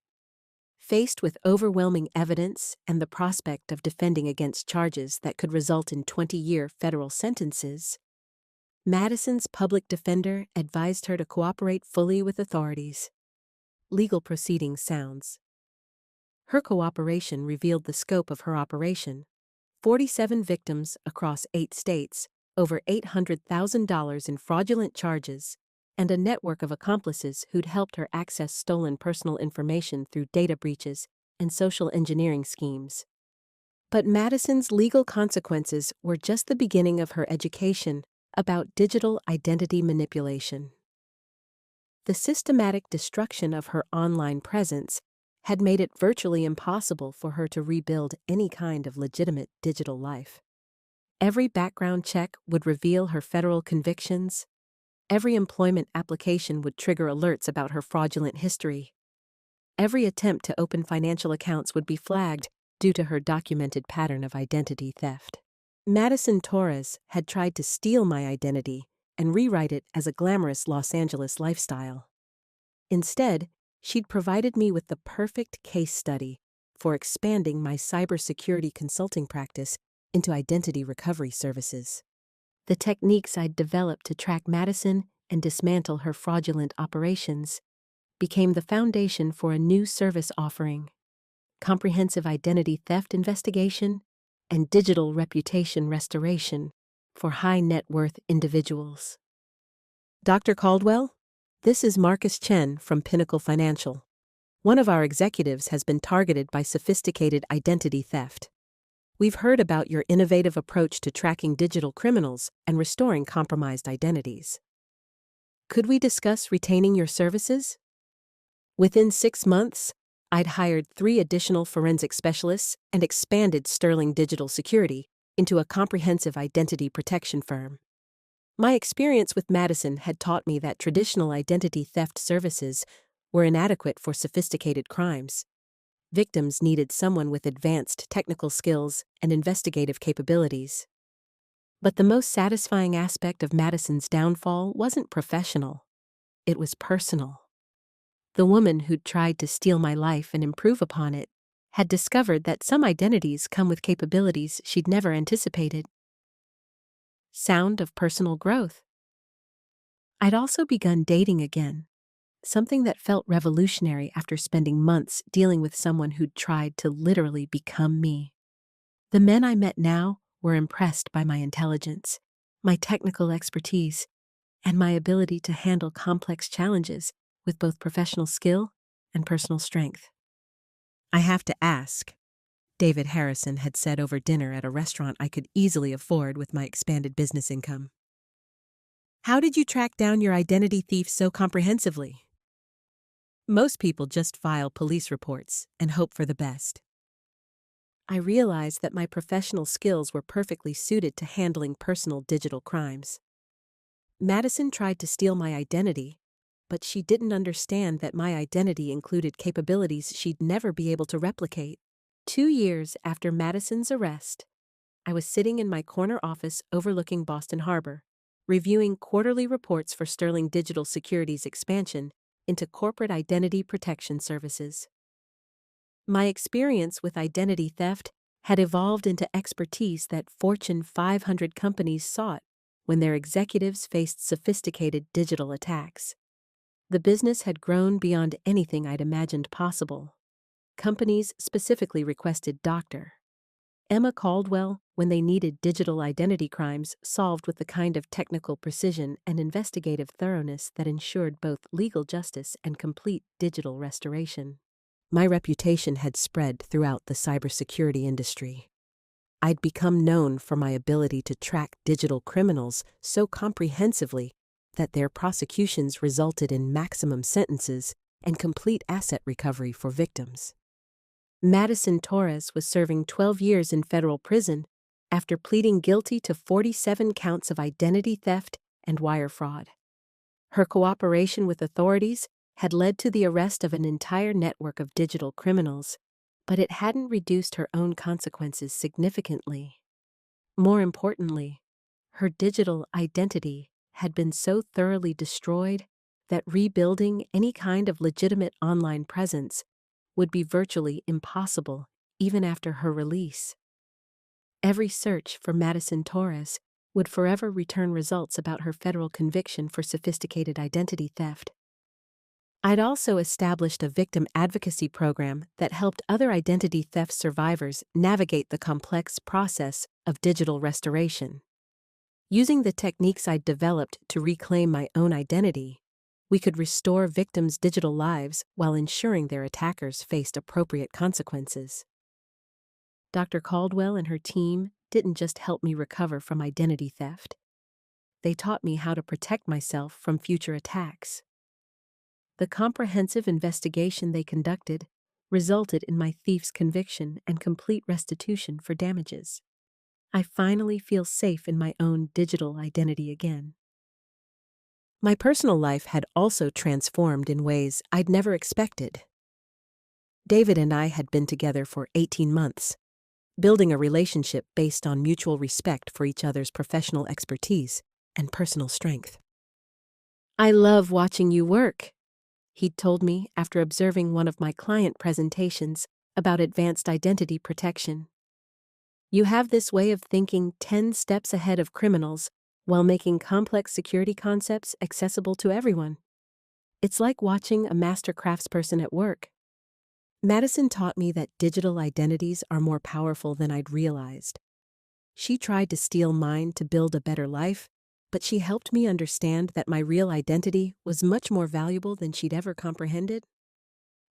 Faced with overwhelming evidence and the prospect of defending against charges that could result in 20-year federal sentences, Madison's public defender advised her to cooperate fully with authorities. Legal proceedings sounds. Her cooperation revealed the scope of her operation: 47 victims across 8 states, over $800,000 in fraudulent charges, and a network of accomplices who'd helped her access stolen personal information through data breaches and social engineering schemes. But Madison's legal consequences were just the beginning of her education about digital identity manipulation. The systematic destruction of her online presence had made it virtually impossible for her to rebuild any kind of legitimate digital life. Every background check would reveal her federal convictions. Every employment application would trigger alerts about her fraudulent history. Every attempt to open financial accounts would be flagged due to her documented pattern of identity theft. Madison Torres had tried to steal my identity and rewrite it as a glamorous Los Angeles lifestyle. Instead, she'd provided me with the perfect case study for expanding my cybersecurity consulting practice into identity recovery services. The techniques I'd developed to track Madison and dismantle her fraudulent operations became the foundation for a new service offering: comprehensive identity theft investigation and digital reputation restoration for high net worth individuals. Dr. Caldwell, This is Marcus Chen from Pinnacle Financial. One of our executives has been targeted by sophisticated identity theft. We've heard about your innovative approach to tracking digital criminals and restoring compromised identities. Could we discuss retaining your services? Within 6 months, I'd hired 3 additional forensic specialists and expanded Sterling Digital Security into a comprehensive identity protection firm. My experience with Madison had taught me that traditional identity theft services were inadequate for sophisticated crimes. Victims needed someone with advanced technical skills and investigative capabilities. But the most satisfying aspect of Madison's downfall wasn't professional. It was personal. The woman who'd tried to steal my life and improve upon it had discovered that some identities come with capabilities she'd never anticipated. Sound of personal growth. I'd also begun dating again, something that felt revolutionary after spending months dealing with someone who'd tried to literally become me. The men I met now were impressed by my intelligence, my technical expertise, and my ability to handle complex challenges with both professional skill and personal strength. I have to ask, David Harrison had said over dinner at a restaurant I could easily afford with my expanded business income. How did you track down your identity thief so comprehensively? Most people just file police reports and hope for the best. I realized that my professional skills were perfectly suited to handling personal digital crimes. Madison tried to steal my identity, but she didn't understand that my identity included capabilities she'd never be able to replicate. 2 years after Madison's arrest, I was sitting in my corner office overlooking Boston Harbor, reviewing quarterly reports for Sterling Digital Security's expansion into corporate identity protection services. My experience with identity theft had evolved into expertise that Fortune 500 companies sought when their executives faced sophisticated digital attacks. The business had grown beyond anything I'd imagined possible. Companies specifically requested Dr. Emma Caldwell when they needed digital identity crimes solved with the kind of technical precision and investigative thoroughness that ensured both legal justice and complete digital restoration. My reputation had spread throughout the cybersecurity industry. I'd become known for my ability to track digital criminals so comprehensively that their prosecutions resulted in maximum sentences and complete asset recovery for victims. Madison Torres was serving 12 years in federal prison after pleading guilty to 47 counts of identity theft and wire fraud. Her cooperation with authorities had led to the arrest of an entire network of digital criminals, but it hadn't reduced her own consequences significantly. More importantly, her digital identity had been so thoroughly destroyed that rebuilding any kind of legitimate online presence would be virtually impossible even after her release. Every search for Madison Torres would forever return results about her federal conviction for sophisticated identity theft. I'd also established a victim advocacy program that helped other identity theft survivors navigate the complex process of digital restoration. Using the techniques I'd developed to reclaim my own identity, we could restore victims' digital lives while ensuring their attackers faced appropriate consequences. Dr. Caldwell and her team didn't just help me recover from identity theft. They taught me how to protect myself from future attacks. The comprehensive investigation they conducted resulted in my thief's conviction and complete restitution for damages. I finally feel safe in my own digital identity again. My personal life had also transformed in ways I'd never expected. David and I had been together for 18 months, building a relationship based on mutual respect for each other's professional expertise and personal strength. "I love watching you work," he'd told me after observing one of my client presentations about advanced identity protection. "You have this way of thinking 10 steps ahead of criminals while making complex security concepts accessible to everyone. It's like watching a master craftsperson at work." Madison taught me that digital identities are more powerful than I'd realized. She tried to steal mine to build a better life, but she helped me understand that my real identity was much more valuable than she'd ever comprehended.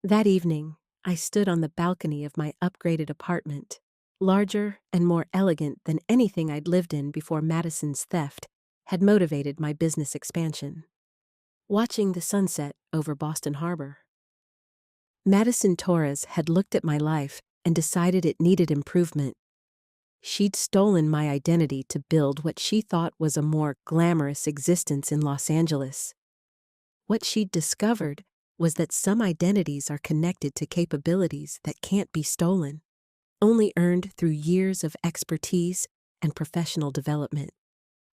That evening, I stood on the balcony of my upgraded apartment, larger and more elegant than anything I'd lived in before Madison's theft had motivated my business expansion, watching the sunset over Boston Harbor. Madison Torres had looked at my life and decided it needed improvement. She'd stolen my identity to build what she thought was a more glamorous existence in Los Angeles. What she'd discovered was that some identities are connected to capabilities that can't be stolen, only earned through years of expertise and professional development.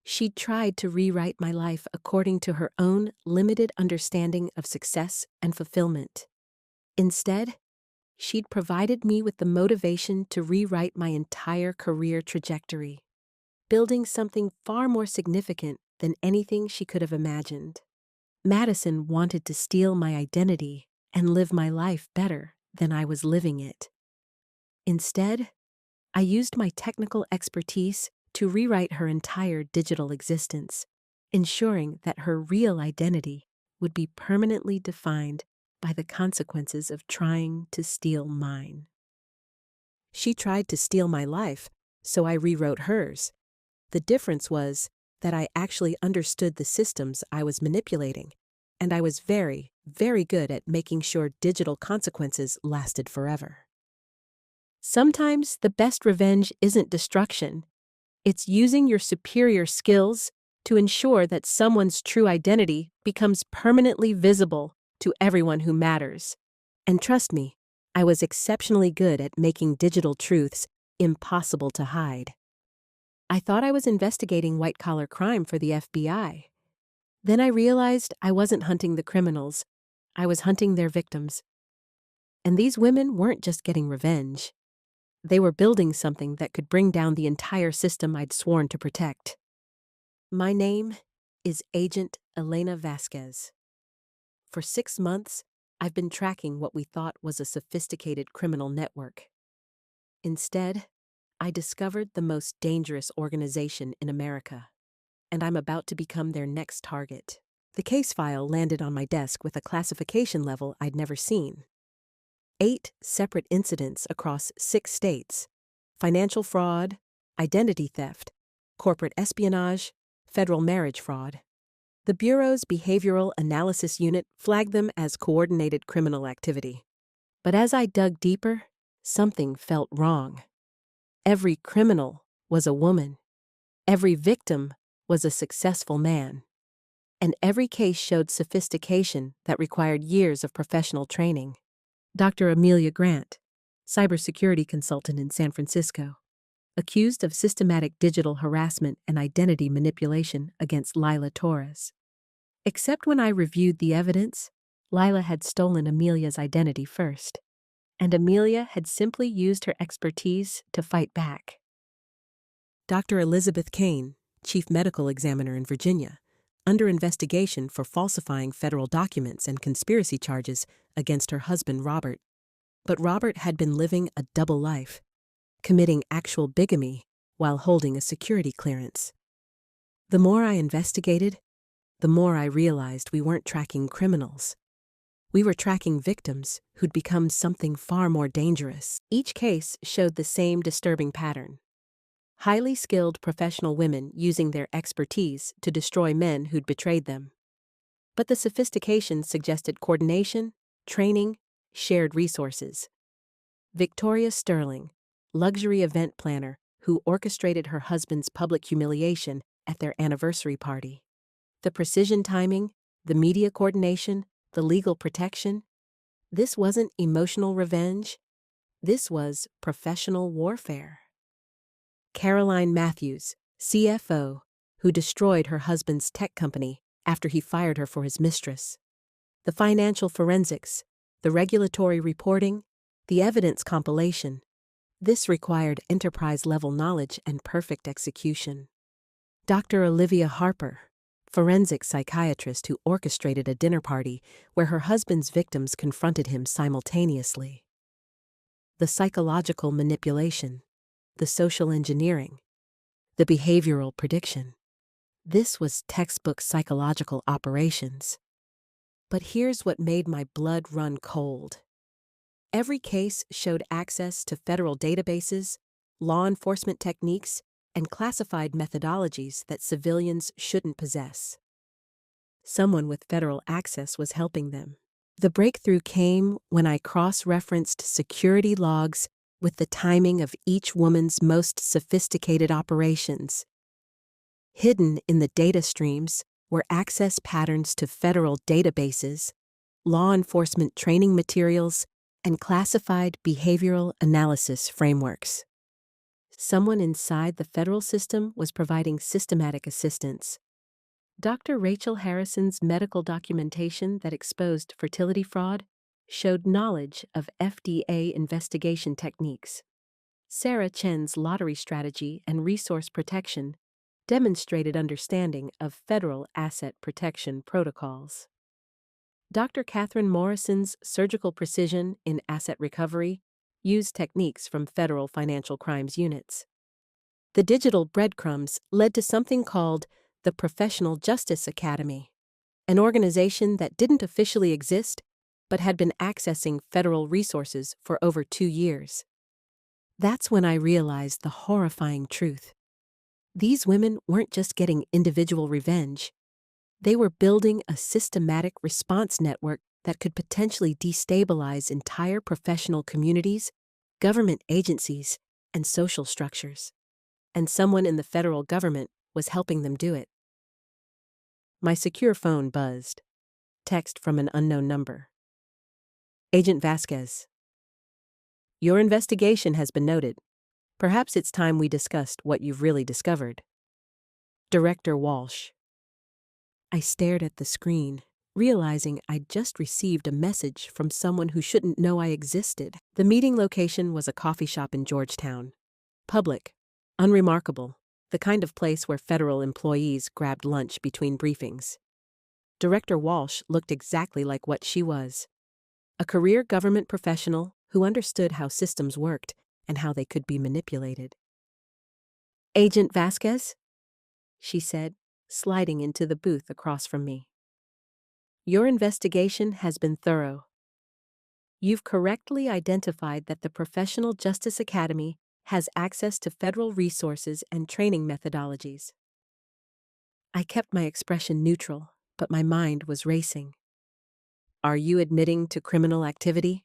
She'd tried to rewrite my life according to her own limited understanding of success and fulfillment. Instead, she'd provided me with the motivation to rewrite my entire career trajectory, building something far more significant than anything she could have imagined. Madison wanted to steal my identity and live my life better than I was living it. Instead, I used my technical expertise to rewrite her entire digital existence, ensuring that her real identity would be permanently defined by the consequences of trying to steal mine. She tried to steal my life, so I rewrote hers. The difference was that I actually understood the systems I was manipulating, and I was very, very good at making sure digital consequences lasted forever. Sometimes the best revenge isn't destruction. It's using your superior skills to ensure that someone's true identity becomes permanently visible to everyone who matters. And trust me, I was exceptionally good at making digital truths impossible to hide. I thought I was investigating white-collar crime for the FBI. Then I realized I wasn't hunting the criminals. I was hunting their victims. And these women weren't just getting revenge. They were building something that could bring down the entire system I'd sworn to protect. My name is Agent Elena Vasquez. For 6 months, I've been tracking what we thought was a sophisticated criminal network. Instead, I discovered the most dangerous organization in America, and I'm about to become their next target. The case file landed on my desk with a classification level I'd never seen. 8 separate incidents across 6 states: financial fraud, identity theft, corporate espionage, federal marriage fraud. The Bureau's Behavioral Analysis Unit flagged them as coordinated criminal activity. But as I dug deeper, something felt wrong. Every criminal was a woman. Every victim was a successful man. And every case showed sophistication that required years of professional training. Dr. Amelia Grant, cybersecurity consultant in San Francisco, accused of systematic digital harassment and identity manipulation against Lila Torres. Except when I reviewed the evidence, Lila had stolen Amelia's identity first, and Amelia had simply used her expertise to fight back. Dr. Elizabeth Kane, chief medical examiner in Virginia, under investigation for falsifying federal documents and conspiracy charges against her husband Robert. But Robert had been living a double life, committing actual bigamy while holding a security clearance. The more I investigated, the more I realized we weren't tracking criminals. We were tracking victims who'd become something far more dangerous. Each case showed the same disturbing pattern: highly skilled professional women using their expertise to destroy men who'd betrayed them. But the sophistication suggested coordination, training, shared resources. Victoria Sterling, luxury event planner who orchestrated her husband's public humiliation at their anniversary party. The precision timing, the media coordination, the legal protection. This wasn't emotional revenge. This was professional warfare. Caroline Matthews, CFO, who destroyed her husband's tech company after he fired her for his mistress. The financial forensics, the regulatory reporting, the evidence compilation. This required enterprise-level knowledge and perfect execution. Dr. Olivia Harper, forensic psychiatrist who orchestrated a dinner party where her husband's victims confronted him simultaneously. The psychological manipulation, the social engineering, the behavioral prediction. This was textbook psychological operations. But here's what made my blood run cold. Every case showed access to federal databases, law enforcement techniques, and classified methodologies that civilians shouldn't possess. Someone with federal access was helping them. The breakthrough came when I cross-referenced security logs with the timing of each woman's most sophisticated operations. Hidden in the data streams were access patterns to federal databases, law enforcement training materials, and classified behavioral analysis frameworks. Someone inside the federal system was providing systematic assistance. Dr. Rachel Harrison's medical documentation that exposed fertility fraud showed knowledge of FDA investigation techniques. Sarah Chen's lottery strategy and resource protection demonstrated understanding of federal asset protection protocols. Dr. Catherine Morrison's surgical precision in asset recovery used techniques from federal financial crimes units. The digital breadcrumbs led to something called the Professional Justice Academy, an organization that didn't officially exist but had been accessing federal resources for over 2 years. That's when I realized the horrifying truth. These women weren't just getting individual revenge. They were building a systematic response network that could potentially destabilize entire professional communities, government agencies, and social structures. And someone in the federal government was helping them do it. My secure phone buzzed. Text from an unknown number. Agent Vasquez. Your investigation has been noted. Perhaps it's time we discussed what you've really discovered. Director Walsh. I stared at the screen, realizing I'd just received a message from someone who shouldn't know I existed. The meeting location was a coffee shop in Georgetown. Public, unremarkable, the kind of place where federal employees grabbed lunch between briefings. Director Walsh looked exactly like what she was. A career government professional who understood how systems worked and how they could be manipulated. Agent Vasquez? She said, sliding into the booth across from me. Your investigation has been thorough. You've correctly identified that the Professional Justice Academy has access to federal resources and training methodologies. I kept my expression neutral, but my mind was racing. Are you admitting to criminal activity?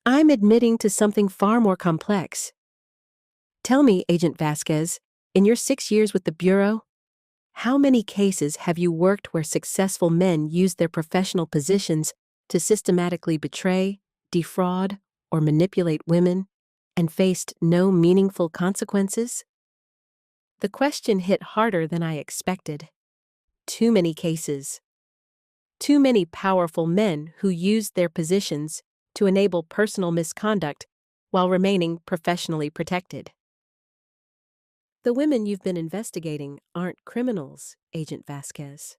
I'm admitting to something far more complex. Tell me, Agent Vasquez, in your 6 years with the Bureau, how many cases have you worked where successful men used their professional positions to systematically betray, defraud, or manipulate women and faced no meaningful consequences? The question hit harder than I expected. Too many cases. Too many powerful men who used their positions to enable personal misconduct while remaining professionally protected. The women you've been investigating aren't criminals, Agent Vasquez.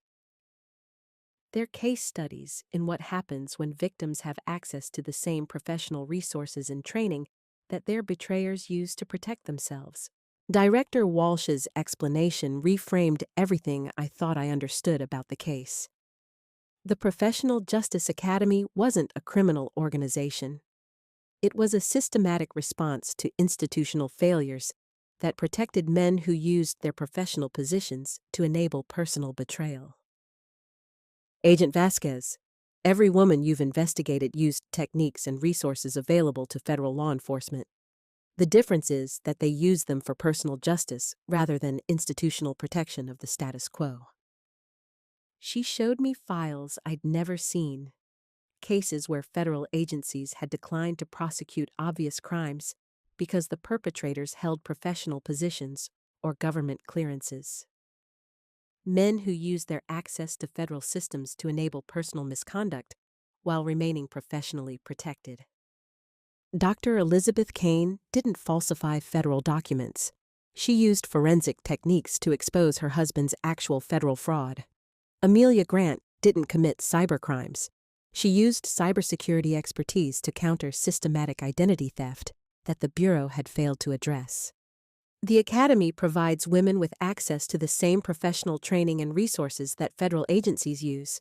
They're case studies in what happens when victims have access to the same professional resources and training that their betrayers use to protect themselves. Director Walsh's explanation reframed everything I thought I understood about the case. The Professional Justice Academy wasn't a criminal organization. It was a systematic response to institutional failures that protected men who used their professional positions to enable personal betrayal. Agent Vasquez, every woman you've investigated used techniques and resources available to federal law enforcement. The difference is that they used them for personal justice rather than institutional protection of the status quo. She showed me files I'd never seen, cases where federal agencies had declined to prosecute obvious crimes because the perpetrators held professional positions or government clearances. Men who used their access to federal systems to enable personal misconduct while remaining professionally protected. Dr. Elizabeth Kane didn't falsify federal documents. She used forensic techniques to expose her husband's actual federal fraud. Amelia Grant didn't commit cybercrimes. She used cybersecurity expertise to counter systematic identity theft that the Bureau had failed to address. The Academy provides women with access to the same professional training and resources that federal agencies use.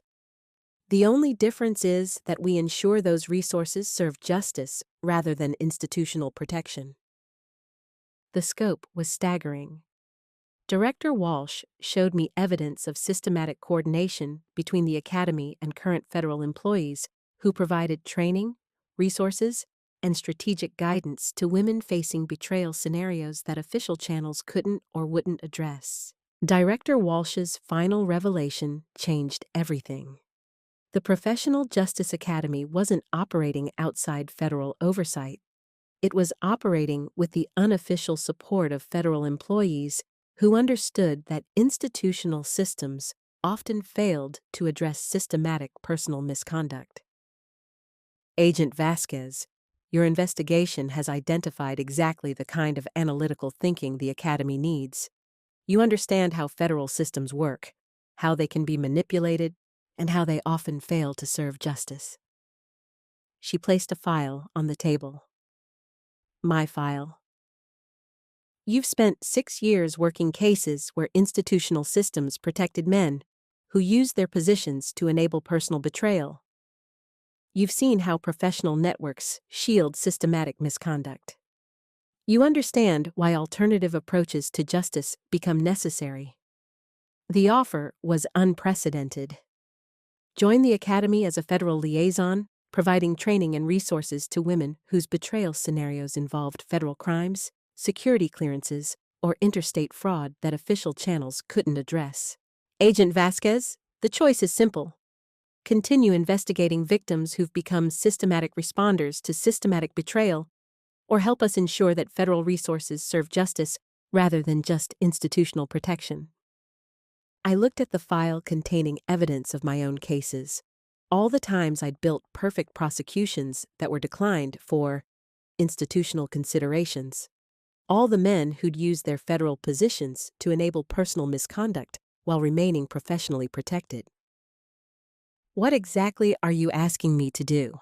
The only difference is that we ensure those resources serve justice rather than institutional protection. The scope was staggering. Director Walsh showed me evidence of systematic coordination between the Academy and current federal employees who provided training, resources, and strategic guidance to women facing betrayal scenarios that official channels couldn't or wouldn't address. Director Walsh's final revelation changed everything. The Professional Justice Academy wasn't operating outside federal oversight. It was operating with the unofficial support of federal employees who understood that institutional systems often failed to address systematic personal misconduct. Agent Vasquez, your investigation has identified exactly the kind of analytical thinking the Academy needs. You understand how federal systems work, how they can be manipulated, and how they often fail to serve justice. She placed a file on the table. My file. You've spent 6 years working cases where institutional systems protected men who used their positions to enable personal betrayal. You've seen how professional networks shield systematic misconduct. You understand why alternative approaches to justice become necessary. The offer was unprecedented. Join the Academy as a federal liaison, providing training and resources to women whose betrayal scenarios involved federal crimes, security clearances, or interstate fraud that official channels couldn't address. Agent Vasquez, the choice is simple. Continue investigating victims who've become systematic responders to systematic betrayal, or help us ensure that federal resources serve justice rather than just institutional protection. I looked at the file containing evidence of my own cases, all the times I'd built perfect prosecutions that were declined for institutional considerations, all the men who'd used their federal positions to enable personal misconduct while remaining professionally protected. What exactly are you asking me to do?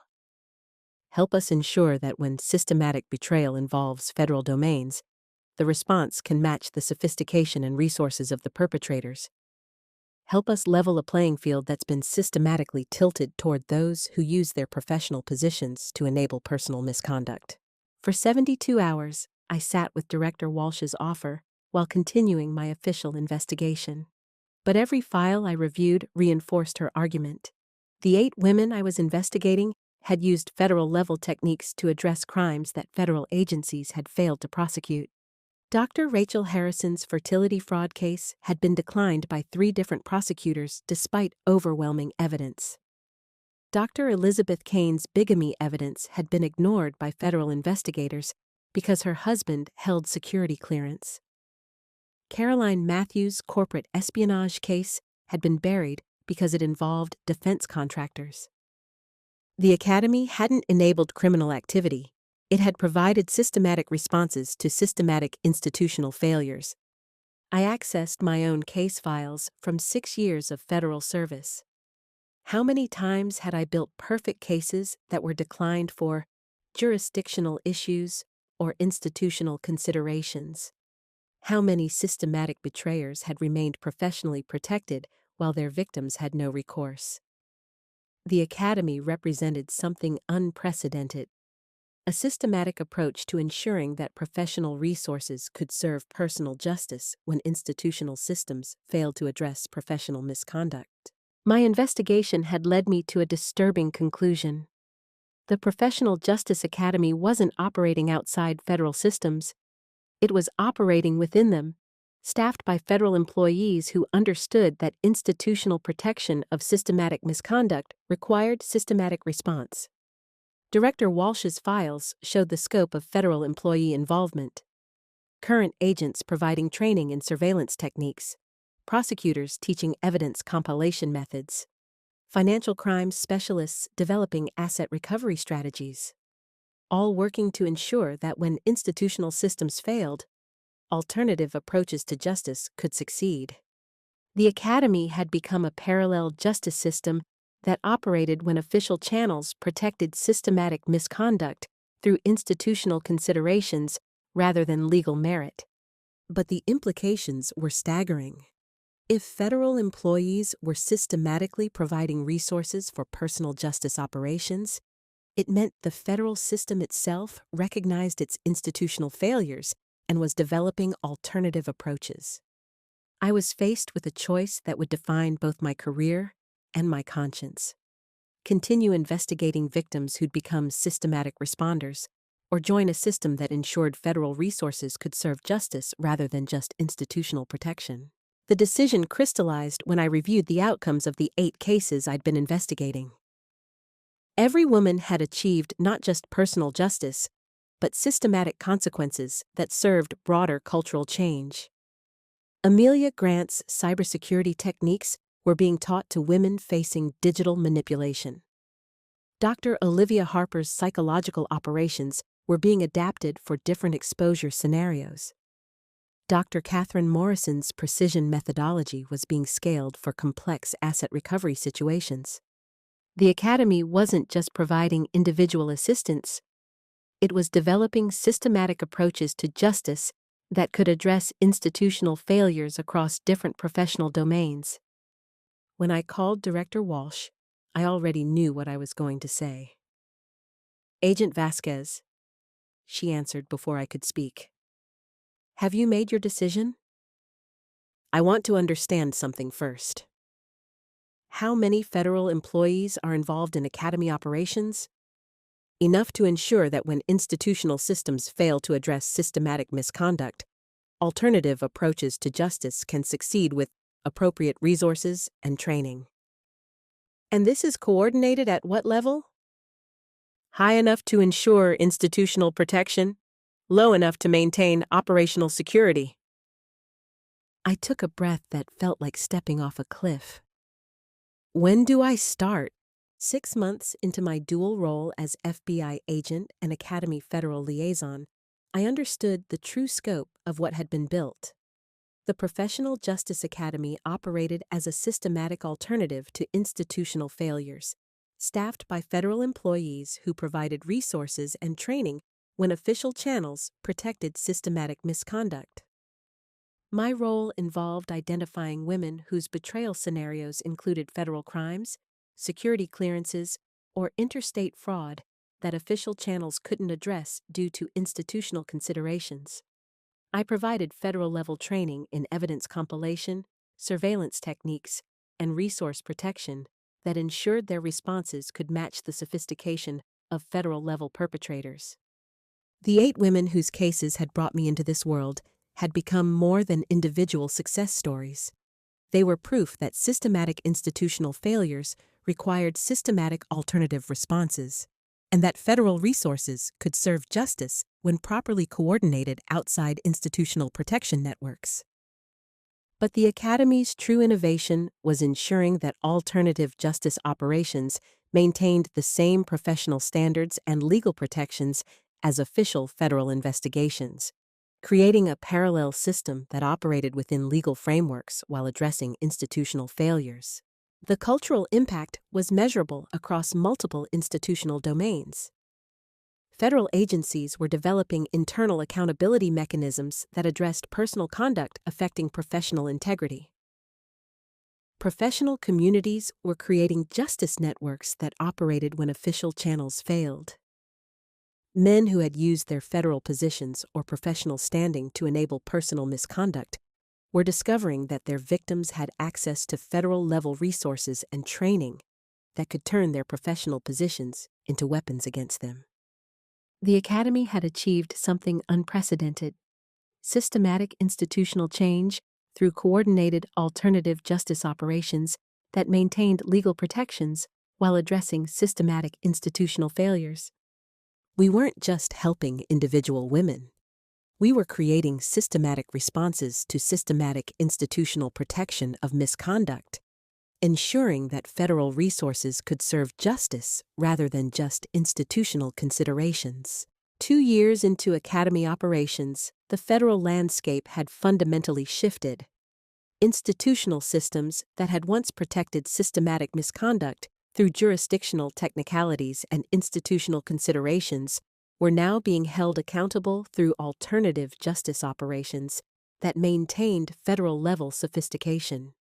Help us ensure that when systematic betrayal involves federal domains, the response can match the sophistication and resources of the perpetrators. Help us level a playing field that's been systematically tilted toward those who use their professional positions to enable personal misconduct. For 72 hours, I sat with Director Walsh's offer while continuing my official investigation. But every file I reviewed reinforced her argument. The 8 women I was investigating had used federal-level techniques to address crimes that federal agencies had failed to prosecute. Dr. Rachel Harrison's fertility fraud case had been declined by 3 different prosecutors despite overwhelming evidence. Dr. Elizabeth Kane's bigamy evidence had been ignored by federal investigators because her husband held security clearance. Caroline Matthews' corporate espionage case had been buried because it involved defense contractors. The Academy hadn't enabled criminal activity. It had provided systematic responses to systematic institutional failures. I accessed my own case files from 6 years of federal service. How many times had I built perfect cases that were declined for jurisdictional issues or institutional considerations? How many systematic betrayers had remained professionally protected while their victims had no recourse? The Academy represented something unprecedented, a systematic approach to ensuring that professional resources could serve personal justice when institutional systems failed to address professional misconduct. My investigation had led me to a disturbing conclusion. The Professional Justice Academy wasn't operating outside federal systems. It was operating within them, staffed by federal employees who understood that institutional protection of systematic misconduct required systematic response. Director Walsh's files showed the scope of federal employee involvement. Current agents providing training in surveillance techniques, prosecutors teaching evidence compilation methods, financial crimes specialists developing asset recovery strategies, all working to ensure that when institutional systems failed, alternative approaches to justice could succeed. The Academy had become a parallel justice system that operated when official channels protected systematic misconduct through institutional considerations rather than legal merit. But the implications were staggering. If federal employees were systematically providing resources for personal justice operations, it meant the federal system itself recognized its institutional failures and was developing alternative approaches. I was faced with a choice that would define both my career and my conscience. Continue investigating victims who'd become systematic responders, or join a system that ensured federal resources could serve justice rather than just institutional protection. The decision crystallized when I reviewed the outcomes of the 8 cases I'd been investigating. Every woman had achieved not just personal justice, but systematic consequences that served broader cultural change. Amelia Grant's cybersecurity techniques were being taught to women facing digital manipulation. Dr. Olivia Harper's psychological operations were being adapted for different exposure scenarios. Dr. Catherine Morrison's precision methodology was being scaled for complex asset recovery situations. The Academy wasn't just providing individual assistance, it was developing systematic approaches to justice that could address institutional failures across different professional domains. When I called Director Walsh, I already knew what I was going to say. "Agent Vasquez," she answered before I could speak. "Have you made your decision?" "I want to understand something first. How many federal employees are involved in Academy operations?" "Enough to ensure that when institutional systems fail to address systematic misconduct, alternative approaches to justice can succeed with appropriate resources and training." "And this is coordinated at what level?" "High enough to ensure institutional protection, low enough to maintain operational security." I took a breath that felt like stepping off a cliff. When do I start? 6 months into my dual role as FBI agent and Academy Federal Liaison, I understood the true scope of what had been built. The Professional Justice Academy operated as a systematic alternative to institutional failures, staffed by federal employees who provided resources and training when official channels protected systematic misconduct. My role involved identifying women whose betrayal scenarios included federal crimes, security clearances, or interstate fraud that official channels couldn't address due to institutional considerations. I provided federal-level training in evidence compilation, surveillance techniques, and resource protection that ensured their responses could match the sophistication of federal-level perpetrators. The 8 women whose cases had brought me into this world had become more than individual success stories. They were proof that systematic institutional failures required systematic alternative responses, and that federal resources could serve justice when properly coordinated outside institutional protection networks. But the Academy's true innovation was ensuring that alternative justice operations maintained the same professional standards and legal protections as official federal investigations, creating a parallel system that operated within legal frameworks while addressing institutional failures. The cultural impact was measurable across multiple institutional domains. Federal agencies were developing internal accountability mechanisms that addressed personal conduct affecting professional integrity. Professional communities were creating justice networks that operated when official channels failed. Men who had used their federal positions or professional standing to enable personal misconduct were discovering that their victims had access to federal-level resources and training that could turn their professional positions into weapons against them. The Academy had achieved something unprecedented: systematic institutional change through coordinated alternative justice operations that maintained legal protections while addressing systematic institutional failures. We weren't just helping individual women. We were creating systematic responses to systematic institutional protection of misconduct, ensuring that federal resources could serve justice rather than just institutional considerations. 2 years into Academy operations, the federal landscape had fundamentally shifted. Institutional systems that had once protected systematic misconduct through jurisdictional technicalities and institutional considerations were now being held accountable through alternative justice operations that maintained federal-level sophistication.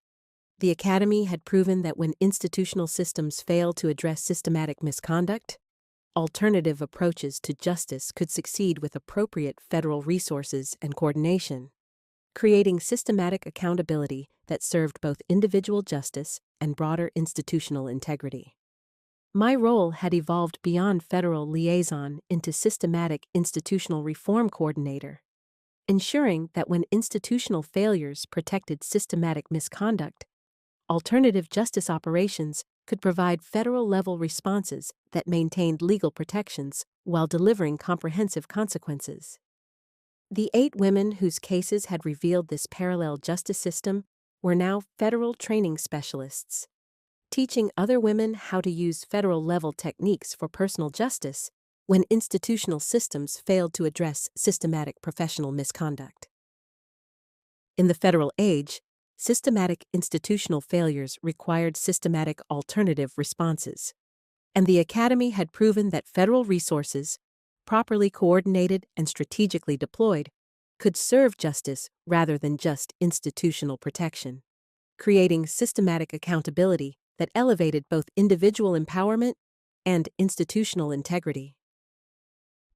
The Academy had proven that when institutional systems failed to address systematic misconduct, alternative approaches to justice could succeed with appropriate federal resources and coordination, creating systematic accountability that served both individual justice and broader institutional integrity. My role had evolved beyond federal liaison into systematic institutional reform coordinator, ensuring that when institutional failures protected systematic misconduct, alternative justice operations could provide federal-level responses that maintained legal protections while delivering comprehensive consequences. The 8 women whose cases had revealed this parallel justice system were now federal training specialists, teaching other women how to use federal-level techniques for personal justice when institutional systems failed to address systematic professional misconduct. In the federal age, systematic institutional failures required systematic alternative responses, and the Academy had proven that federal resources, properly coordinated and strategically deployed, could serve justice rather than just institutional protection, creating systematic accountability that elevated both individual empowerment and institutional integrity.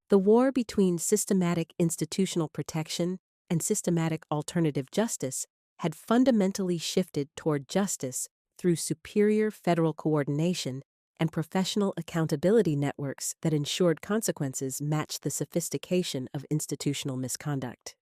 The war between systematic institutional protection and systematic alternative justice had fundamentally shifted toward justice through superior federal coordination and professional accountability networks that ensured consequences matched the sophistication of institutional misconduct.